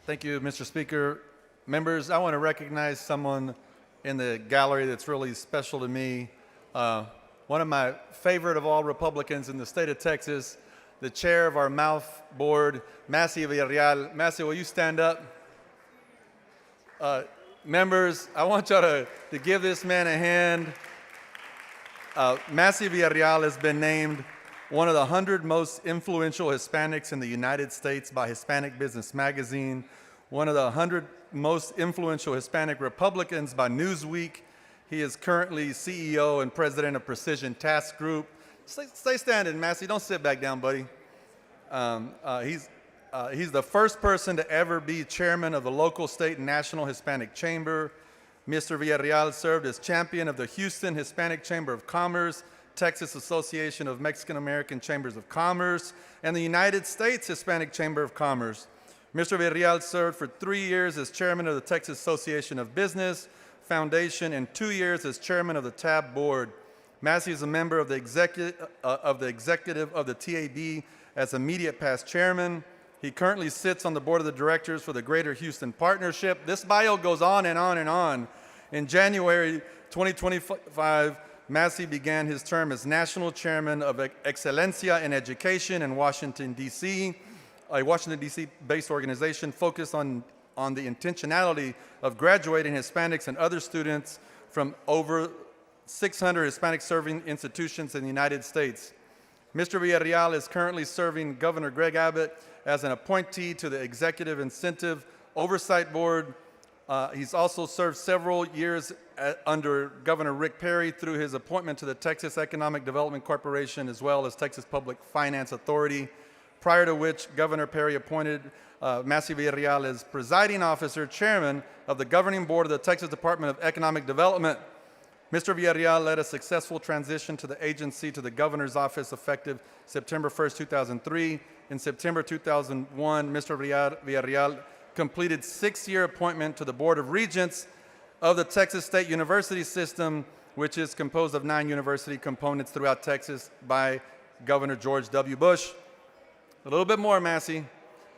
Thank you, Mr. Speaker. Members, I want to recognize someone in the gallery that's really special to me. One of my favorite of all Republicans in the state of Texas, the chair of our MAUF board, Massey Villarreal. Massey, will you stand up? Members, I want y'all to give this man a hand. Massey Villarreal has been named one of the 100 most influential Hispanics in the United States by Hispanic Business Magazine, one of the 100 most influential Hispanic Republicans by Newsweek, He is currently CEO and president of Precision Task Group. Stay standing, Massey. Don't sit back down, buddy. He's the first person to ever be chairman of the local, state, and national Hispanic Chamber. Mr. Villarreal served as champion of the Houston Hispanic Chamber of Commerce, Texas Association of Mexican American Chambers of Commerce, and the United States Hispanic Chamber of Commerce. Mr. Villarreal served for 3 years as chairman of the Texas Association of Business Foundation and 2 years as chairman of the TAB board. Massey is a member of the executive of the TAB as immediate past chairman. He currently sits on the board of the directors for the Greater Houston Partnership. This bio goes on and on and on. In January 2025, Massey began his term as national chairman of Excelencia in Education in Washington, D.C., a Washington, D.C.-based organization focused on the intentionality of graduating Hispanics and other students from over 600 Hispanic-serving institutions in the United States. Mr. Villarreal is currently serving Governor Greg Abbott as an appointee to the Executive Incentive Oversight Board. He's also served several years under Governor Rick Perry through his appointment to the Texas Economic Development Corporation as well as Texas Public Finance Authority, prior to which Governor Perry appointed Massey Villarreal as presiding officer, chairman of the governing board of the Texas Department of Economic Development. Mr. Villarreal led a successful transition to the agency to the governor's office effective September 1st, 2003. In September 2001, Mr. Villarreal completed 6-year appointment to the Board of Regents of the Texas State University System, which is composed of 9 university components throughout Texas by Governor George W. Bush. A little bit more, Massey.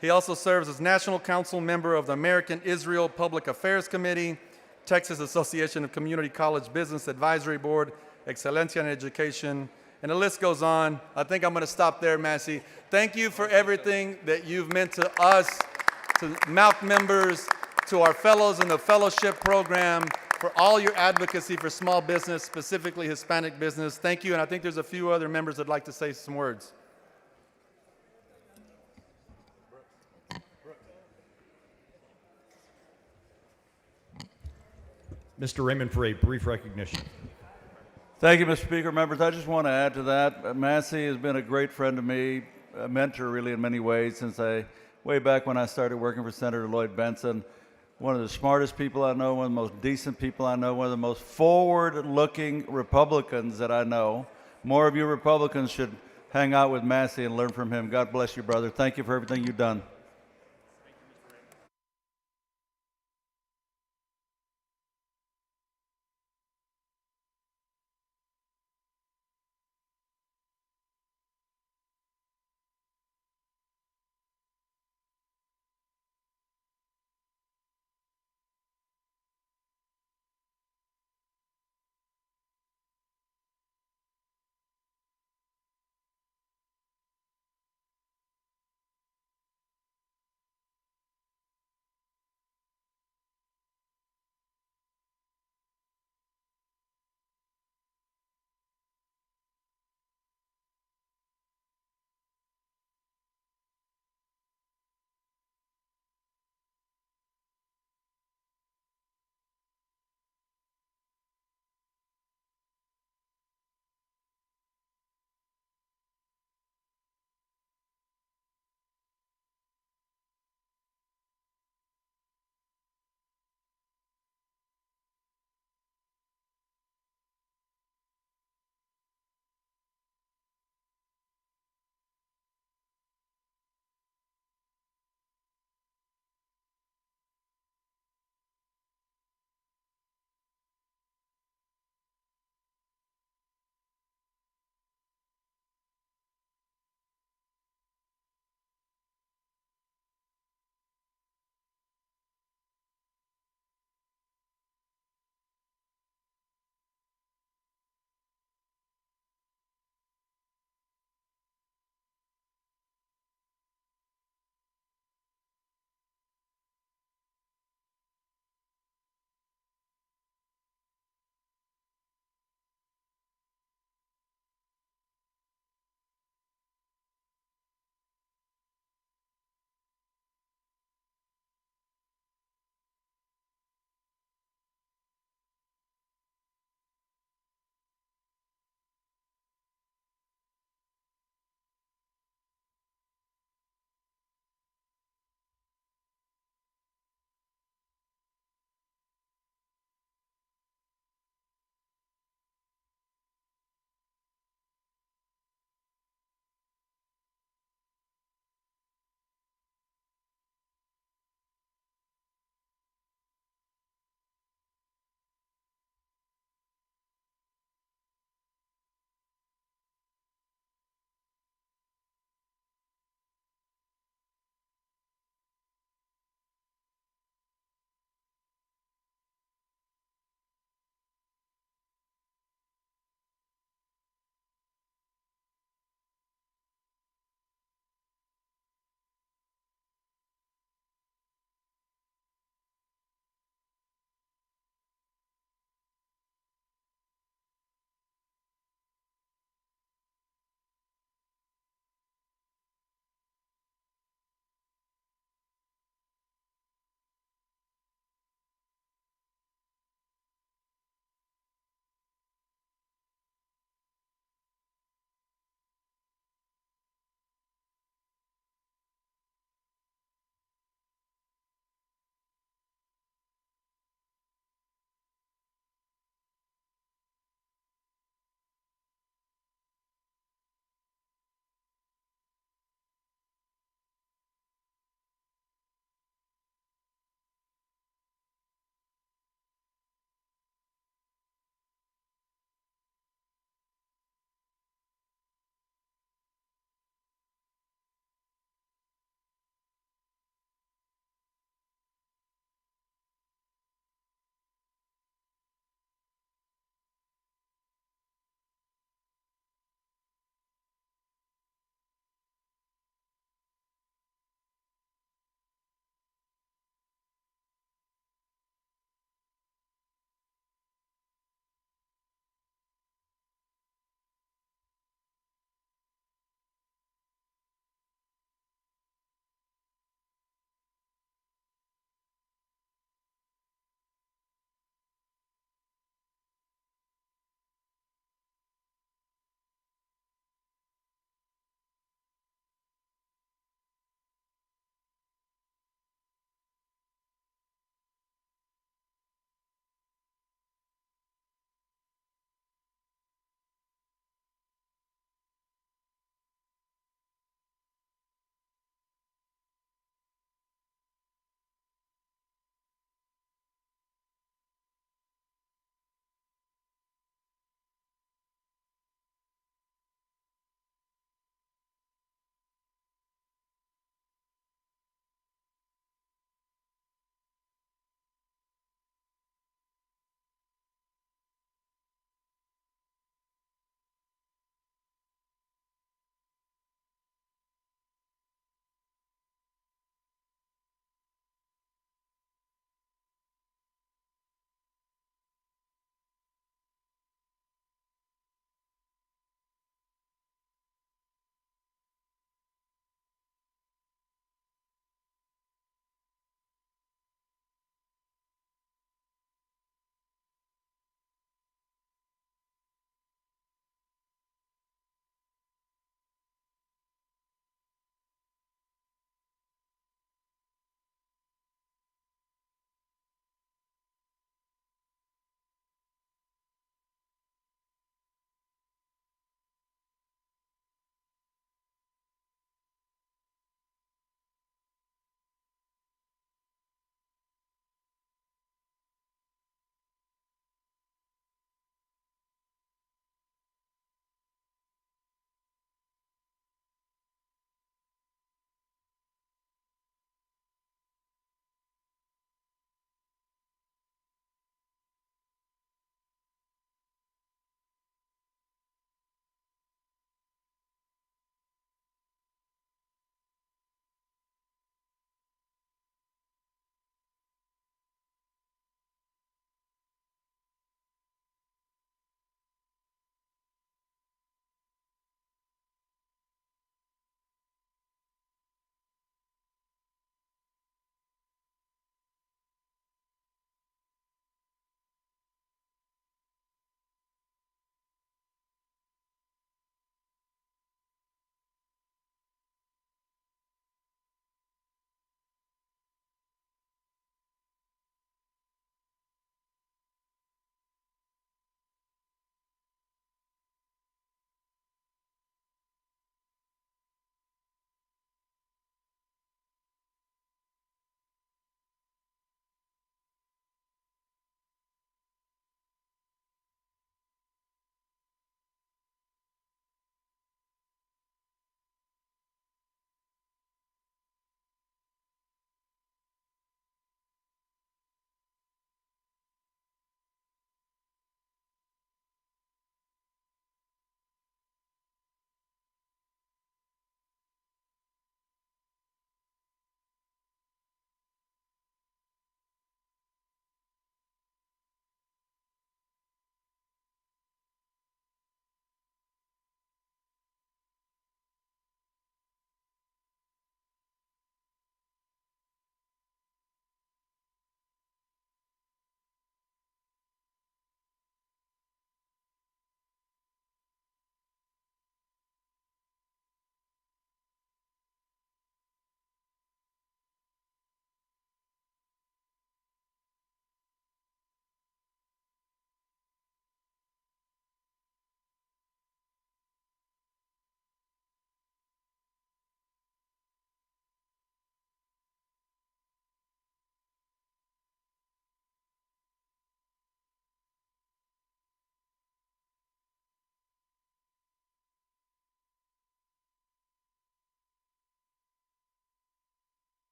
He also serves as National Council member of the American Israel Public Affairs Committee, Texas Association of Community College Business Advisory Board, Excelencia in Education, and the list goes on. I think I'm going to stop there, Massey. Thank you for everything that you've meant to us, to MALC members, to our fellows in the fellowship program, for all your advocacy for small business, specifically Hispanic business. Thank you, and I think there's a few other members that'd like to say some words. Mr. Raymond for a brief recognition. Thank you, Mr. Speaker. Members, I just want to add to that. Massey has been a great friend to me, a mentor really in many ways since way back when I started working for Senator Lloyd Bentsen. One of the smartest people I know, one of the most decent people I know, one of the most forward-looking Republicans that I know. More of you Republicans should hang out with Massey and learn from him. God bless you, brother. Thank you for everything you've done.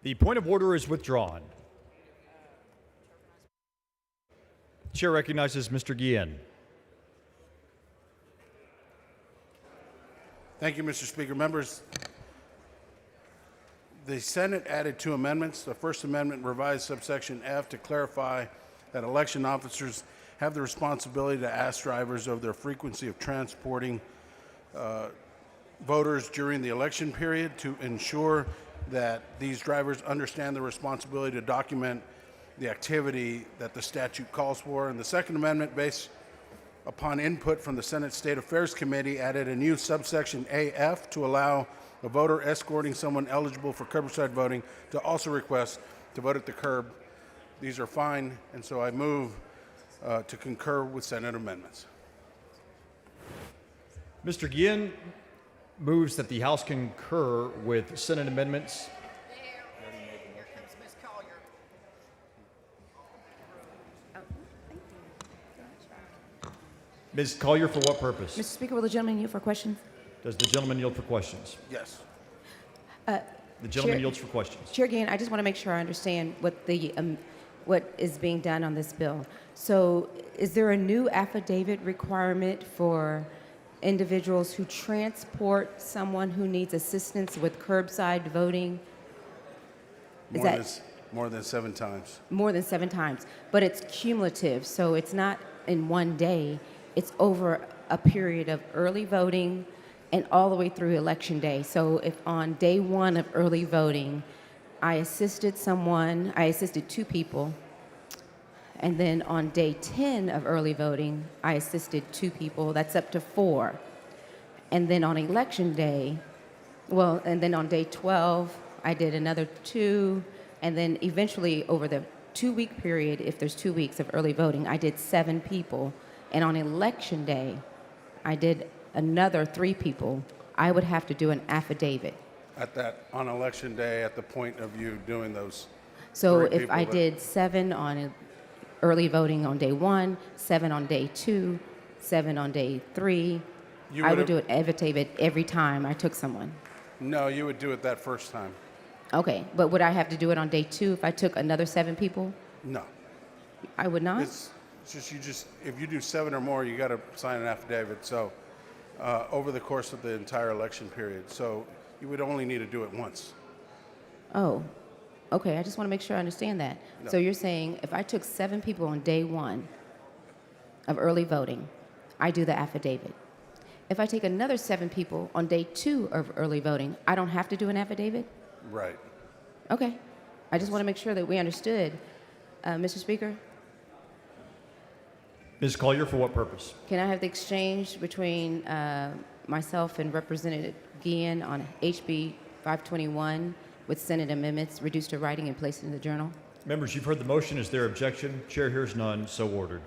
The point of order is withdrawn. Chair recognizes Mr. Guillen. Thank you, Mr. Speaker. Members, the Senate added 2 amendments. The First Amendment revised subsection F to clarify that election officers have the responsibility to ask drivers of their frequency of transporting voters during the election period to ensure that these drivers understand the responsibility to document the activity that the statute calls for. And the Second Amendment, based upon input from the Senate State Affairs Committee, added a new subsection AF to allow a voter escorting someone eligible for curbside voting to also request to vote at the curb. These are fine, and so I move to concur with Senate amendments. Mr. Guillen moves that the House concur with Senate amendments. Ms. Collier, for what purpose? Mr. Speaker, will the gentleman yield for questions? Does the gentleman yield for questions? Yes. The gentleman yields for questions. Chair Gann, I just want to make sure I understand what is being done on this bill. So is there a new affidavit requirement for individuals who transport someone who needs assistance with curbside voting? More than 7 times. More than 7 times, but it's cumulative, so it's not in one day. It's over a period of early voting and all the way through Election Day. So if on day 1 of early voting, I assisted 2 people, and then on day 10 of early voting, I assisted 2 people, that's up to 4. And then on Election Day, and then on day 12, I did another 2, and then eventually over the 2-week period, if there's 2 weeks of early voting, I did 7 people. And on Election Day, I did another 3 people. I would have to do an affidavit. On Election Day, at the point of you doing those. So 3 if I people did 7 on early voting on day 1, 7 on day 2, 7 on day 3, I would do an affidavit every time I took someone. No, you would do it that first time. Okay, but would I have to do it on day 2 if I took another 7 people? No. I would not? It's just if you do 7 or more, you got to sign an affidavit. So over the course of the entire election period. So you would only need to do it once. Oh, okay. I just want to make sure I understand that. No. So you're saying if I took 7 people on day 1 of early voting, I do the affidavit. If I take another 7 people on day 2 of early voting, I don't have to do an affidavit? Right. Okay. I just want to make sure that we understood. Mr. Speaker, Ms. Collier, for what purpose? can I have the exchange between myself and Representative Guillen on HB 521 with Senate amendments reduced to writing and placed in the journal? Members, you've heard the motion. Is there objection? Chair hears none. So ordered.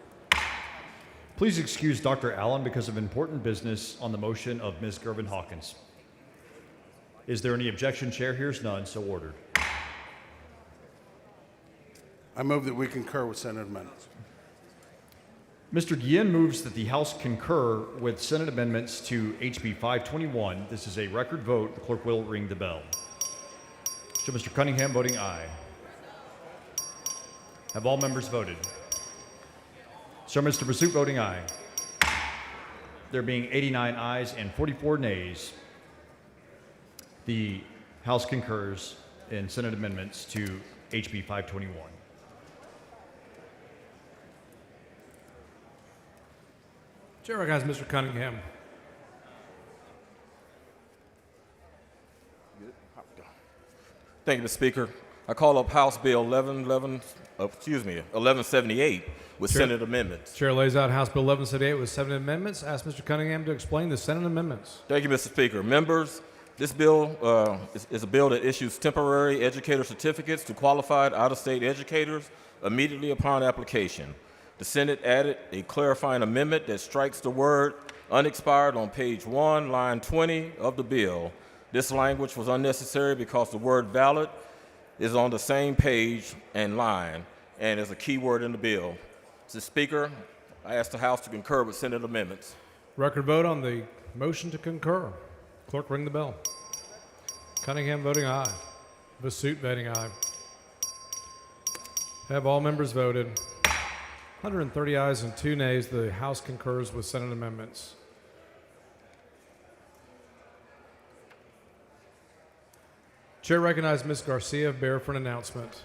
Please excuse Dr. Allen because of important business on the motion of Ms. Gervin Hawkins. Is there any objection? Chair hears none. So ordered. I move that we concur with Senate amendments. Mr. Guillen moves that the House concur with Senate amendments to HB 521. This is a record vote. The clerk will ring the bell. Show Mr. Cunningham voting aye. Have all members voted? Sir, Mr. Pursuit voting aye. There being 89 ayes and 44 nays, the House concurs in Senate amendments to HB 521. Chair recognizes Mr. Cunningham. Thank you, Mr. Speaker. I call up House Bill 1178 with Senate amendments. Chair lays out House Bill 1178 with 7 amendments. Ask Mr. Cunningham to explain the Senate amendments. Thank you, Mr. Speaker. Members, this bill is a bill that issues temporary educator certificates to qualified out-of-state educators immediately upon application. The Senate added a clarifying amendment that strikes the word unexpired on page 1, line 20 of the bill. This language was unnecessary because the word valid is on the same page and line and is a key word in the bill. Mr. Speaker, I ask the House to concur with Senate amendments. Record vote on the motion to concur. Clerk, ring the bell. Cunningham voting aye. Vasut voting aye. Have all members voted? 130 ayes and 2 nays. The House concurs with Senate amendments. Chair recognizes Ms. Garcia Bear for an announcement.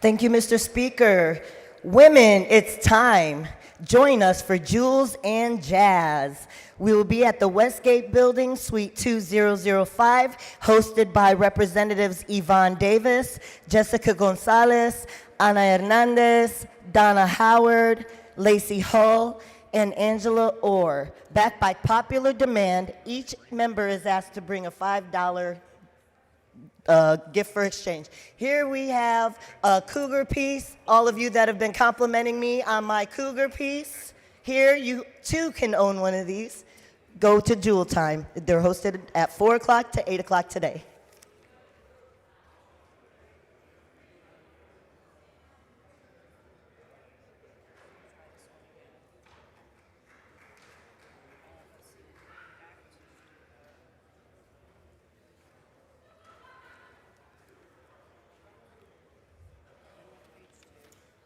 Thank you, Mr. Speaker. Women, it's time. Join us for Jules and Jazz. We will be at the Westgate Building, Suite 2005, hosted by Representatives Yvonne Davis, Jessica Gonzalez, Ana Hernandez, Donna Howard, Lacey Hull, and Angela Orr. Backed by popular demand, each member is asked to bring a $5 gift for exchange. Here we have a cougar piece. All of you that have been complimenting me on my cougar piece, here you too can own one of these. Go to Jewel Time. They're hosted at 4 o'clock to 8 o'clock today.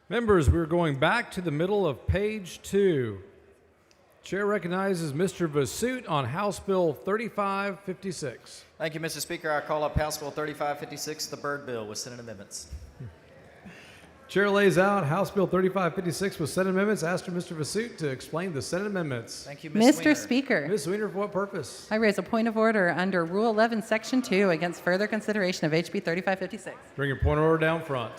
Members, we're going back to the middle of page 2. Chair recognizes Mr. Vasut on House Bill 3556. Thank you, Mr. Speaker. I call up House Bill 3556, the Byrd Bill, with Senate amendments. Chair lays out House Bill 3556 with Senate amendments. Asked Mr. Vasut to explain the Senate amendments. Thank you, Ms. Mr. Speaker, Ms. Weiner, for what purpose? I raise a point of order under Rule 11, Section 2 against further consideration of HB 3556. Bring your point of order down front.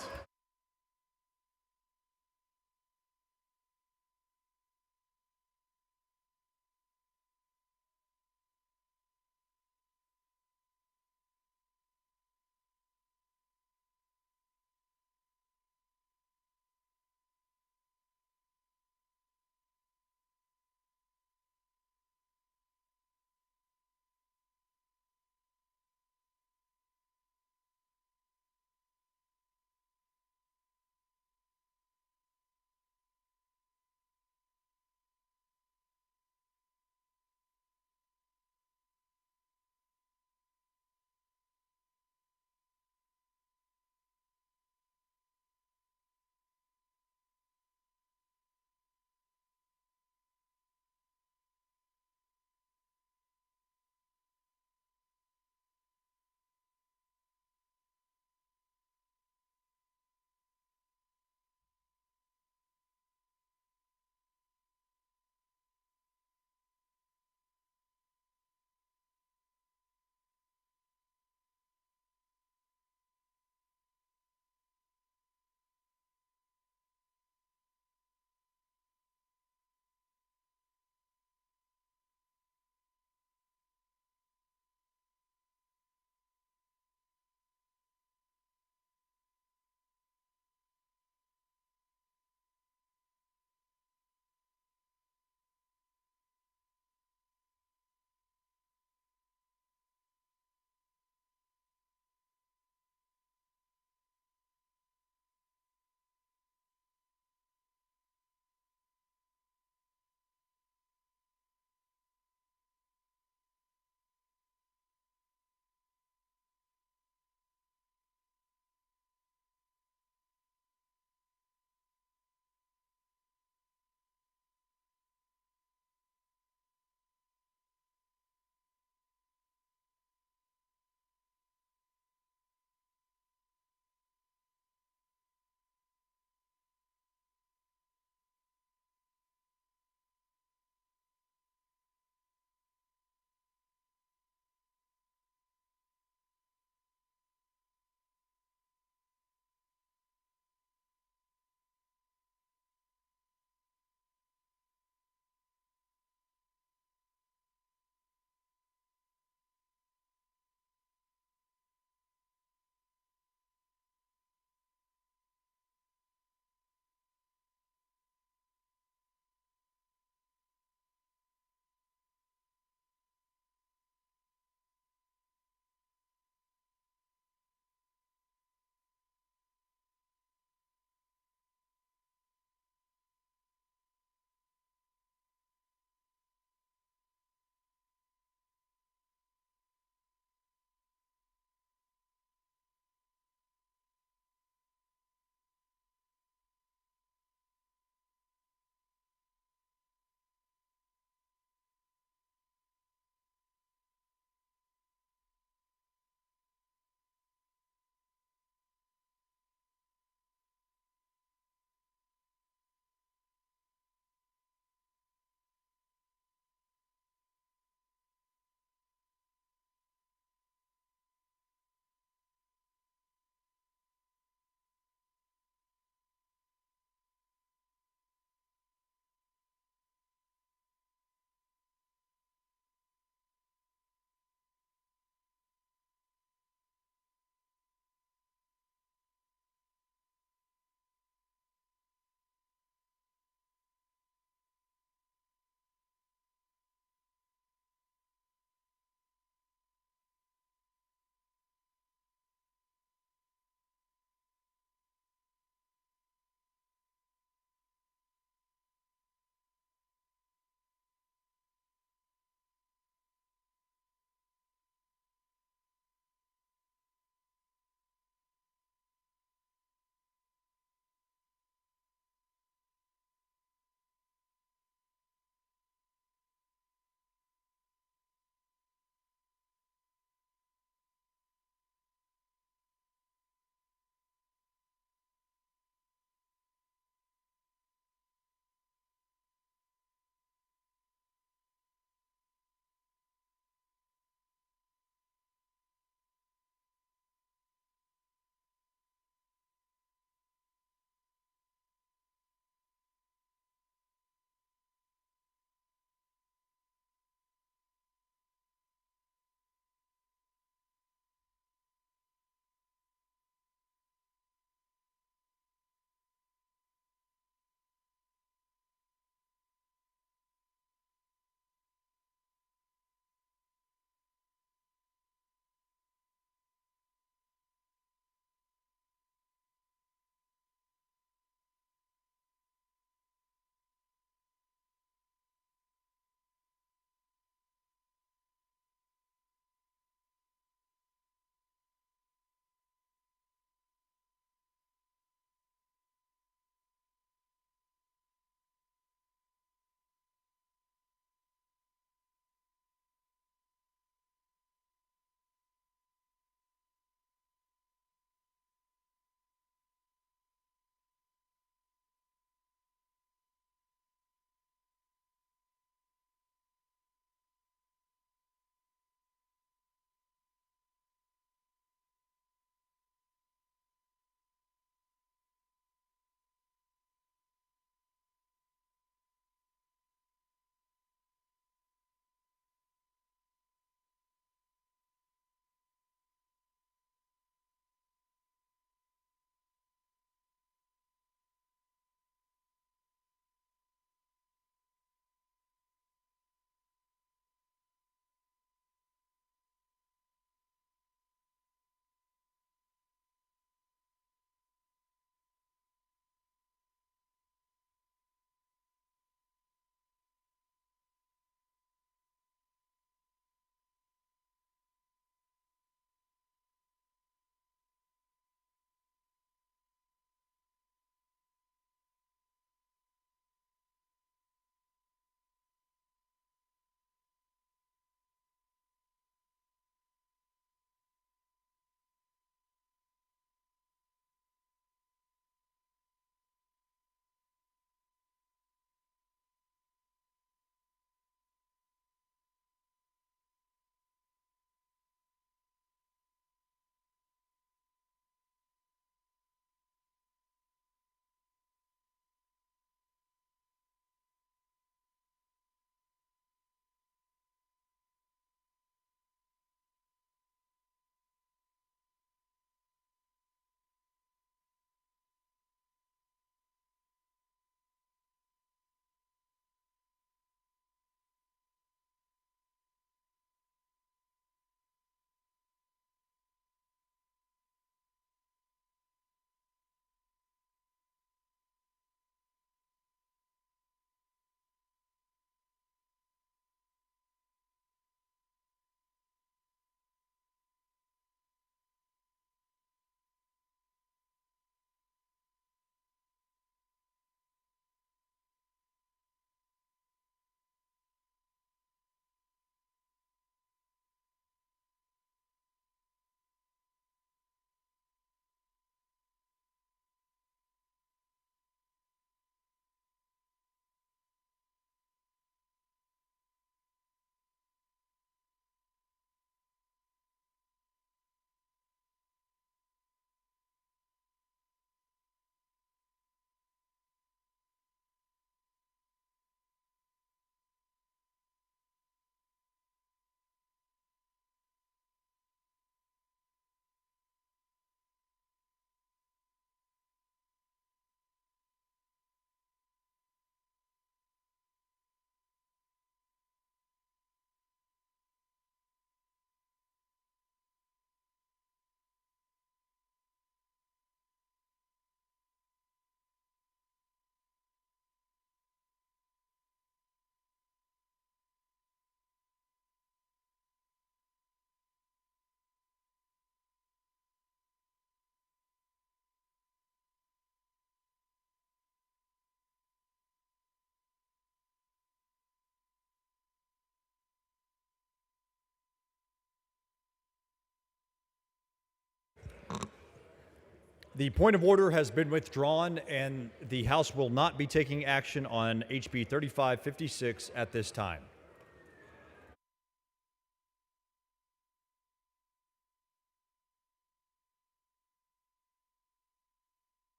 The point of order has been withdrawn, and the House will not be taking action on HB 3556 at this time.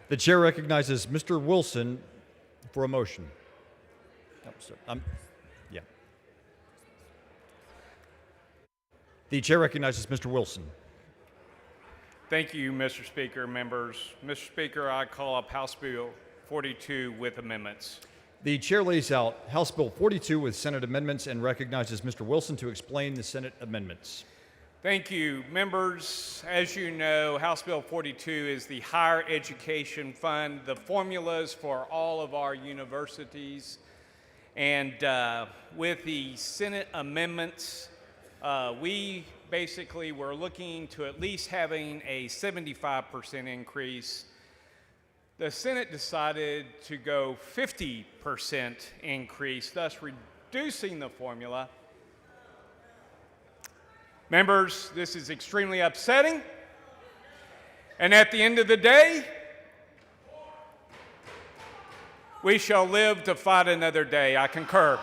The chair recognizes Mr. Wilson for a motion. Yeah. The chair recognizes Mr. Wilson. Thank you, Mr. Speaker, members. Mr. Speaker, I call up House Bill 42 with amendments. The chair lays out House Bill 42 with Senate amendments and recognizes Mr. Wilson to explain the Senate amendments. Thank you, members. As you know, House Bill 42 is the Higher Education Fund, the formulas for all of our universities. And with the Senate amendments, we basically were looking to at least having a 75% increase. The Senate decided to go 50% increase, thus reducing the formula. Members, this is extremely upsetting. And at the end of the day, we shall live to fight another day. I concur.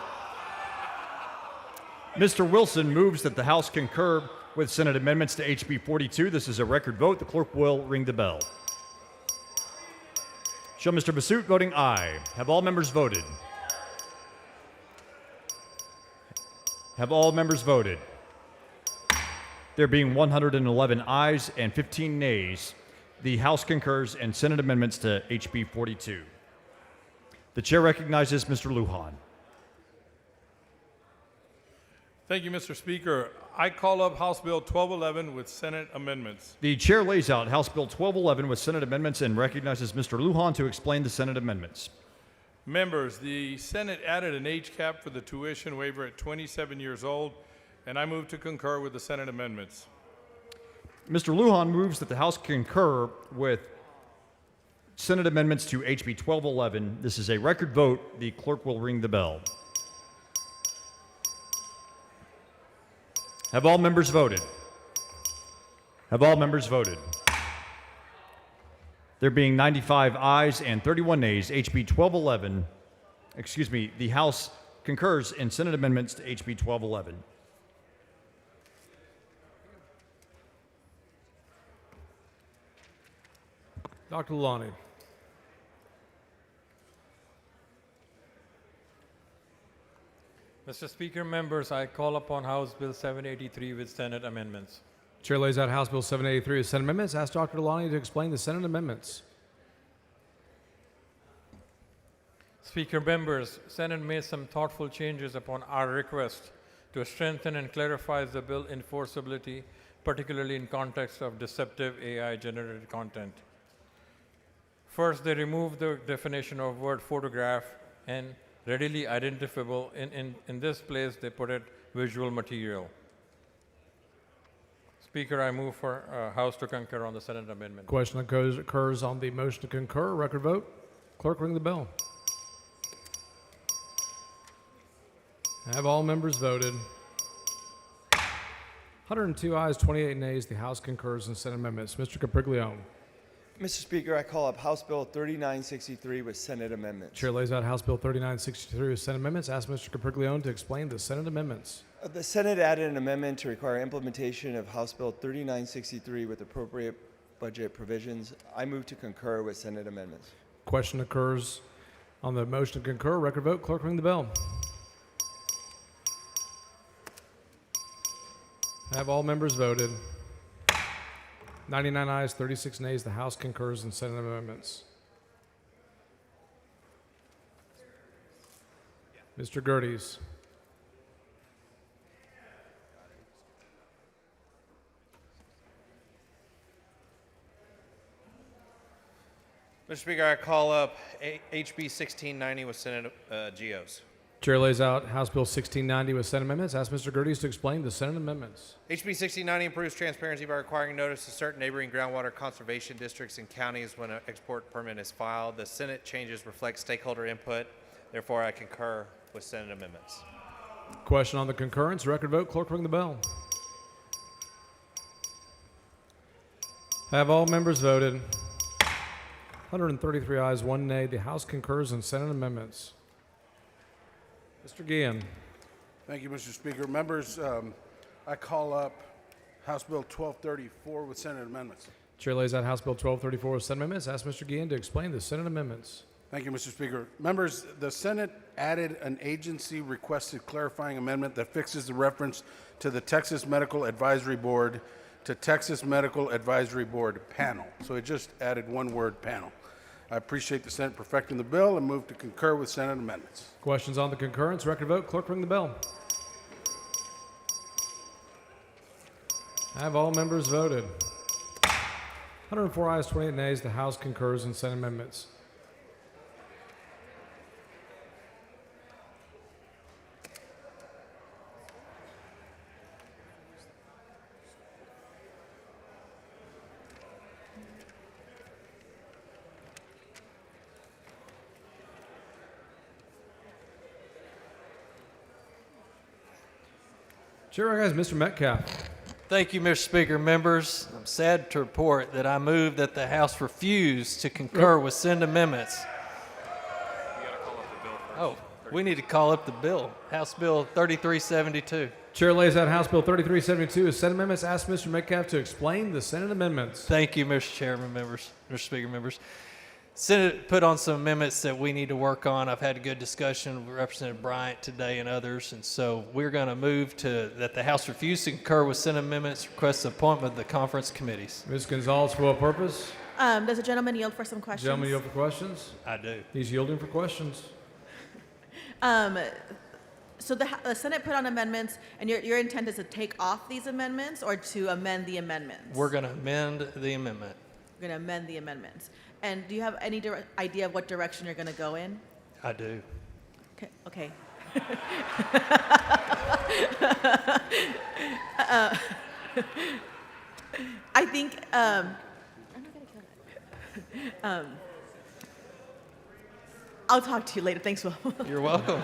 Mr. Wilson moves that the House concur with Senate amendments to HB 42. This is a record vote. The clerk will ring the bell. Show Mr. Massoud voting aye. Have all members voted? Have all members voted? There being 111 ayes and 15 nays, the House concurs in Senate amendments to HB 42. The chair recognizes Mr. Lujan. Thank you, Mr. Speaker. I call up House Bill 1211 with Senate amendments. The chair lays out House Bill 1211 with Senate amendments and recognizes Mr. Lujan to explain the Senate amendments. Members, the Senate added an age cap for the tuition waiver at 27 years old, and I move to concur with the Senate amendments. Mr. Lujan moves that the House concur with Senate amendments to HB 1211. This is a record vote. The clerk will ring the bell. Have all members voted? Have all members voted? There being 95 ayes and 31 nays, HB 1211, the House concurs in Senate amendments to HB 1211. Dr. Lalani. Mr. Speaker, members, I call upon House Bill 783 with Senate amendments. Chair lays out House Bill 783 with Senate amendments. Ask Dr. Lalani to explain the Senate amendments. Speaker, members, Senate made some thoughtful changes upon our request to strengthen and clarify the bill enforceability, particularly in context of deceptive AI-generated content. First, they removed the definition of word photograph and readily identifiable. In this place, they put it visual material. Speaker, I move for House to concur on the Senate amendment. Question occurs on the motion to concur. Record vote. Clerk, ring the bell. Have all members voted? 102 ayes, 28 nays. The House concurs in Senate amendments. Mr. Capriglione. Mr. Speaker, I call up House Bill 3963 with Senate amendments. Chair lays out House Bill 3963 with Senate amendments. Ask Mr. Capriglione to explain the Senate amendments. The Senate added an amendment to require implementation of House Bill 3963 with appropriate budget provisions. I move to concur with Senate amendments. Question occurs on the motion to concur. Record vote. Clerk, ring the bell. Have all members voted? 99 ayes, 36 nays. The House concurs in Senate amendments. Mr. Gerdes. Mr. Speaker, I call up HB 1690 with Senate GOs. Chair lays out House Bill 1690 with Senate amendments. Ask Mr. Gerdes to explain the Senate amendments. HB 1690 improves transparency by requiring notice to certain neighboring groundwater conservation districts and counties when an export permit is filed. The Senate changes reflect stakeholder input. Therefore, I concur with Senate amendments. Question on the concurrence. Record vote. Clerk, ring the bell. Have all members voted? 133 ayes, 1 nay. The House concurs in Senate amendments. Mr. Guillen. Thank you, Mr. Speaker. Members, I call up House Bill 1234 with Senate amendments. Chair lays out House Bill 1234 with Senate amendments. Ask Mr. Guillen to explain the Senate amendments. Thank you, Mr. Speaker. Members, the Senate added an agency-requested clarifying amendment that fixes the reference to the Texas Medical Advisory Board to Texas Medical Advisory Board panel. So it just added one word, panel. I appreciate the Senate perfecting the bill and move to concur with Senate amendments. Questions on the concurrence? Record vote. Clerk, ring the bell. Have all members voted? 104 ayes, 28 nays. The House concurs in Senate amendments. Chair recognizes Mr. Metcalf. Thank you, Mr. Speaker. Members, I'm sad to report that I move that the House refuse to concur with Senate amendments. Oh, we need to call up the bill. House Bill 3372. Chair lays out House Bill 3372 as Senate amendments. Ask Mr. Metcalf to explain the Senate amendments. Thank you, Mr. Chairman, members, Mr. Speaker, members. Senate put on some amendments that we need to work on. I've had a good discussion with Representative Bryant today and others, and so we're going to move to that the House refuse to concur with Senate amendments, request the appointment of the conference committees. Ms. Gonzalez, for what purpose? Does the gentleman yield for some questions? Gentleman yield for questions? I do. He's yielding for questions. So the Senate put on amendments, and your intent is to take off these amendments or to amend the amendments? We're going to amend the amendment. We're going to amend the amendments. And do you have any idea of what direction you're going to go in? I do. Okay. I think I'll talk to you later. Thanks, Will. You're welcome.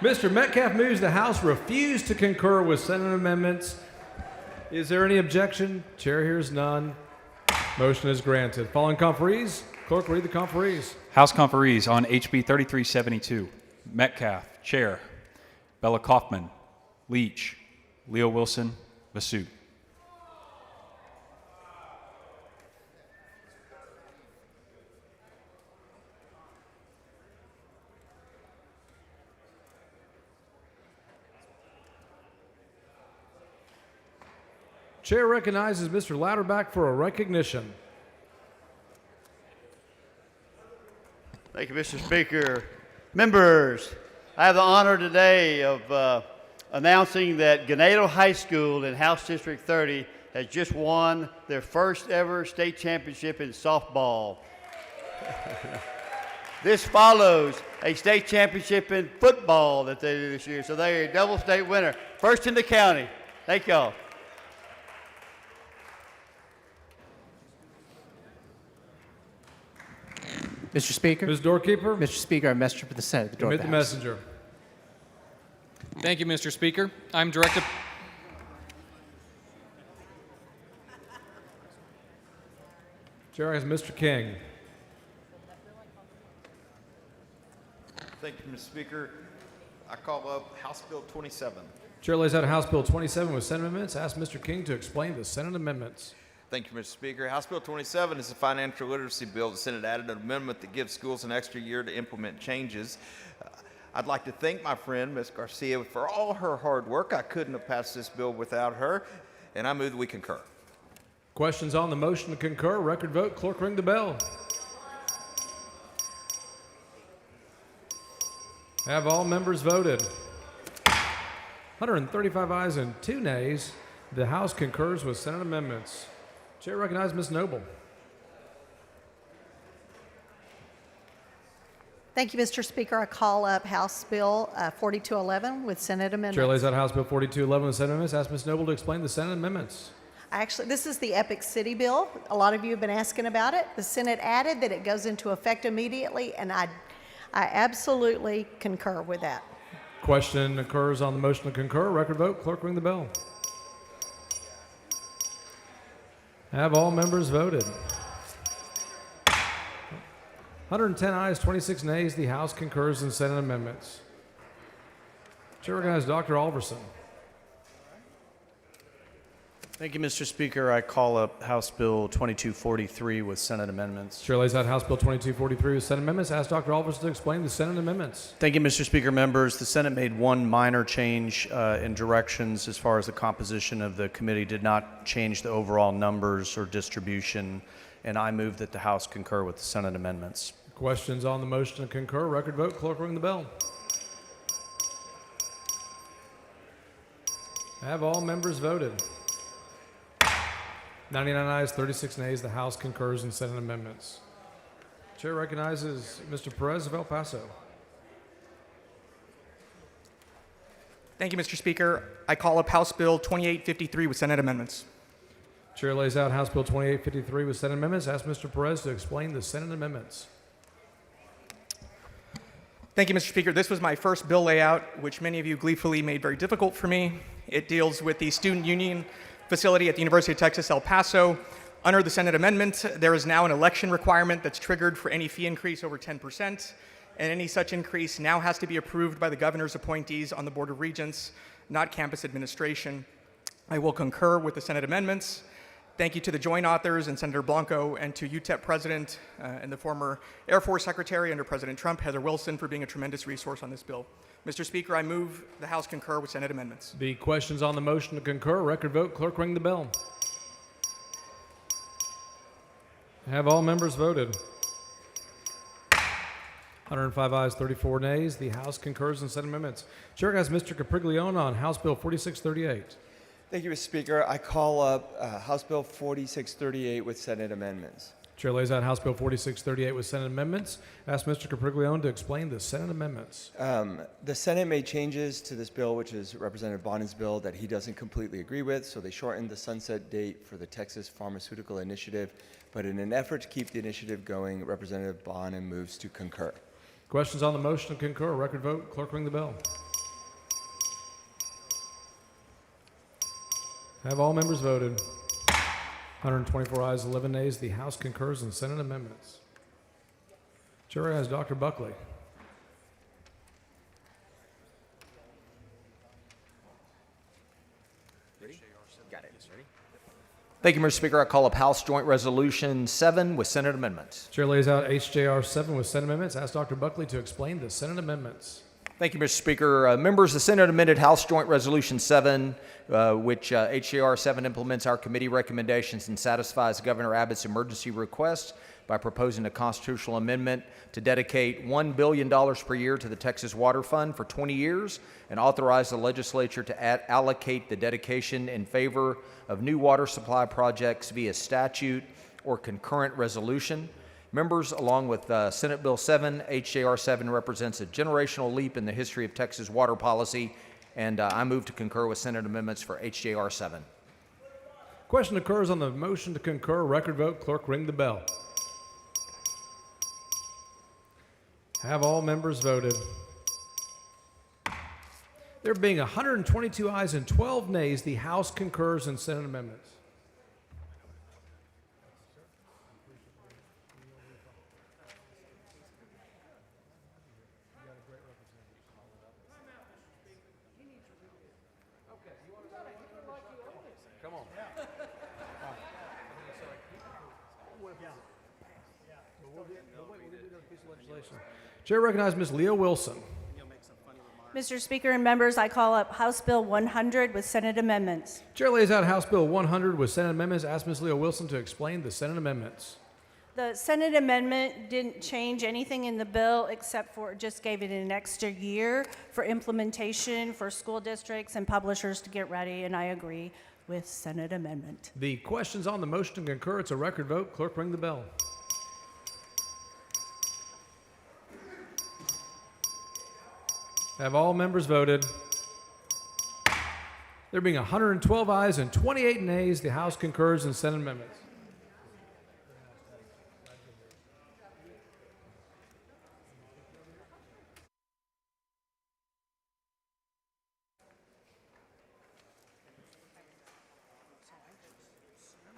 Mr. Metcalf moves the House refuse to concur with Senate amendments. Is there any objection? Chair hears none. Motion is granted. Following conferees, clerk, read the conferees. House conferees on HB 3372. Metcalf, Chair. Bella Kaufman, Leach, Leo Wilson, Basu. Chair recognizes Mr. Louderback for a recognition. Thank you, Mr. Speaker. Members, I have the honor today of announcing that Ganado High School in House District 30 has just won their first ever state championship in softball. This follows a state championship in football that they did this year, so they're a double state winner. First in the county. Thank y'all. Mr. Speaker. Ms. Doorkeeper. Mr. Speaker, I messenger for the Senate. The door Commit of the the House. messenger. Thank you, Mr. Speaker. I'm directed. Chair has Mr. King. Thank you, Mr. Speaker. I call up House Bill 27. Chair lays out House Bill 27 with Senate amendments. Ask Mr. King to explain the Senate amendments. Thank you, Mr. Speaker. House Bill 27 is a financial literacy bill. The Senate added an amendment that gives schools an extra year to implement changes. I'd like to thank my friend, Ms. Garcia, for all her hard work. I couldn't have passed this bill without her, and I move that we concur. Questions on the motion to concur? Record vote. Clerk, ring the bell. Have all members voted? 135 ayes and 2 nays. The House concurs with Senate amendments. Chair recognizes Ms. Noble. Thank you, Mr. Speaker. I call up House Bill 4211 with Senate amendments. Chair lays out House Bill 4211 with Senate amendments. Ask Ms. Noble to explain the Senate amendments. Actually, this is the Epic City bill. A lot of you have been asking about it. The Senate added that it goes into effect immediately, and I I absolutely concur with that. Question occurs on the motion to concur. Record vote. Clerk, ring the bell. Have all members voted? 110 ayes, 26 nays. The House concurs in Senate amendments. Chair recognizes Dr. Alverson. Thank you, Mr. Speaker. I call up House Bill 2243 with Senate amendments. Chair lays out House Bill 2243 with Senate amendments. Ask Dr. Alverson to explain the Senate amendments. Thank you, Mr. Speaker. Members, the Senate made one minor change in directions as far as the composition of the committee, did not change the overall numbers or distribution, and I move that the House concur with the Senate amendments. Questions on the motion to concur. Record vote. Clerk, ring the bell. Have all members voted? 99 ayes, 36 nays. The House concurs in Senate amendments. Chair recognizes Mr. Perez of El Paso. Thank you, Mr. Speaker. I call up House Bill 2853 with Senate amendments. Chair lays out House Bill 2853 with Senate amendments. Ask Mr. Perez to explain the Senate amendments. Thank you, Mr. Speaker. This was my first bill layout, which many of you gleefully made very difficult for me. It deals with the Student Union facility at the University of Texas, El Paso. Under the Senate amendment, there is now an election requirement that's triggered for any fee increase over 10%, and any such increase now has to be approved by the governor's appointees on the Board of Regents, not campus administration. I will concur with the Senate amendments. Thank you to the joint authors and Senator Blanco, and to UTEP President and the former Air Force Secretary under President Trump, Heather Wilson, for being a tremendous resource on this bill. Mr. Speaker, I move the House concur with Senate amendments. The questions on the motion to concur. Record vote. Clerk, ring the bell. Have all members voted? 105 ayes, 34 nays. The House concurs in Senate amendments. Chair has Mr. Capriglione on House Bill 4638. Thank you, Mr. Speaker. I call up House Bill 4638 with Senate amendments. Chair lays out House Bill 4638 with Senate amendments. Ask Mr. Capriglione to explain the Senate amendments. The Senate made changes to this bill, which is Representative Bonin's bill, that he doesn't completely agree with, so they shortened the sunset date for the Texas Pharmaceutical Initiative. But in an effort to keep the initiative going, Representative Bonin moves to concur. Questions on the motion to concur. Record vote. Clerk, ring the bell. Have all members voted? 124 ayes, 11 nays. The House concurs in Senate amendments. Chair has Dr. Buckley. Thank you, Mr. Speaker. I call up House Joint Resolution 7 with Senate amendments. Chair lays out HJR 7 with Senate amendments. Ask Dr. Buckley to explain the Senate amendments. Thank you, Mr. Speaker. Members, the Senate amended House Joint Resolution 7, which HJR 7 implements our committee recommendations and satisfies Governor Abbott's emergency request by proposing a constitutional amendment to dedicate $1 billion per year to the Texas Water Fund for 20 years and authorize the legislature to allocate the dedication in favor of new water supply projects via statute or concurrent resolution. Members, along with Senate Bill 7, HJR 7 represents a generational leap in the history of Texas water policy, and I move to concur with Senate amendments for HJR 7. Question occurs on the motion to concur. Record vote. Clerk, ring the bell. Have all members voted? There being 122 ayes and 12 nays, the House concurs in Senate amendments. Come on. Chair recognizes Ms. Leah Wilson. Mr. Speaker and members, I call up House Bill 100 with Senate amendments. Chair lays out House Bill 100 with Senate amendments. Ask Ms. Leah Wilson to explain the Senate amendments. The Senate amendment didn't change anything in the bill except for it just gave it an extra year for implementation for school districts and publishers to get ready, and I agree with Senate amendment. The questions on the motion to concur. It's a record vote. Clerk, ring the bell. Have all members voted? There being 112 ayes and 28 nays, the House concurs in Senate amendments.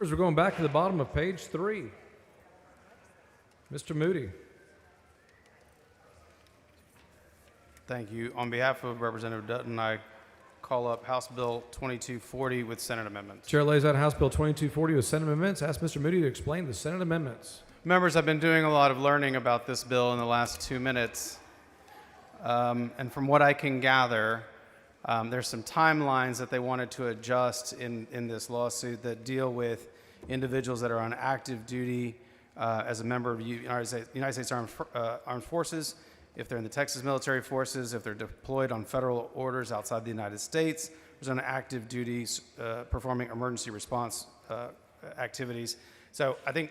We're going back to the bottom of page 3. Mr. Moody. Thank you. On behalf of Representative Dutton, I call up House Bill 2240 with Senate amendments. Chair lays out House Bill 2240 with Senate amendments. Ask Mr. Moody to explain the Senate amendments. Members, I've been doing a lot of learning about this bill in the last 2 minutes. And from what I can gather, there's some timelines that they wanted to adjust in this lawsuit that deal with individuals that are on active duty as a member of United States Armed Forces, if they're in the Texas Military Forces, if they're deployed on federal orders outside the United States, there's on active duties performing emergency response activities. So I think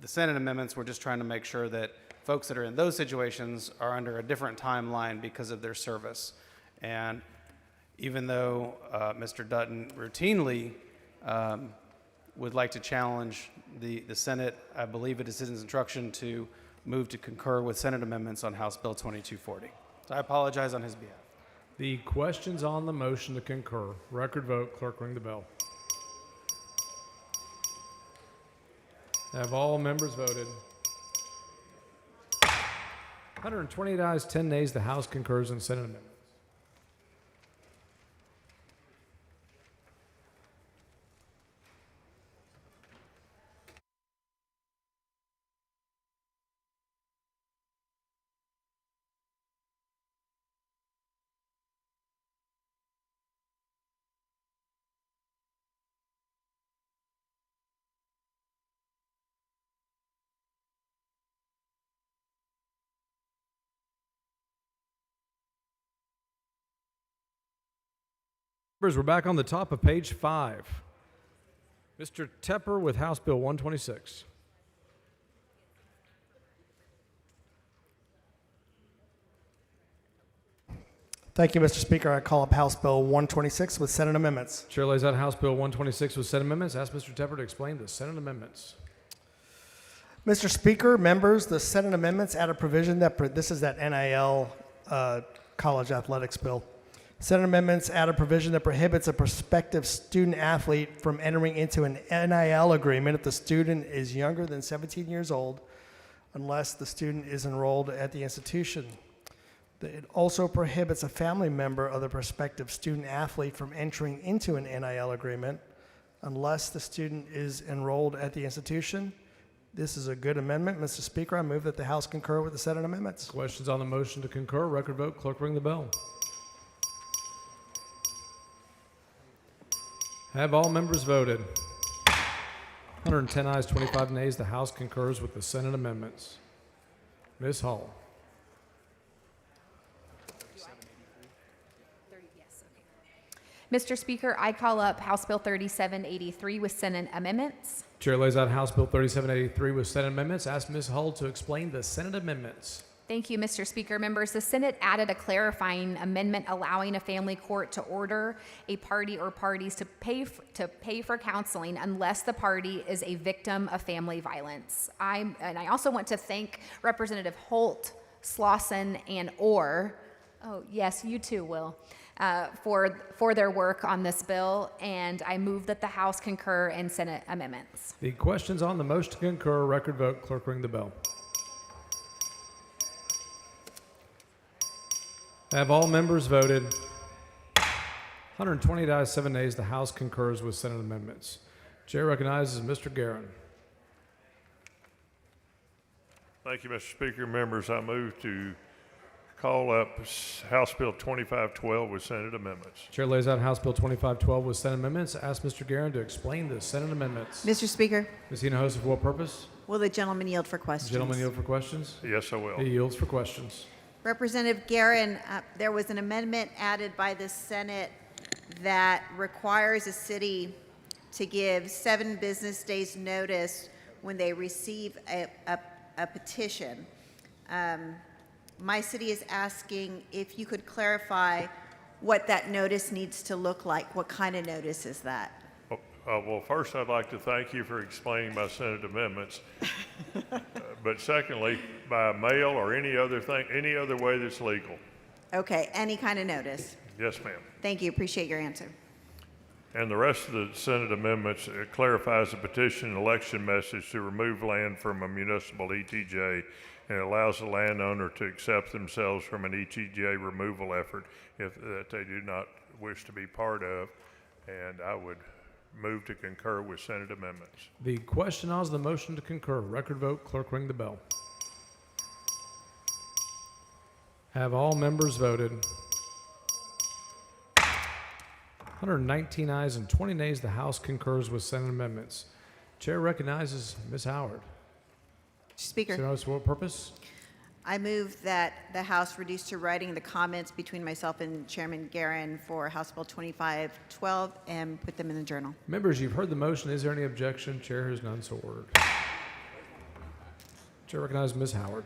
the Senate amendments were just trying to make sure that folks that are in those situations are under a different timeline because of their service. And even though Mr. Dutton routinely would like to challenge the Senate, I believe it is his instruction to move to concur with Senate amendments on House Bill 2240. So I apologize on his behalf. The questions on the motion to concur. Record vote. Clerk, ring the bell. Have all members voted? 128 ayes, 10 nays. The House concurs in Senate amendments. We're back on the top of page 5. Mr. Tepper with House Bill 126. Thank you, Mr. Speaker. I call up House Bill 126 with Senate amendments. Chair lays out House Bill 126 with Senate amendments. Ask Mr. Tepper to explain the Senate amendments. Mr. Speaker, members, the Senate amendments add a provision that, this is that NIL college athletics bill. Senate amendments add a provision that prohibits a prospective student athlete from entering into an NIL agreement if the student is younger than 17 years old, unless the student is enrolled at the institution. It also prohibits a family member of the prospective student athlete from entering into an NIL agreement unless the student is enrolled at the institution. This is a good amendment. Mr. Speaker, I move that the House concur with the Senate amendments. Questions on the motion to concur? Record vote. Clerk, ring the bell. Have all members voted? 110 ayes, 25 nays. The House concurs with the Senate amendments. Ms. Hall. Mr. Speaker, I call up House Bill 3783 with Senate amendments. Chair lays out House Bill 3783 with Senate amendments. Ask Ms. Hull to explain the Senate amendments. Thank you, Mr. Speaker. Members, the Senate added a clarifying amendment allowing a family court to order a party or parties to pay for counseling unless the party is a victim of family violence. I also want to thank Representative Holt, Slauson, and Orr. Oh, yes, you too, Will. For their work on this bill, and I move that the House concur in Senate amendments. The questions on the motion to concur, record vote. Clerk, ring the bell. Have all members voted? 120 ayes, 7 nays. The House concurs with Senate amendments. Chair recognizes Mr. Guerin. Thank you, Mr. Speaker. Members, I move to call up House Bill 2512 with Senate amendments. Chair lays out House Bill 2512 with Senate amendments. Ask Mr. Guerin to explain the Senate amendments. Mr. Speaker, Ms. Hinojosa, for what purpose? will the gentleman yield for questions? Gentleman yield for questions? Yes, I will. He yields for questions. Representative Guerin, there was an amendment added by the Senate that requires a city to give 7 business days notice when they receive a petition. My city is asking if you could clarify what that notice needs to look like. What kind of notice is that? Well, first, I'd like to thank you for explaining my Senate amendments. But secondly, by mail or any other way that's legal. Okay, any kind of notice. Yes, ma'am. Thank you. Appreciate your answer. And the rest of the Senate amendments clarifies the petition election message to remove land from a municipal ETJ, and it allows the landowner to accept themselves from an ETJ removal effort if that they do not wish to be part of. And I would move to concur with Senate amendments. The question on is the motion to concur. Record vote. Clerk, ring the bell. Have all members voted? 119 ayes and 20 nays. The House concurs with Senate amendments. Chair recognizes Ms. Howard. Speaker. So for what purpose? I move that the House reduce to writing the comments between myself and Chairman Guerin for House Bill 2512 and put them in the journal. Members, you've heard the motion. Is there any objection? Chair has none, so ordered. Chair recognizes Ms. Howard.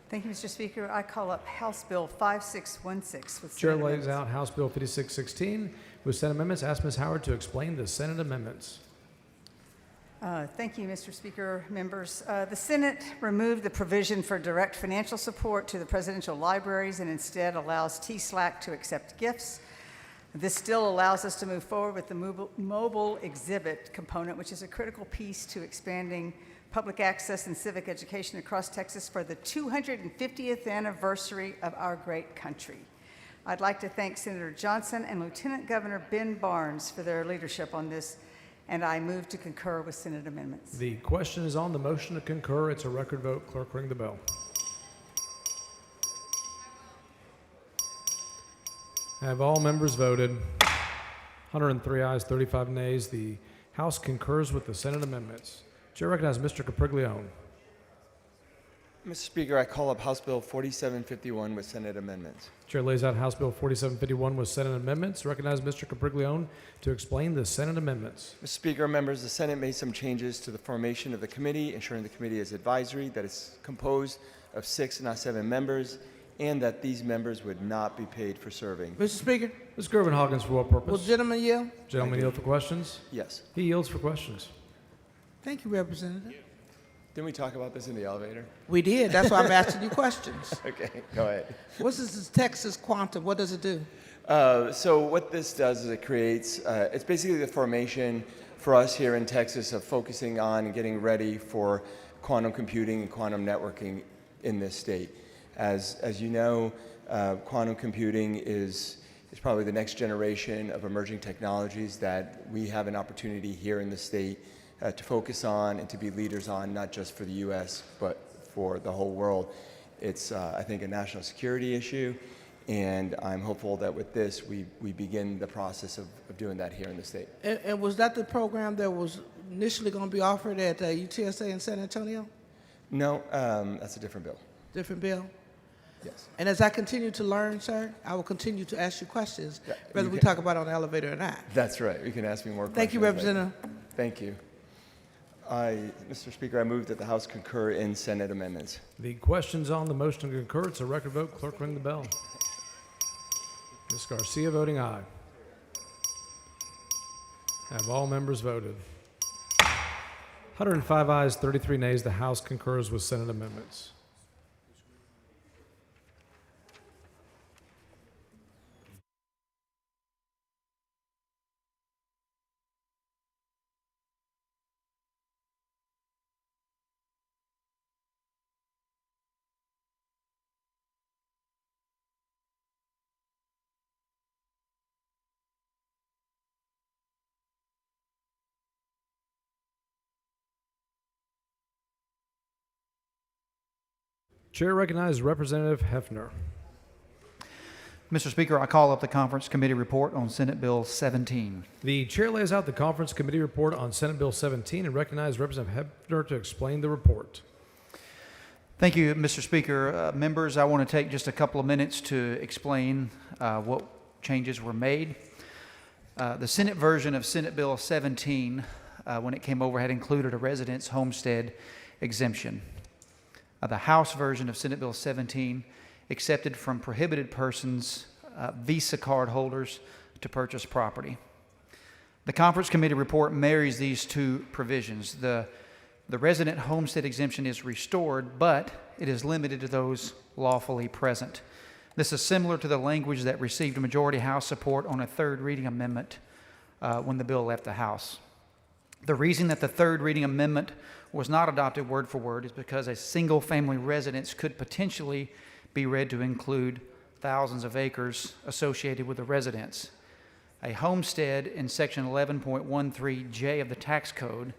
Thank you, Mr. Speaker. I call up House Bill 5616 with Chair Senate lays amendments. out House Bill 5616 with Senate amendments. Ask Ms. Howard to explain the Senate amendments. Thank you, Mr. Speaker, members. The Senate removed the provision for direct financial support to the presidential libraries and instead allows TSLAC to accept gifts. This still allows us to move forward with the mobile exhibit component, which is a critical piece to expanding public access and civic education across Texas for the 250th anniversary of our great country. I'd like to thank Senator Johnson and Lieutenant Governor Ben Barnes for their leadership on this, and I move to concur with Senate amendments. The question is on the motion to concur. It's a record vote. Clerk, ring the bell. Have all members voted? 103 ayes, 35 nays. The House concurs with the Senate amendments. Chair recognizes Mr. Capriglione. Mr. Speaker, I call up House Bill 4751 with Senate amendments. Chair lays out House Bill 4751 with Senate amendments. Recognize Mr. Capriglione to explain the Senate amendments. Mr. Speaker, members, the Senate made some changes to the formation of the committee, ensuring the committee is advisory, that it's composed of 6, not 7 members, and that these members would not be paid for serving. Mr. Speaker, Ms. Gervin Hawkins, for what purpose? will gentleman yield? Gentlemen yield for questions? Yes. He yields for questions. Thank you, Representative. Didn't we talk about this in the elevator? We did. That's why I'm asking you questions. Okay, go ahead. What's this Texas Quantum? What does it do? So what this does is it creates, it's basically the formation for us here in Texas of focusing on and getting ready for quantum computing and quantum networking in this state. As you know, quantum computing is probably the next generation of emerging technologies that we have an opportunity here in the state to focus on and to be leaders on, not just for the U.S., but for the whole world. It's, I think, a national security issue, and I'm hopeful that with this, we begin the process of doing that here in the state. And was that the program that was initially going to be offered at UTSA in San Antonio? No, that's a different bill. Different bill? Yes. And as I continue to learn, sir, I will continue to ask you questions, Yeah, whether you we can- talk about it on the elevator or not. That's right. You can ask me more questions. Thank you, Representative. Thank you. Mr. Speaker, I move that the House concur in Senate amendments. The question's on the motion to concur. It's a record vote. Clerk, ring the bell. Ms. Garcia voting aye. Have all members voted? 105 ayes, 33 nays. The House concurs with Senate amendments. Chair recognizes Representative Hefner. Mr. Speaker, I call up the Conference Committee report on Senate Bill 17. The chair lays out the Conference Committee report on Senate Bill 17 and recognizes Representative Hefner to explain the report. Thank you, Mr. Speaker. Members, I want to take just a couple of minutes to explain what changes were made. The Senate version of Senate Bill 17, when it came over, had included a residence homestead exemption. The House version of Senate Bill 17 accepted from prohibited persons Visa card holders to purchase property. The Conference Committee report marries these two provisions. The resident homestead exemption is restored, but it is limited to those lawfully present. This is similar to the language that received majority House support on a third reading amendment when the bill left the House. The reason that the third reading amendment was not adopted word for word is because a single-family residence could potentially be read to include thousands of acres associated with the residence. A homestead in Section 11.13J of the tax code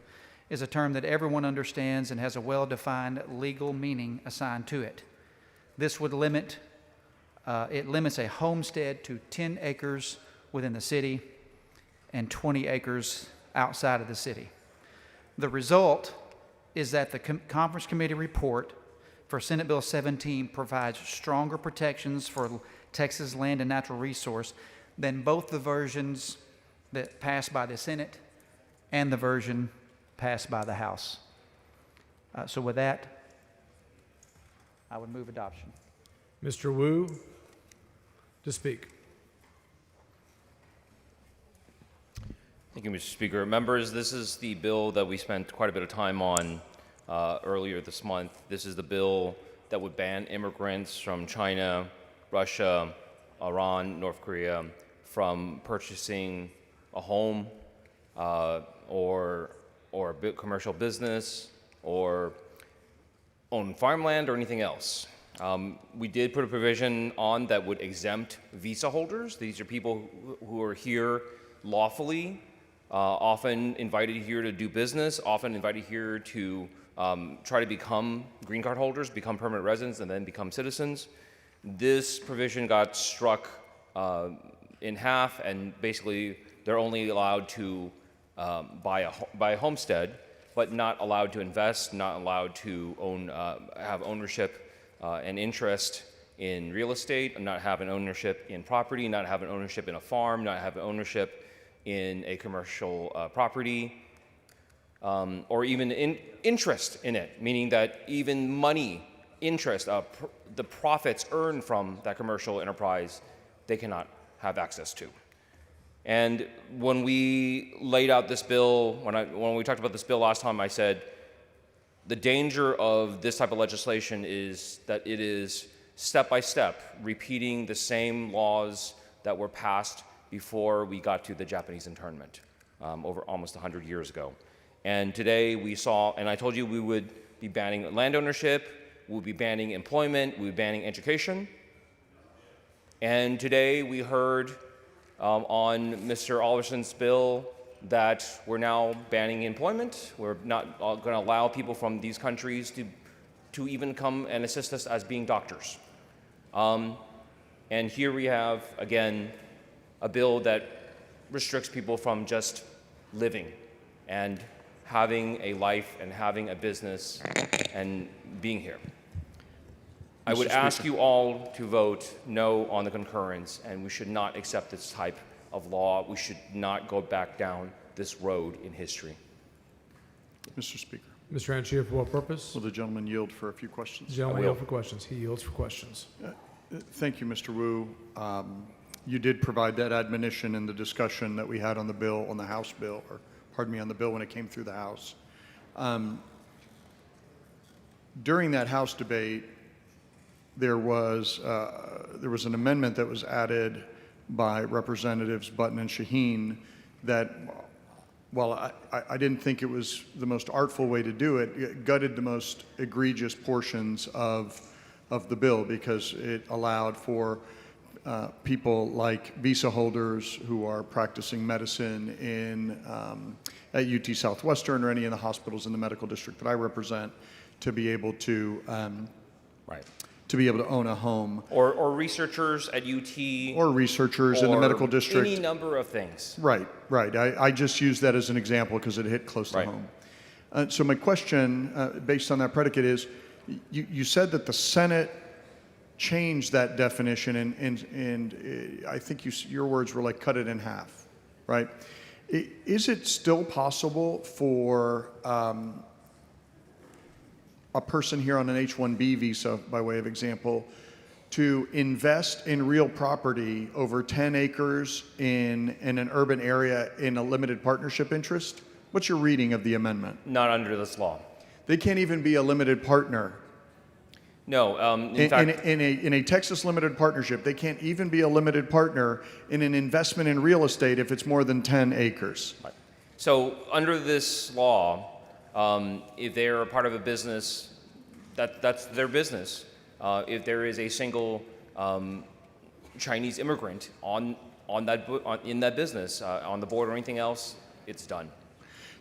is a term that everyone understands and has a well-defined legal meaning assigned to it. This would limits a homestead to 10 acres within the city and 20 acres outside of the city. The result is that the Conference Committee report for Senate Bill 17 provides stronger protections for Texas land and natural resource than both the versions that passed by the Senate and the version passed by the House. So with that, I would move adoption. Mr. Wu, to speak. Thank you, Mr. Speaker. Members, this is the bill that we spent quite a bit of time on earlier this month. This is the bill that would ban immigrants from China, Russia, Iran, North Korea from purchasing a home or a big commercial business or own farmland or anything else. We did put a provision on that would exempt visa holders. These are people who are here lawfully, often invited here to do business, often invited here to try to become green card holders, become permanent residents, and then become citizens. This provision got struck in half, and basically they're only allowed to buy a homestead, but not allowed to invest, not allowed to have ownership and interest in real estate, not have an ownership in property, not have an ownership in a farm, not have an ownership in a commercial property, or even interest in it, meaning that even money, interest, the profits earned from that commercial enterprise, they cannot have access to. And when we laid out this bill, when we talked about this bill last time, I said the danger of this type of legislation is that it is step by step repeating the same laws that were passed before we got to the Japanese internment over almost 100 years ago. And today we saw, and I told you we would be banning land ownership, we would be banning employment, we would be banning education. And today we heard on Mr. Alderson's bill that we're now banning employment. We're not going to allow people from these countries to even come and assist us as being doctors. And here we have, again, a bill that restricts people from just living and having a life and having a business and being here. I would ask you all to vote no on the concurrence, and we should not accept this type of law. We should not go back down this road in history. Mr. Speaker. Mr. Anchia, for what purpose? Will the gentleman yield for a few questions? The gentleman yield for questions. He yields for questions. Thank you, Mr. Wu. You did provide that admonition in the discussion that we had on the bill, on the House bill, or pardon me, on the bill when it came through the House. During that House debate, there was an amendment that was added by Representatives Button and Shaheen that, while I didn't think it was the most artful way to do it, it gutted the most egregious portions of the bill because it allowed for people like visa holders who are practicing medicine at UT Southwestern or any of the hospitals in the medical district that I represent to be able to to be able to own a home. Or researchers at UT. Or researchers in the medical district. Any number of things. Right. I just used that as an example because it hit close to home. So my question, based on that predicate, is you said that the Senate changed that definition and I think your words were like cut it in half, right? Is it still possible for a person here on an H-1B visa, by way of example, to invest in real property over 10 acres in an urban area in a limited partnership interest? What's your reading of the amendment? Not under this law. They can't even be a limited partner. No, in fact, In a Texas limited partnership, they can't even be a limited partner in an investment in real estate if it's more than 10 acres. so under this law, if they're a part of a business, that's their business. If there is a single Chinese immigrant in that business, on the board or anything else, it's done.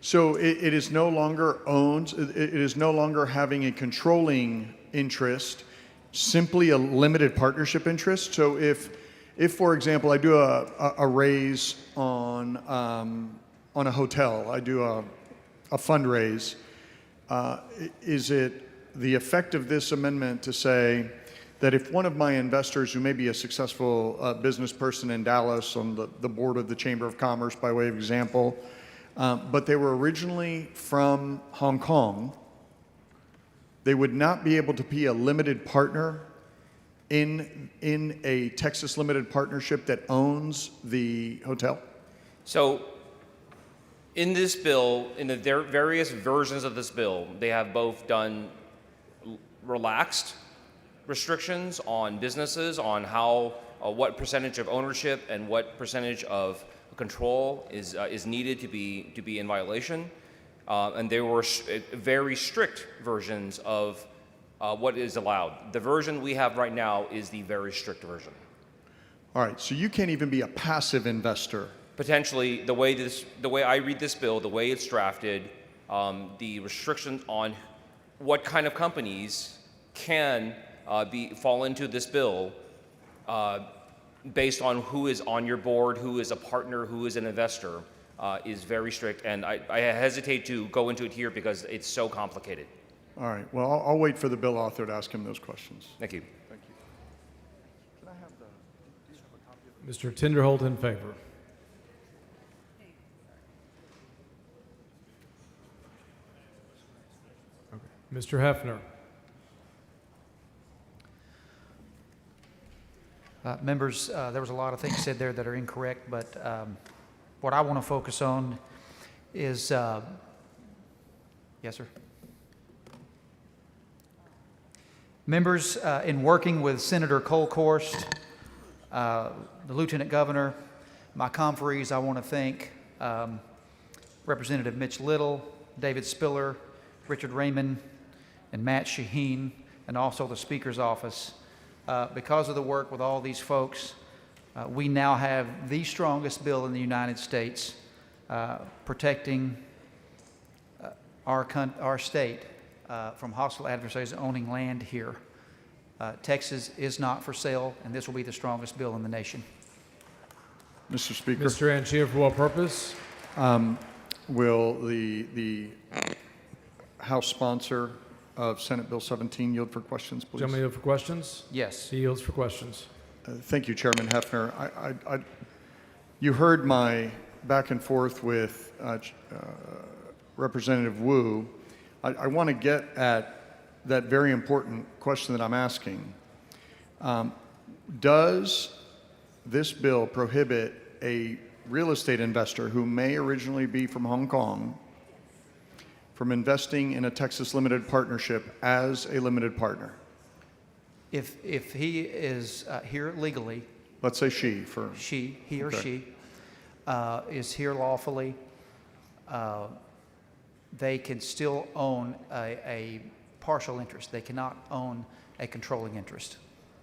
So it is no longer owned, it is no longer having a controlling interest, simply a limited partnership interest. So if for example, I do a raise on a hotel, I do a fundraise, is it the effect of this amendment to say that if one of my investors, who may be a successful business person in Dallas on the board of the Chamber of Commerce by way of example, but they were originally from Hong Kong, they would not be able to be a limited partner in a Texas limited partnership that owns the hotel? So in this bill, in the various versions of this bill, they have both done relaxed restrictions on businesses, on how, what percentage of ownership and what percentage of control is needed to be in violation, and there were very strict versions of what is allowed. The version we have right now is the very strict version. All right, so you can't even be a passive investor. Potentially, the way I read this bill, the way it's drafted, the restrictions on what kind of companies can fall into this bill based on who is on your board, who is a partner, who is an investor, is very strict. And I hesitate to go into it here because it's so complicated. All right, well, I'll wait for the bill author to ask him those questions. Thank you. Thank you. Mr. Tinderholt in favor. Okay. Mr. Hefner. Members, there was a lot of things said there that are incorrect, but what I want to focus on is, yes, sir. Members, in working with Senator Kolkhorst, the Lieutenant Governor, my conferees, I want to thank Representative Mitch Little, David Spiller, Richard Raymond, and Matt Shaheen, and also the Speaker's office. Because of the work with all these folks, we now have the strongest bill in the United States protecting our state from hostile adversaries owning land here. Texas is not for sale, and this will be the strongest bill in the nation. Mr. Speaker. Mr. Anchia, for what purpose? Will the House sponsor of Senate Bill 17 yield for questions, please? Gentleman yield for questions? Yes. He yields for questions. Thank you, Chairman Hefner. You heard my back and forth with Representative Wu. I want to get at that very important question that I'm asking. Does this bill prohibit a real estate investor who may originally be from Hong Kong from investing in a Texas limited partnership as a limited partner? If he is here legally, let's say she for he or okay. she is here lawfully, they can still own a partial interest. They cannot own a controlling interest.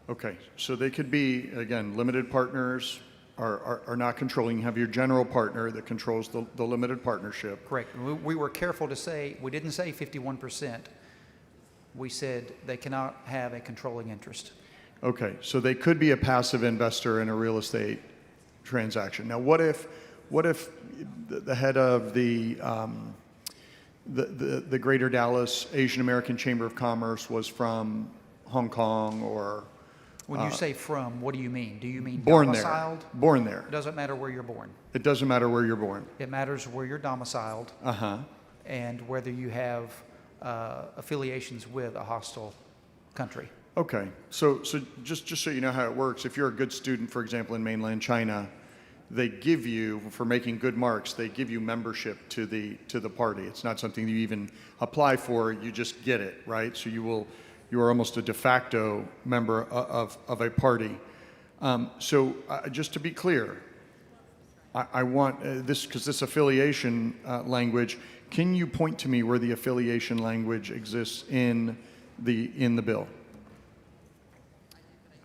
Okay, so they could be, again, limited partners are not controlling. You have your general partner that controls the limited partnership. Correct. We were careful to say, we didn't say 51%. We said they cannot have a controlling interest. Okay, so they could be a passive investor in a real estate transaction. Now, what if the head of the Greater Dallas Asian American Chamber of Commerce was from Hong Kong or... When you say from, what do you mean? Do you mean born domiciled? There. Born there. It doesn't matter where you're born. It doesn't matter where you're born. It matters where you're domiciled. Uh-huh. And whether you have affiliations with a hostile country. Okay, so just so you know how it works, if you're a good student, for example, in mainland China, they give you, for making good marks, they give you membership to the party. It's not something you even apply for, you just get it, right? So you are almost a de facto member of a party. So just to be clear, I want this, because this affiliation language, can you point to me where the affiliation language exists in the bill?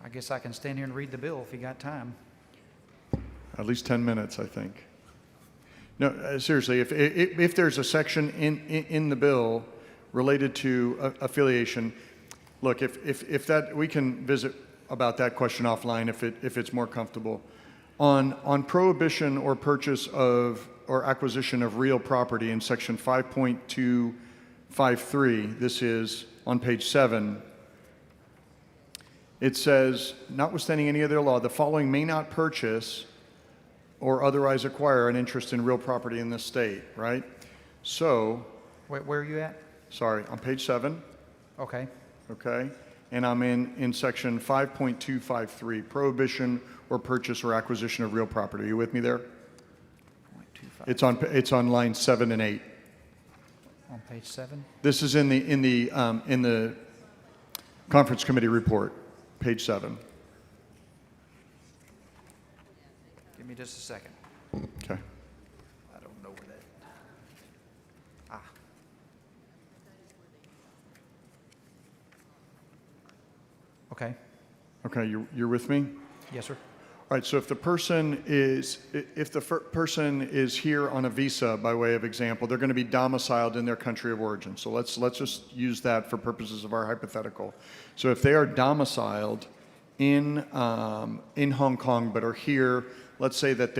I guess I can stand here and read the bill if you got time. At least 10 minutes, I think. No, seriously, if there's a section in the bill related to affiliation, look, if that, we can visit about that question offline if it's more comfortable. On prohibition or purchase of or acquisition of real property in section 5.253, this is on page 7, it says, notwithstanding any other law, the following may not purchase or otherwise acquire an interest in real property in this state, right? So, Where are you at? sorry, on page 7, Okay. okay? And I'm in section 5.253, prohibition or purchase or acquisition of real property. Are you with me there? It's on line 7 and 8. On page 7? This is in the conference committee report, page 7. Give me just a second. Okay. I don't know where that. Ah. Okay. Okay, you're with me? Yes, sir. All right, so if the person is here on a visa, by way of example, they're going to be domiciled in their country of origin. So let's just use that for purposes of our hypothetical. So if they are domiciled in Hong Kong but are here, let's say that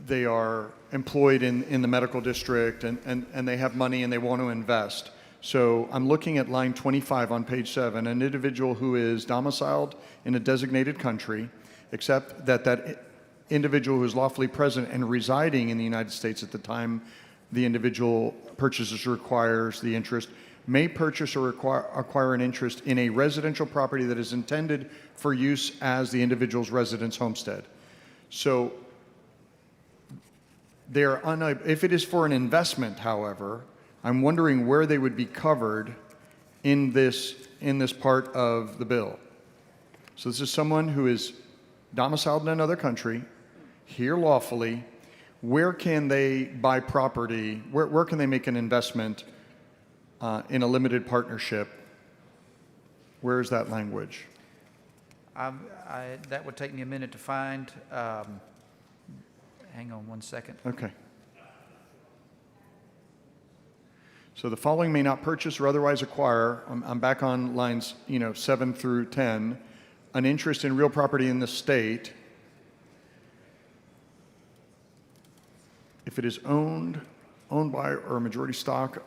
they are employed in the medical district and they have money and they want to invest. So I'm looking at line 25 on page 7, an individual who is domiciled in a designated country, except that individual who is lawfully present and residing in the United States at the time the individual purchases or acquires the interest, may purchase or acquire an interest in a residential property that is intended for use as the individual's residence homestead. So they're unable, if it is for an investment, however, I'm wondering where they would be covered in this part of the bill. So this is someone who is domiciled in another country, here lawfully. Where can they buy property? Where can they make an investment in a limited partnership? Where is that language? That would take me a minute to find. Hang on one second. Okay. So the following may not purchase or otherwise acquire, I'm back on lines 7 through 10, an interest in real property in the state if it is owned by or a majority stock.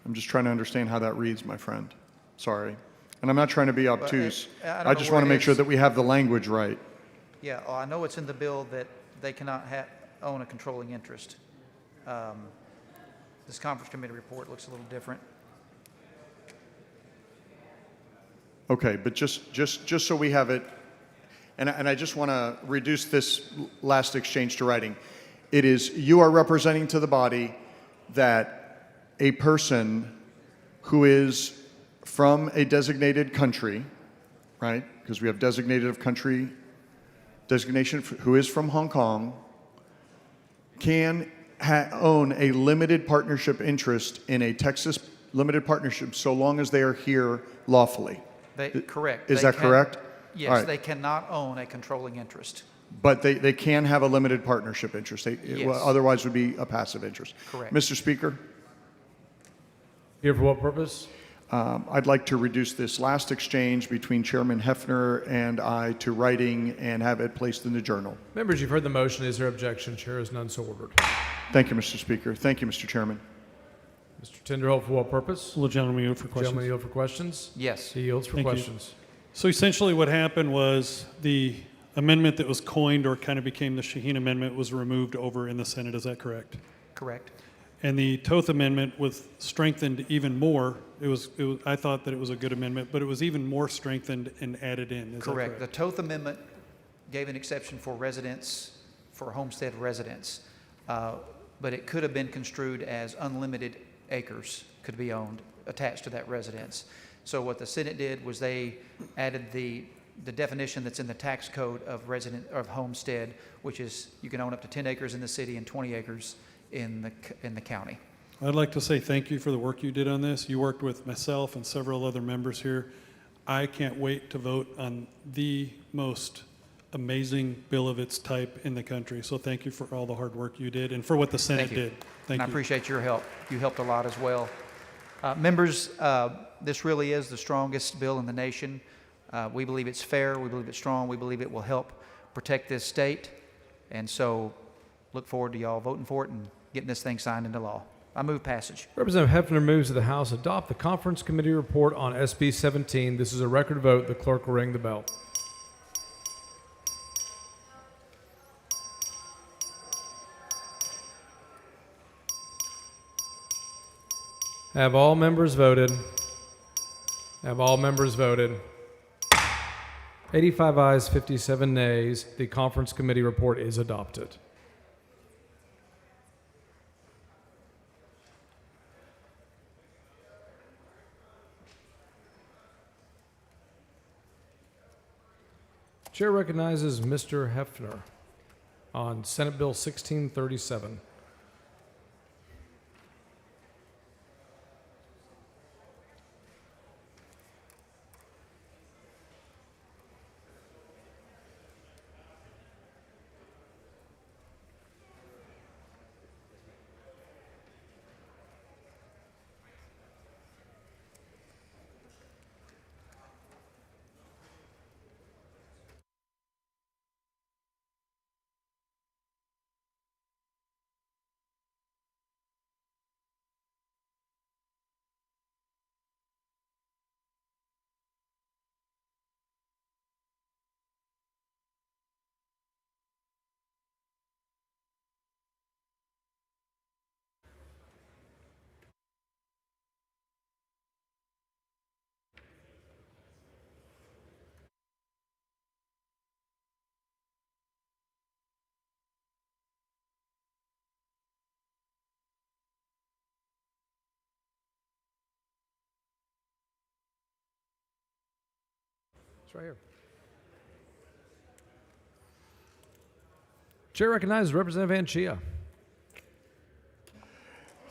I'm just trying to understand how that reads, my friend. Sorry. And I'm not trying to be obtuse. I I just want to make sure that we have the language right. Yeah, I know it's in the bill that they cannot own a controlling interest. This conference committee report looks a little different. Okay, but just so we have it, and I just want to reduce this last exchange to writing. It is, you are representing to the body that a person who is from a designated country, right? Because we have designated of country designation, who is from Hong Kong, can own a limited partnership interest in a Texas limited partnership so long as they are here lawfully. Correct. Is that correct? Yes, All right. They cannot own a controlling interest. But they can have a limited partnership interest. Yes. Otherwise would be a passive interest. Correct. Mr. Speaker, Here for what purpose? I'd like to reduce this last exchange between Chairman Hefner and I to writing and have it placed in the journal. Members, you've heard the motion. Is there objection? Chair is none so ordered. Thank you, Mr. Speaker. Thank you, Mr. Chairman. Mr. Tinderholt, for what purpose? Will the gentleman yield for questions? Gentleman yield for questions? Yes. He yields for Thank you. questions. So essentially what happened was the amendment that was coined or kind of became the Shaheen Amendment was removed over in the Senate. Is that correct? Correct. And the Toth Amendment was strengthened even more. I thought that it was a good amendment, but it was even more strengthened and added in. Is that Correct. The Toth Amendment gave an exception for residents, for homestead residents. but it could have been construed as unlimited acres could be owned attached to that residence. So what the Senate did was they added the definition that's in the tax code of homestead, which is you can own up to 10 acres in the city and 20 acres in the county. I'd like to say thank you for the work you did on this. You worked with myself and several other members here. I can't wait to vote on the most amazing bill of its type in the country. So thank you for all the hard work you did and for what the Senate did. Thank And I you. appreciate your help. You helped a lot as well. Members, this really is the strongest bill in the nation. We believe it's fair. We believe it's strong. We believe it will help protect this state. And so look forward to y'all voting for it and getting this thing signed into law. I move passage. Representative Hefner moves that the House adopt the Conference Committee report on SB 17. This is a record vote. The clerk will ring the bell. Have all members voted? Have all members voted? 85 ayes, 57 nays. The Conference Committee report is adopted. Chair recognizes Mr. Hefner on Senate Bill 1637. Right here. Chair recognizes Representative Anchia.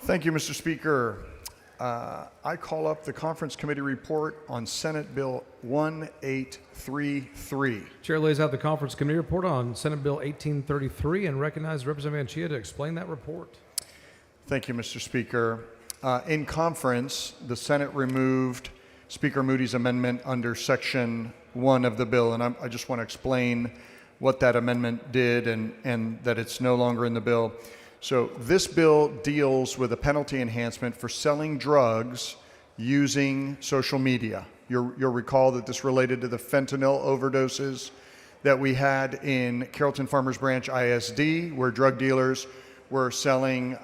Thank you, Mr. Speaker. I call up the Conference Committee report on Senate Bill 1833. Chair lays out the Conference Committee report on Senate Bill 1833 and recognizes Representative Anchia to explain that report. Thank you, Mr. Speaker. In conference, the Senate removed Speaker Moody's amendment under Section 1 of the bill, and I just want to explain what that amendment did and that it's no longer in the bill. So this bill deals with a penalty enhancement for selling drugs using social media. You'll recall that this related to the fentanyl overdoses that we had in Carrollton Farmers Branch ISD, where drug dealers were selling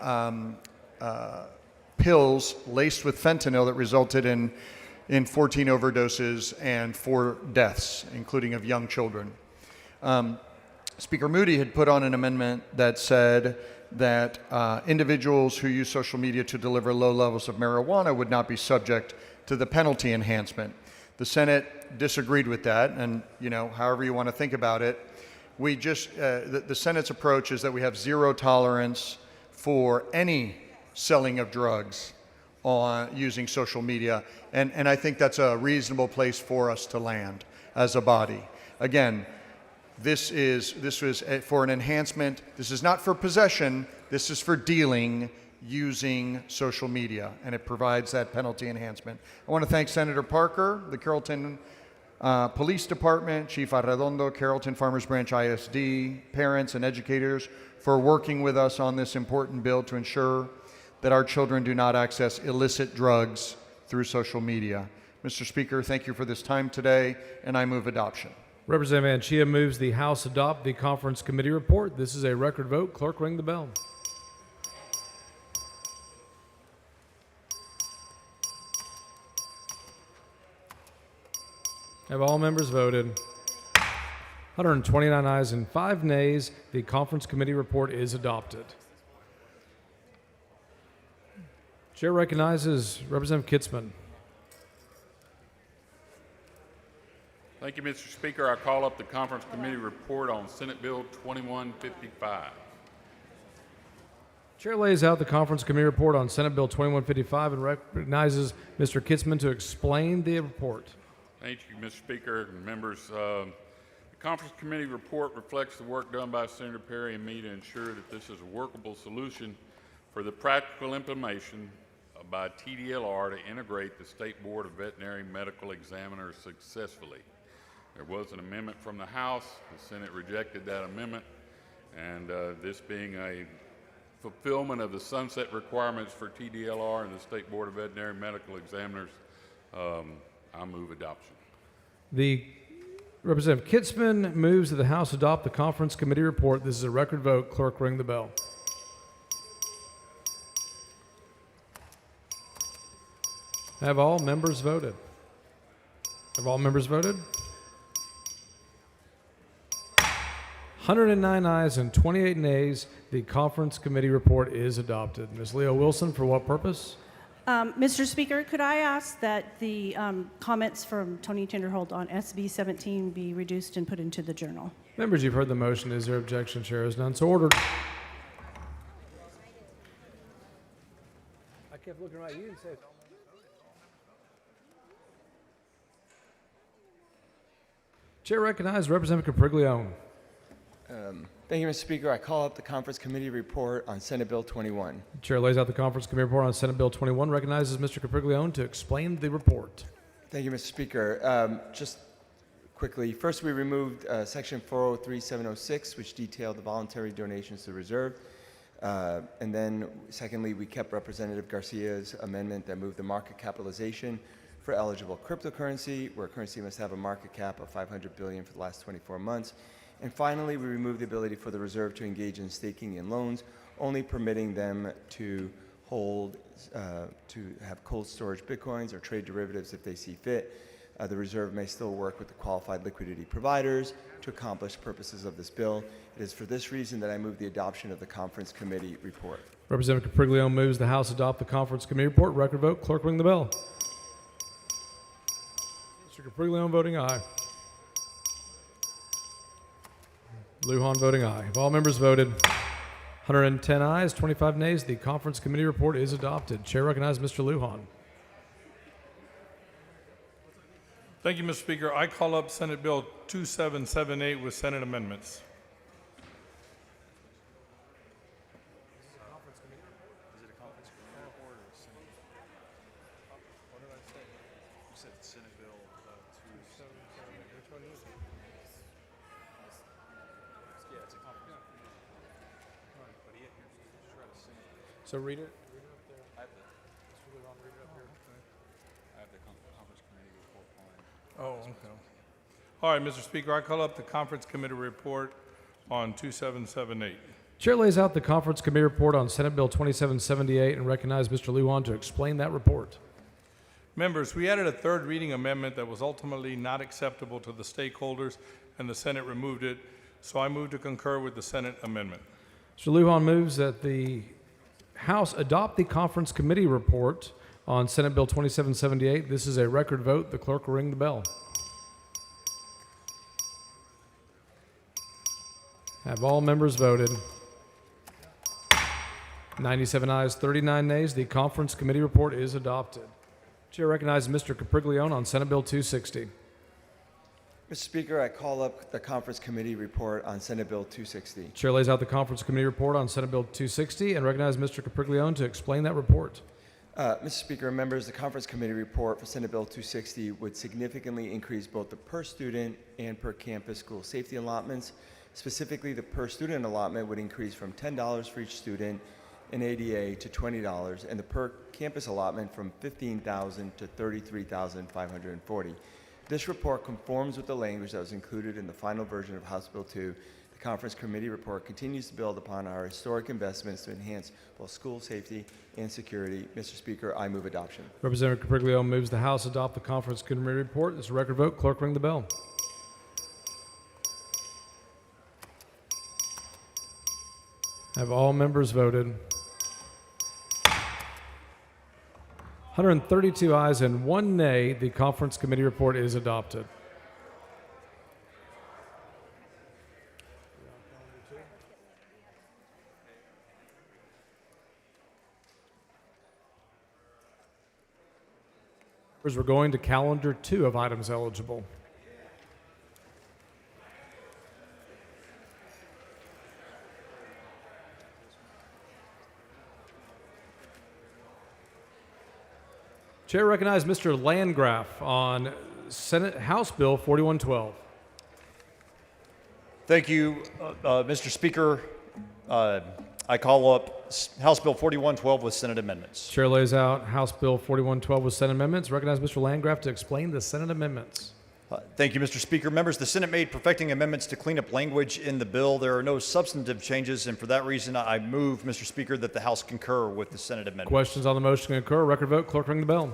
pills laced with fentanyl that resulted in 14 overdoses and 4 deaths, including of young children. Speaker Moody had put on an amendment that said that individuals who use social media to deliver low levels of marijuana would not be subject to the penalty enhancement. The Senate disagreed with that, and however you want to think about it, we just the Senate's approach is that we have zero tolerance for any selling of drugs on using social media, and I think that's a reasonable place for us to land as a body. Again, this was for an enhancement. This is not for possession. This is for dealing using social media, and it provides that penalty enhancement. I want to thank Senator Parker, the Carrollton Police Department, Chief Arredondo, Carrollton Farmers Branch ISD, parents and educators for working with us on this important bill to ensure that our children do not access illicit drugs through social media. Mr. Speaker, thank you for this time today, and I move adoption. Representative Anchia moves the House adopt the Conference Committee report. This is a record vote. Clerk, ring the bell. Have all members voted? 129 ayes and 5 nays. The Conference Committee report is adopted. Chair recognizes Representative Kitzman. Thank you, Mr. Speaker. I call up the Conference Committee report on Senate Bill 2155. Chair lays out the Conference Committee report on Senate Bill 2155 and recognizes Mr. Kitzman to explain the report. Thank you, Mr. Speaker and members. The Conference Committee report reflects the work done by Senator Perry and me to ensure that this is a workable solution for the practical implementation by TDLR to integrate the State Board of Veterinary Medical Examiners successfully. There was an amendment from the House. The Senate rejected that amendment, and this being a fulfillment of the sunset requirements for TDLR and the State Board of Veterinary Medical Examiners, I move adoption. The Representative Kitzman moves that the House adopt the Conference Committee report. This is a record vote. Clerk, ring the bell. Have all members voted? Have all members voted? 109 ayes and 28 nays. The Conference Committee report is adopted. Ms. Leo Wilson, for what purpose? Mr. Speaker, could I ask that the comments from Tony Tinderholt on SB 17 be reduced and put into the journal? Members, you've heard the motion. Is there objection? Chair is none. So ordered. I kept looking right. You didn't say it. Chair recognizes Representative Capriglione. Thank you, Mr. Speaker. I call up the Conference Committee report on Senate Bill 21. The chair lays out the Conference Committee report on Senate Bill 21, recognizes Mr. Capriglione to explain the report. Thank you, Mr. Speaker. Just quickly, first we removed Section 403706, which detailed the voluntary donations to the reserve. And then, secondly, we kept Representative Garcia's amendment that moved the market capitalization for eligible cryptocurrency, where currency must have a market cap of $500 billion for the last 24 months. And finally, we removed the ability for the reserve to engage in staking in loans, only permitting them to hold, to have cold storage bitcoins or trade derivatives if they see fit. The reserve may still work with the qualified liquidity providers to accomplish purposes of this bill. It is for this reason that I move the adoption of the Conference Committee report. Representative Capriglione moves the House adopt the Conference Committee report. Record vote. Clerk, ring the bell. Mr. Capriglione voting aye. Lujan voting aye. Have all members voted? 110 ayes, 25 nays. The Conference Committee report is adopted. Chair recognizes Mr. Lujan. Thank you, Mr. Speaker. I call up Senate Bill 2778 with Senate amendments. So read it. Oh, okay. All right, Mr. Speaker, I call up the Conference Committee report on 2778. Chair lays out the Conference Committee report on Senate Bill 2778 and recognizes Mr. Lujan to explain that report. Members, we added a third reading amendment that was ultimately not acceptable to the stakeholders, and the Senate removed it, so I move to concur with the Senate amendment. Mr. Lujan moves that the House adopt the Conference Committee report on Senate Bill 2778. This is a record vote. The clerk will ring the bell. Have all members voted? 97 ayes, 39 nays. The Conference Committee report is adopted. Chair recognizes Mr. Capriglione on Senate Bill 260. Mr. Speaker, I call up the Conference Committee report on Senate Bill 260. Chair lays out the Conference Committee report on Senate Bill 260 and recognizes Mr. Capriglione to explain that report. Mr. Speaker and members, the Conference Committee report for Senate Bill 260 would significantly increase both the per student and per campus school safety allotments. Specifically, the per student allotment would increase from $10 for each student in ADA to $20, and the per campus allotment from $15,000 to $33,540. This report conforms with the language that was included in the final version of House Bill 2. The Conference Committee report continues to build upon our historic investments to enhance both school safety and security. Mr. Speaker, I move adoption. Representative Capriglione moves the House adopt the Conference Committee report. This is a record vote. Clerk, ring the bell. Have all members voted? 132 ayes and 1 nay. The conference committee report is adopted. We're going to calendar 2 of items eligible. Chair recognizes Mr. Landgraf on House Bill 4112. Thank you, Mr. Speaker. I call up House Bill 4112 with Senate amendments. Chair lays out House Bill 4112 with Senate amendments. Recognize Mr. Landgraf to explain the Senate amendments. Thank you, Mr. Speaker. Members, the Senate made perfecting amendments to clean up language in the bill. There are no substantive changes, and for that reason, I move, Mr. Speaker, that the House concur with the Senate amendment. Questions on the motion to concur? Record vote. Clerk, ring the bell.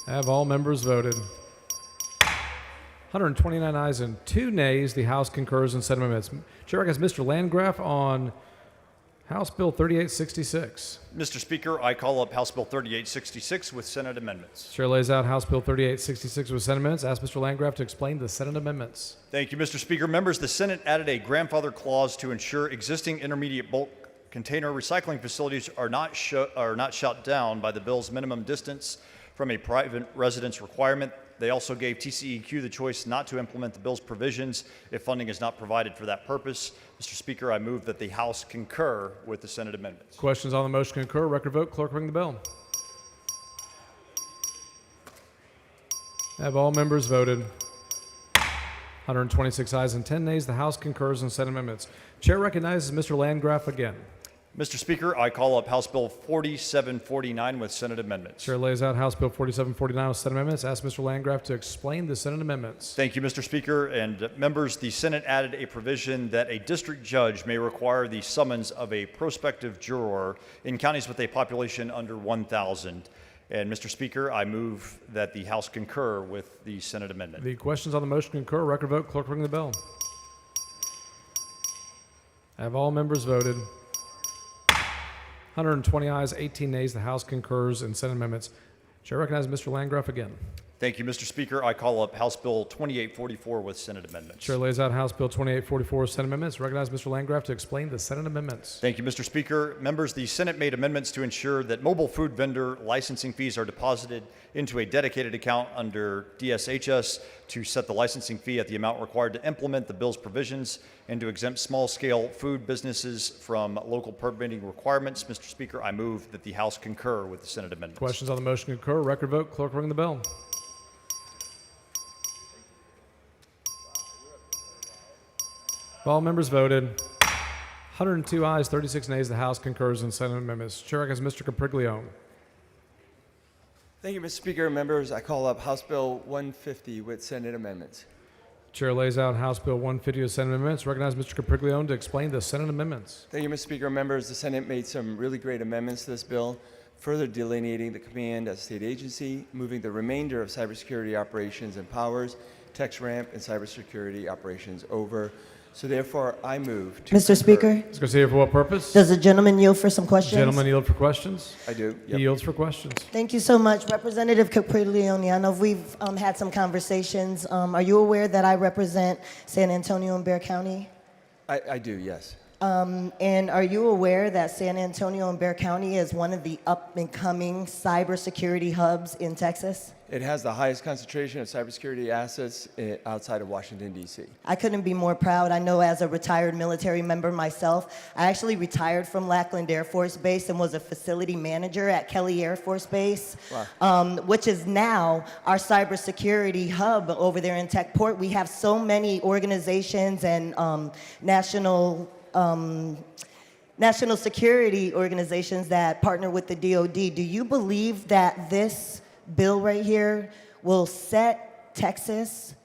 Have all members voted? 129 ayes and 2 nays. The House concurs in Senate amendments. Chair recognizes Mr. Landgraf on House Bill 3866. Mr. Speaker, I call up House Bill 3866 with Senate amendments. Chair lays out House Bill 3866 with Senate amendments. Ask Mr. Landgraf to explain the Senate amendments. Thank you, Mr. Speaker. Members, the Senate added a grandfather clause to ensure existing intermediate bulk container recycling facilities are not shut down by the bill's minimum distance from a private residence requirement. They also gave TCEQ the choice not to implement the bill's provisions if funding is not provided for that purpose. Mr. Speaker, I move that the House concur with the Senate amendments. Questions on the motion to concur? Record vote. Clerk, ring the bell. Have all members voted? 126 ayes and 10 nays. The House concurs in Senate amendments. Chair recognizes Mr. Landgraf again. Mr. Speaker, I call up House Bill 4749 with Senate amendments. Chair lays out House Bill 4749 with Senate amendments. Ask Mr. Landgraf to explain the Senate amendments. Thank you, Mr. Speaker. And members, the Senate added a provision that a district judge may require the summons of a prospective juror in counties with a population under 1,000. And Mr. Speaker, I move that the House concur with the Senate amendment. The questions on the motion concur. Record vote. Clerk, ring the bell. Have all members voted? 120 ayes, 18 nays. The House concurs in Senate amendments. Chair recognizes Mr. Landgraf again. Thank you, Mr. Speaker. I call up House Bill 2844 with Senate amendments. Chair lays out House Bill 2844 with Senate amendments. Recognize Mr. Landgraf to explain the Senate amendments. Thank you, Mr. Speaker. Members, the Senate made amendments to ensure that mobile food vendor licensing fees are deposited into a dedicated account under DSHS to set the licensing fee at the amount required to implement the bill's provisions and to exempt small-scale food businesses from local permitting requirements. Mr. Speaker, I move that the House concur with the Senate amendments. Questions on the motion concur. Record vote. Clerk, ring the bell. All members voted. 102 ayes, 36 nays. The House concurs in Senate amendments. Chair recognizes Mr. Capriglione. Thank you, Mr. Speaker. Members, I call up House Bill 150 with Senate amendments. Chair lays out House Bill 150 with Senate amendments. Recognize Mr. Capriglione to explain the Senate amendments. Thank you, Mr. Speaker. Members, the Senate made some really great amendments to this bill, further delineating the command as a state agency, moving the remainder of cybersecurity operations and powers, TexRAMP, and cybersecurity operations over. So therefore, I move to Mr. Speaker, Let's go see here for what purpose? does the gentleman yield for some questions? Gentleman yield for questions? I do. He yields for questions. Thank you so much. Representative Capriglione, I know we've had some conversations. Are you aware that I represent San Antonio and Bexar County? I do, yes. And are you aware that San Antonio and Bexar County is one of the up-and-coming cybersecurity hubs in Texas? It has the highest concentration of cybersecurity assets outside of Washington, D.C. I couldn't be more proud. I know as a retired military member myself, I actually retired from Lackland Air Force Base and was a facility manager at Kelly Air Force Base, which is now our cybersecurity hub over there in Techport. We have so many organizations and national security organizations that partner with the DoD. Do you believe that this bill right here will set Texas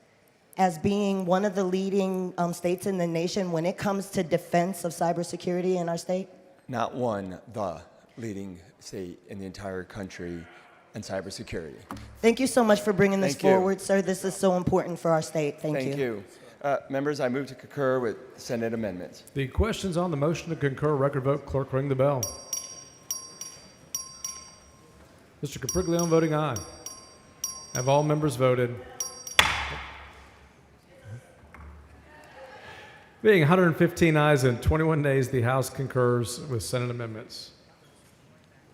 as being one of the leading states in the nation when it comes to defense of cybersecurity in our state? Not one, the leading state in the entire country in cybersecurity. Thank you so much for bringing this Thank you. forward, sir. This is so important for our state. Thank you. Thank you. Members, I move to concur with Senate amendments. The questions on the motion to concur. Record vote. Clerk, ring the bell. Mr. Capriglione voting aye. Have all members voted? Being 115 ayes and 21 nays, the House concurs with Senate amendments.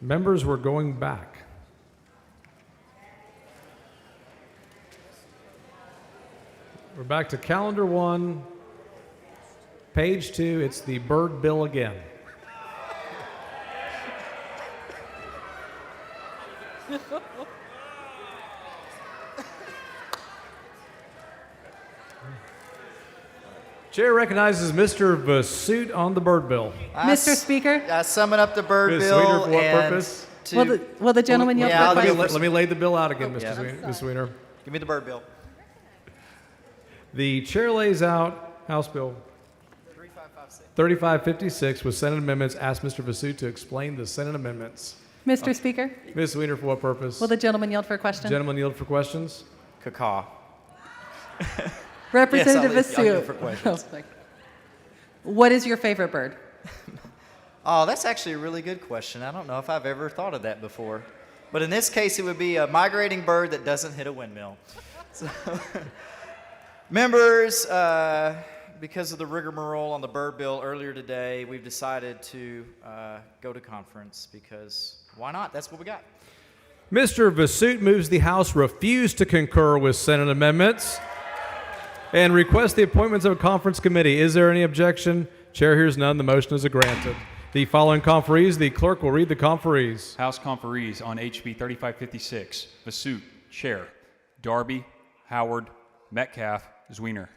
Members, we're going back. We're back to calendar 1, page 2. It's the Byrd bill again. Chair recognizes Mr. Vasut on the Byrd bill. Mr. Speaker? Summing up the Byrd Ms. bill. Sweeter, for what and purpose? to- Will the gentleman yield Yeah, for let me- questions? Let me lay the bill out again, Yeah. Ms. Sweeter. Give me the Byrd bill. The chair lays out House Bill 3556 with Senate amendments. Ask Mr. Vasut to explain the Senate amendments. Mr. Speaker? Ms. Sweeter, for what purpose? Will the gentleman yield for a question? Gentlemen yield for questions. Cacaw. Representative Yes, I'll yield Vasut. for questions. What is your favorite bird? Oh, that's actually a really good question. I don't know if I've ever thought of that before. But in this case, it would be a migrating bird that doesn't hit a windmill. So, members, because of the rigmarole on the Byrd bill earlier today, we've decided to go to conference because why not? That's what we got. Mr. Vasut moves the House refuse to concur with Senate amendments and request the appointments of a conference committee. Is there any objection? Chair hears none. The motion is granted. The following conferees, the clerk will read the conferees. House conferees on HB 3556. Vasut, Chair. Darby, Howard, Metcalf, Zwiener.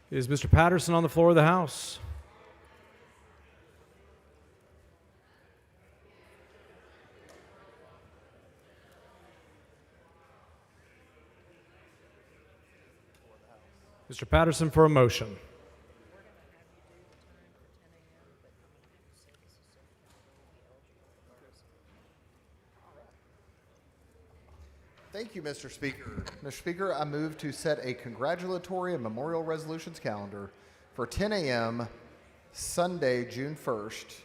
Is Mr. Patterson on the floor of the House? Mr. Patterson for a motion. Thank you, Mr. Speaker. Mr. Speaker, I move to set a congratulatory and memorial resolutions calendar for 10 a.m. Sunday, June 1st.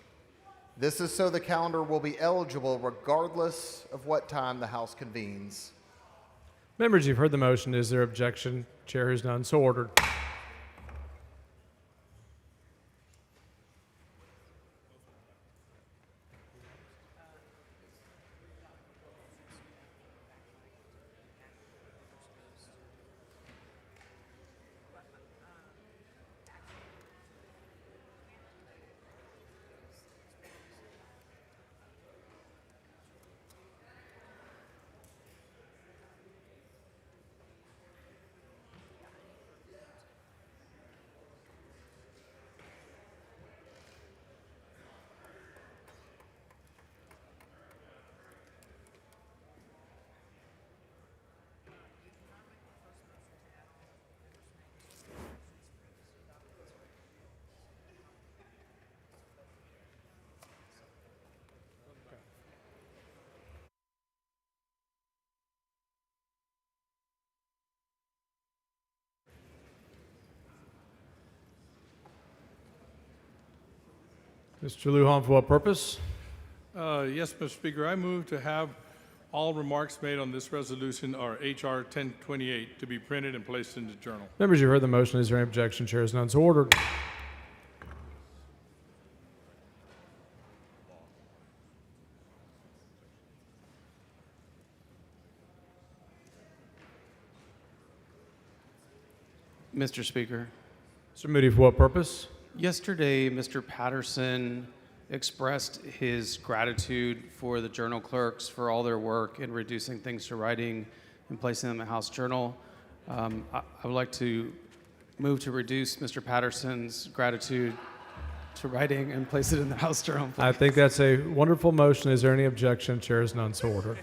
This is so the calendar will be eligible regardless of what time the House convenes. Members, you've heard the motion. Is there objection? Chair hears none. So ordered. Mr. Lujan, for what purpose? Yes, Mr. Speaker, I move to have all remarks made on this resolution or H.R. 1028 to be printed and placed in the journal. Members, you heard the motion. Is there any objection? Chair is none. So ordered. Mr. Speaker. Mr. Moody, for what purpose? Yesterday, Mr. Patterson expressed his gratitude for the journal clerks for all their work in reducing things to writing and placing them in the House Journal. I would like to move to reduce Mr. Patterson's gratitude to writing and place it in the House Journal. I think that's a wonderful motion. Is there any objection? Chair is none, so ordered.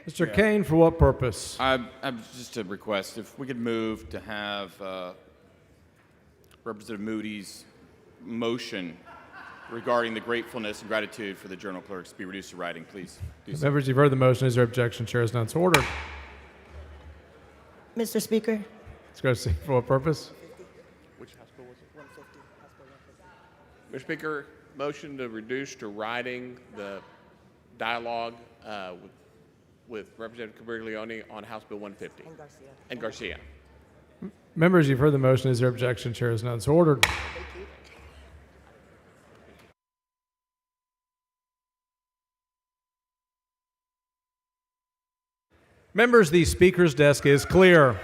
Mr. Kane, for what purpose? I'm just a request. If we could move to have Representative Moody's motion regarding the gratefulness and gratitude for the journal clerks be reduced to writing, please. Do so. Members, you've heard the motion. Is there objection? Chair is none, so ordered. Mr. Speaker, Let's go see for what purpose? Which House bill was it? 150. Mr. Speaker, motion to reduce to writing the dialogue with Representative Cabriglione on House Bill 150. And Garcia. Members, you've heard the motion. Is there objection? Chair is none, so ordered. Members, the Speaker's desk is clear.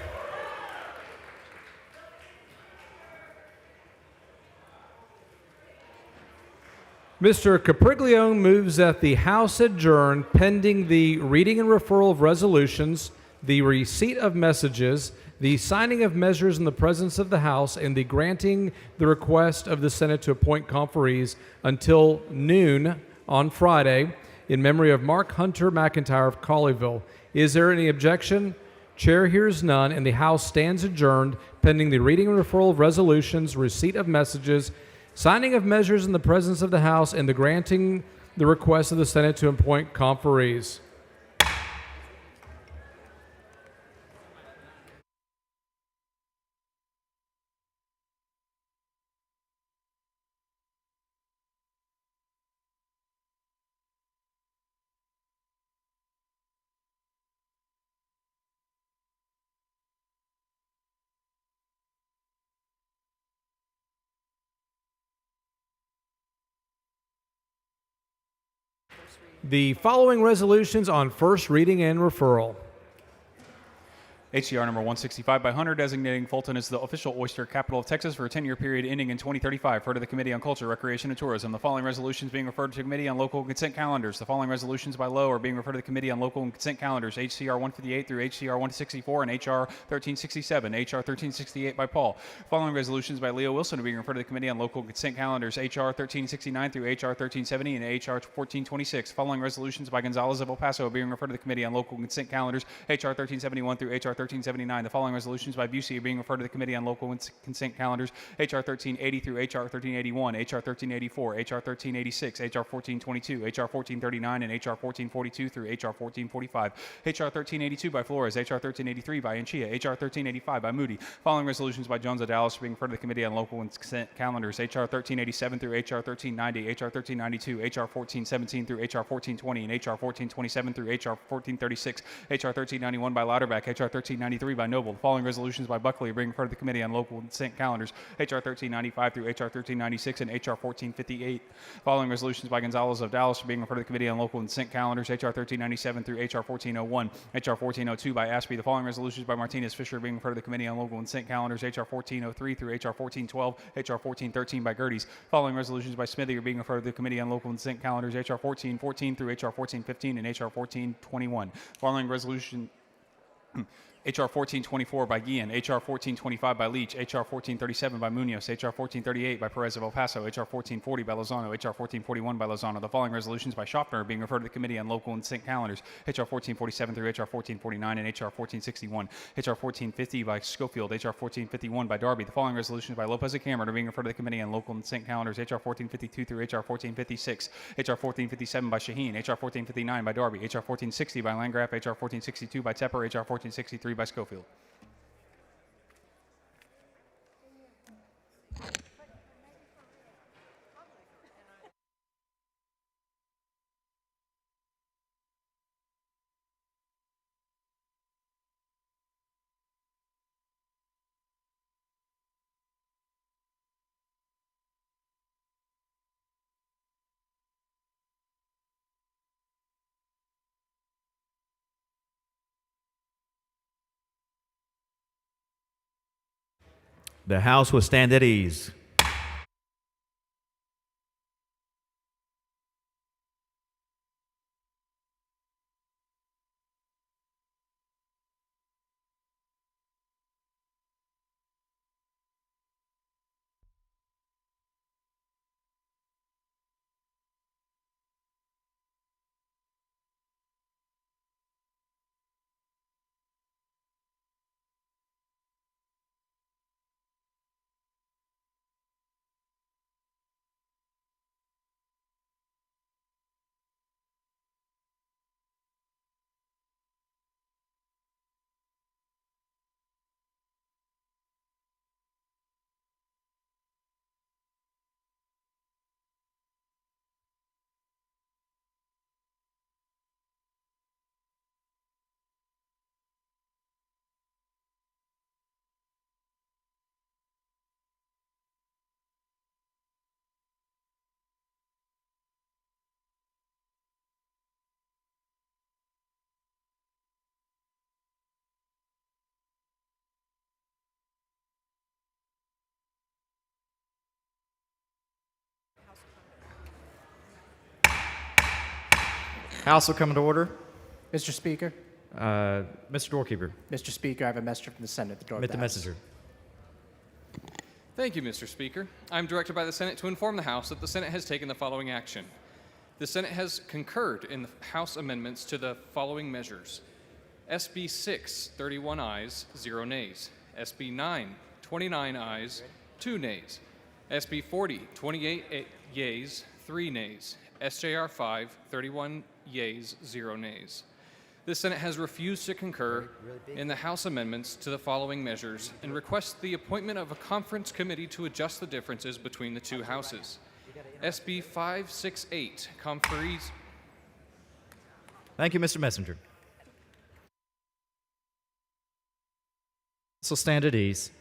Mr. Capriglione moves that the House adjourn pending the reading and referral of resolutions, the receipt of messages, the signing of measures in the presence of the House, and the granting the request of the Senate to appoint conferees until noon on Friday in memory of Mark Hunter McIntyre of Colleyville. Is there any objection? Chair hears none, and the House stands adjourned pending the reading and referral of resolutions, receipt of messages, signing of measures in the presence of the House, and the granting the request of the Senate to appoint conferees. The following resolutions on first reading and referral. HCR number 165 by Hunter, designating Fulton as the official oyster capital of Texas for a 10-year period ending in 2035. Referred to the Committee on Culture, Recreation, and Tourism. The following resolutions being referred to the Committee on Local consent calendars. The following resolutions by Lowe are being referred to the Committee on Local and consent calendars. HCR 158 through HCR 164 and HR 1367. HR 1368 by Paul. The following resolutions by Leo Wilson are being referred to the Committee on Local consent calendars. HR 1369 through HR 1370 and HR 1426. Following resolutions by Gonzalez of El Paso are being referred to the Committee on Local consent calendars. HR 1371 through HR 1379. The following resolutions by Busey are being referred to the Committee on Local consent calendars. HR 1380 through HR 1381, HR 1384, HR 1386, HR 1422, HR 1439, and HR 1442 through HR 1445. HR 1382 by Flores, HR 1383 by Anchia, HR 1385 by Moody. Following resolutions by Jones of Dallas are being referred to the Committee on Local consent calendars. HR 1387 through HR 1390, HR 1392, HR 1417 through HR 1420, and HR 1427 through HR 1436. HR 1391 by Lauterbach, HR 1393 by Noble. The following resolutions by Buckley are being referred to the Committee on Local consent calendars. HR 1395 through HR 1396 and HR 1458. Following resolutions by Gonzalez of Dallas are being referred to the Committee on Local consent calendars. HR 1397 through HR 1401. HR 1402 by Ashby. The following resolutions by Martinez Fisher are being referred to the Committee on Local consent calendars. HR 1403 through HR 1412. HR 1413 by Gerties. Following resolutions by Smithy are being referred to the Committee on Local consent calendars. HR 1414 through HR 1415 and HR 1421. Following resolution HR 1424 by Guillen, HR 1425 by Leach, HR 1437 by Munoz, HR 1438 by Perez of El Paso, HR 1440 by Lozano, HR 1441 by Lozano. The following resolutions by Schaffner are being referred to the Committee on Local consent calendars. HR 1447 through HR 1449 and HR 1461. HR 1450 by Schofield, HR 1451 by Darby. The following resolutions by Lopez and Cameron are being referred to the Committee on Local consent calendars. HR 1452 through HR 1456. HR 1457 by Shaheen, HR 1459 by Darby, HR 1460 by Landgraf, HR 1462 by Tepper, HR 1463 by Schofield. The House will stand at ease. House will come to order. Mr. Speaker. Mr. Doorkeeper. Mr. Speaker, I have a messenger from the Senate at the door of Admit the the House. messenger. Thank you, Mr. Speaker. I'm directed by the Senate to inform the House that the Senate has taken the following action. The Senate has concurred in the House amendments to the following measures. SB 6, 31 ayes, 0 nays. SB 9, 29 ayes, 2 nays. SB 40, 28 yeas, 3 nays. SJR 5, 31 yeas, 0 nays. The Senate has refused to concur in the House amendments to the following measures and requests the appointment of a conference committee to adjust the differences between the two houses. SB 568 conferees. Thank you, Mr. Messenger. This will stand at ease.